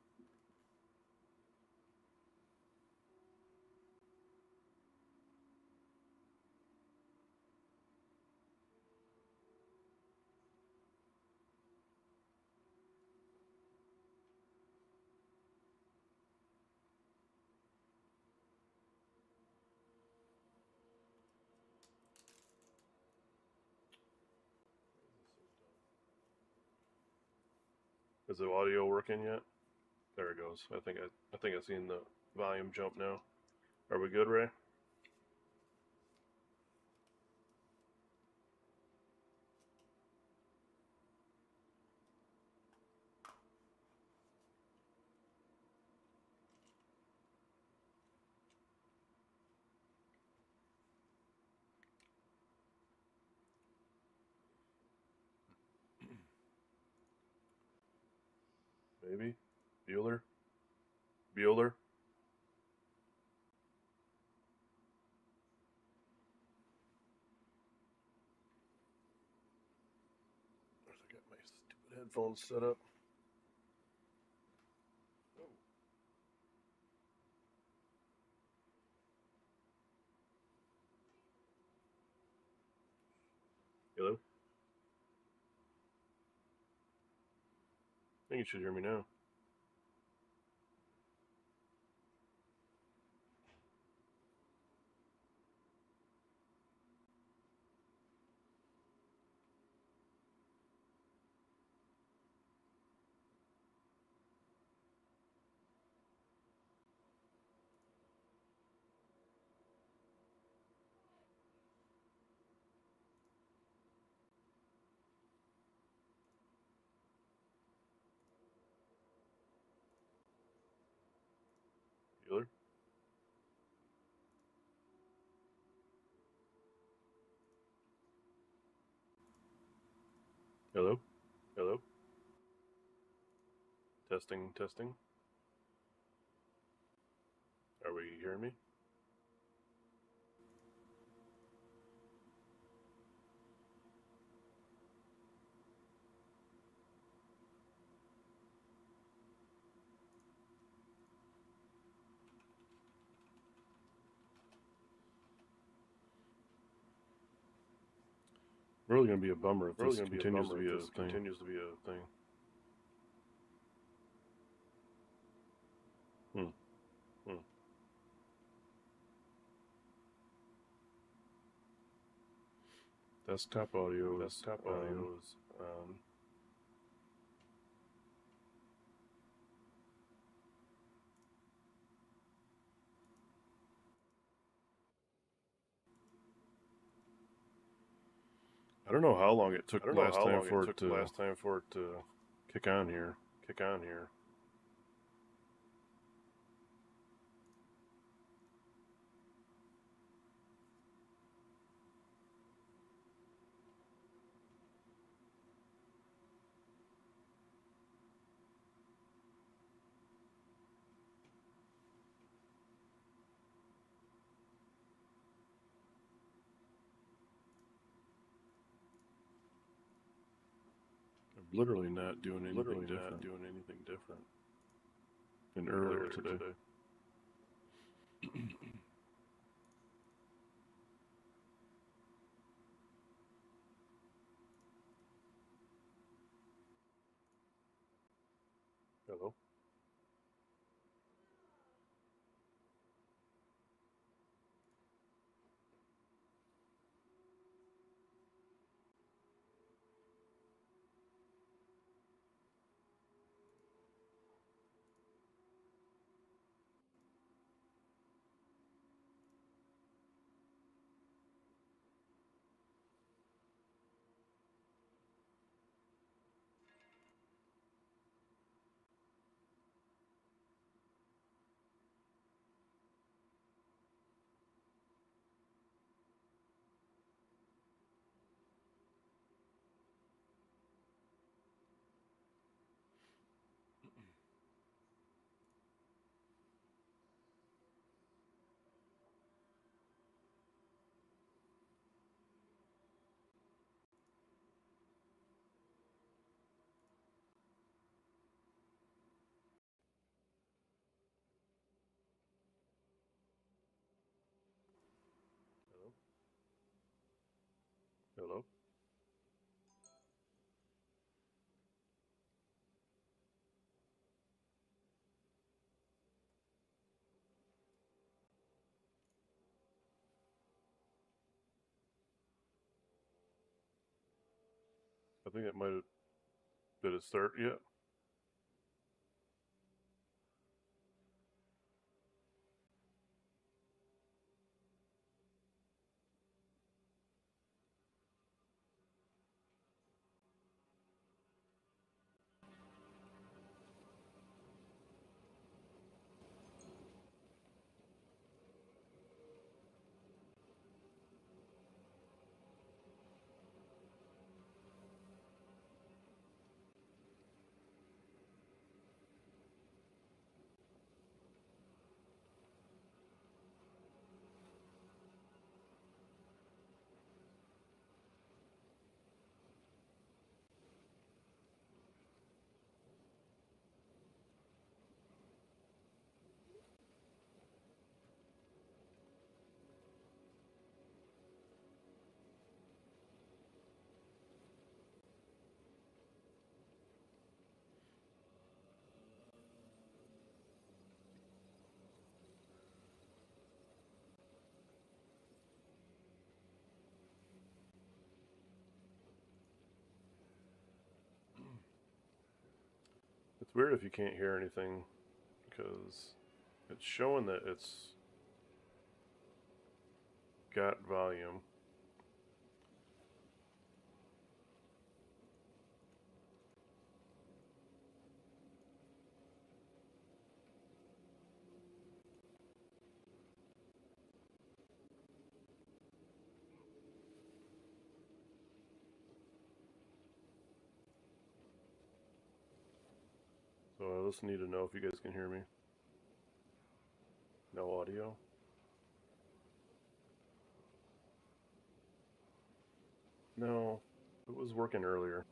Is the audio working yet? There it goes. I think I've seen the volume jump now. Are we good, Ray? Maybe? Bueller? Bueller? I got my stupid headphones set up. Oh. Hello? I think you should hear me now. Bueller? Hello? Hello? Testing, testing. Are we hearing me? Really gonna be a bummer if this continues to be a thing. Hmm. Hmm. Desktop audio is I don't know how long it took last time for it to kick on here. I'm literally not doing anything different than earlier today. Hello? Hello? Hello? I think it might have. Did it start yet? weird if you can't hear anything, because it's showing that it's got volume. So I just need to know if you guys can hear me. No audio? No, it was working earlier.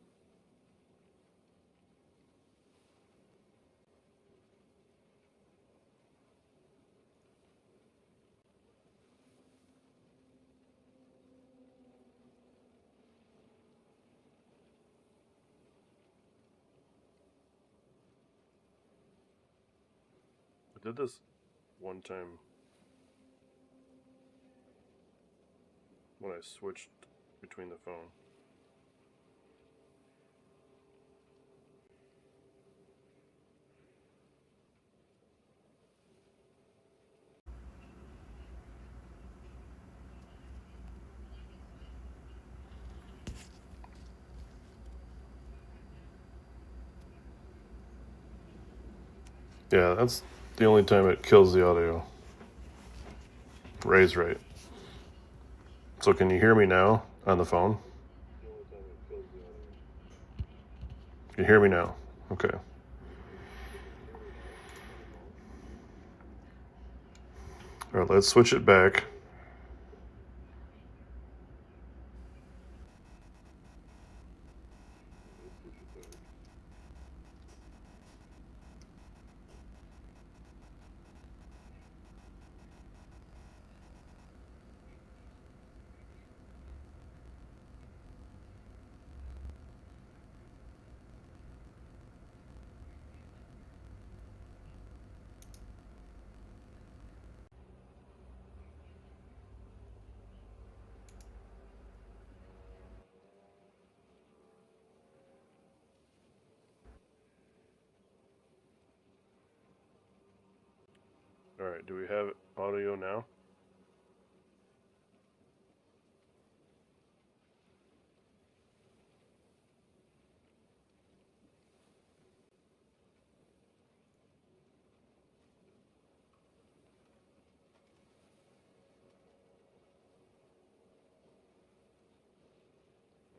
I did this one time when I switched between the phone. Yeah, that's the only time it kills the audio. Ray's right. So can you hear me now on the phone? Can you hear me now? Okay. All right, let's switch it back. All right, do we have audio now?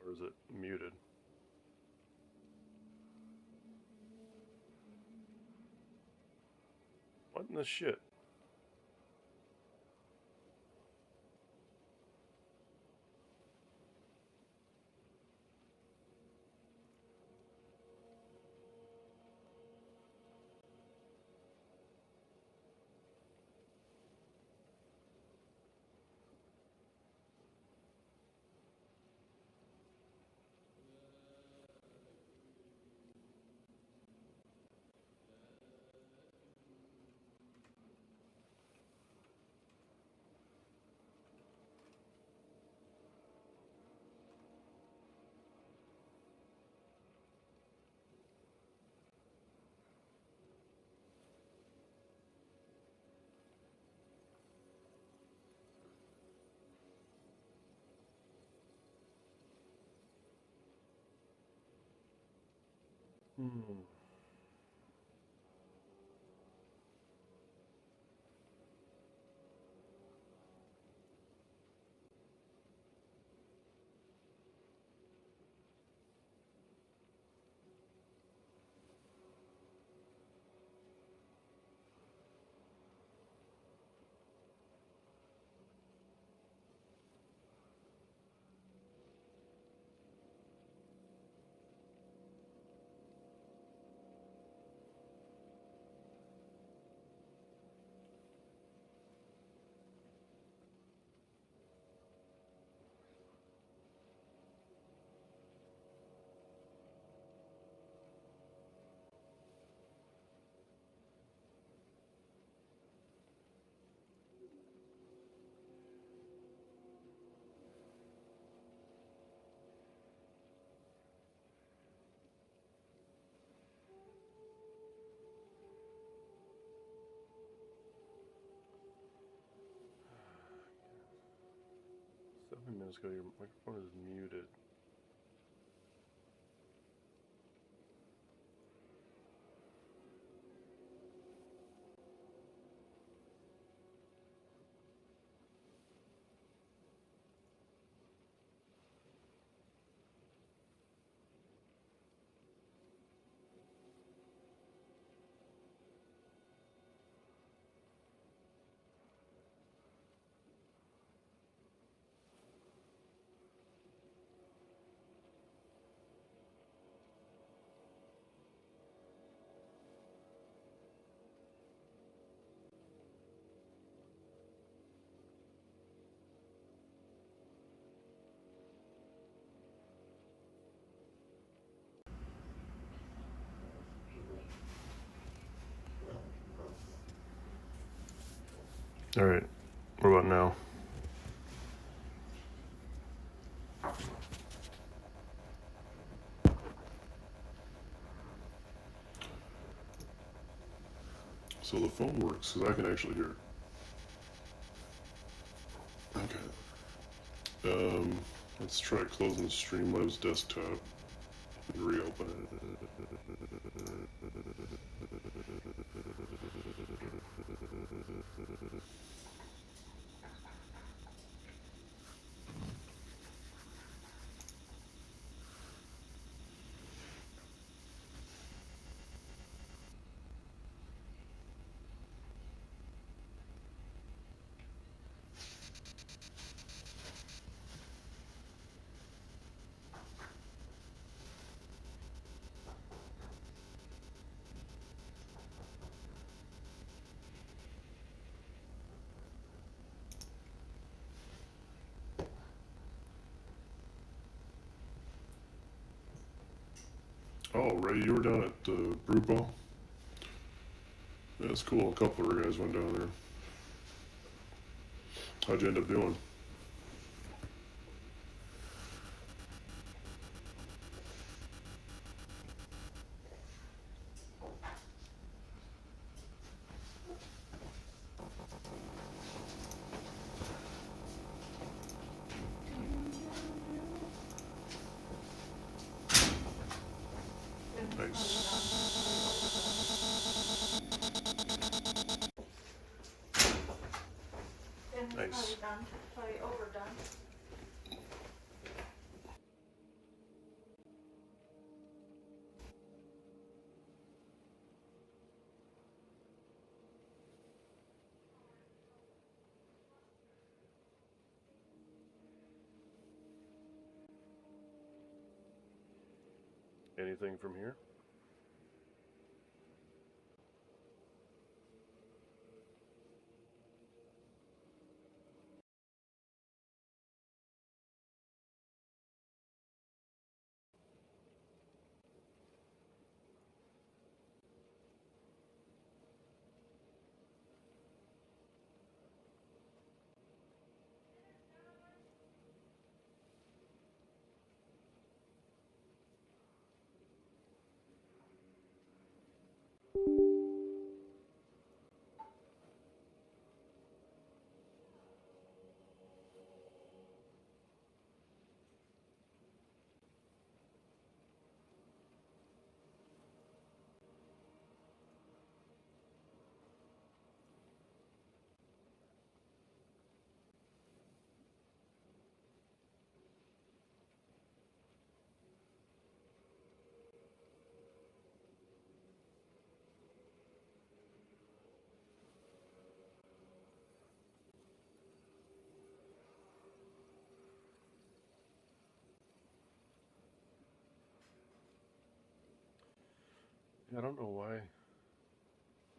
Or is it muted? What in the shit? Hmm. minutes ago, your microphone is muted. All right, what about now? So the phone works because I can actually hear it. Okay. Let's try closing Streamlabs desktop and reopen it. Oh, Ray, you were down at the Brew Ball? Yeah, that's cool. A couple of our guys went down there. How'd you end up doing? Then Nice. probably done, probably overdone. Anything from here? I don't know why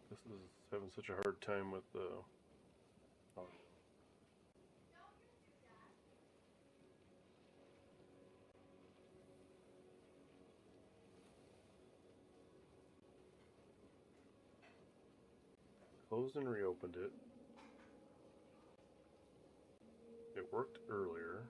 this is having such a hard time with the audio. Closed and reopened it. It worked earlier.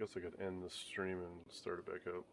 guess I could end the stream and start it back up.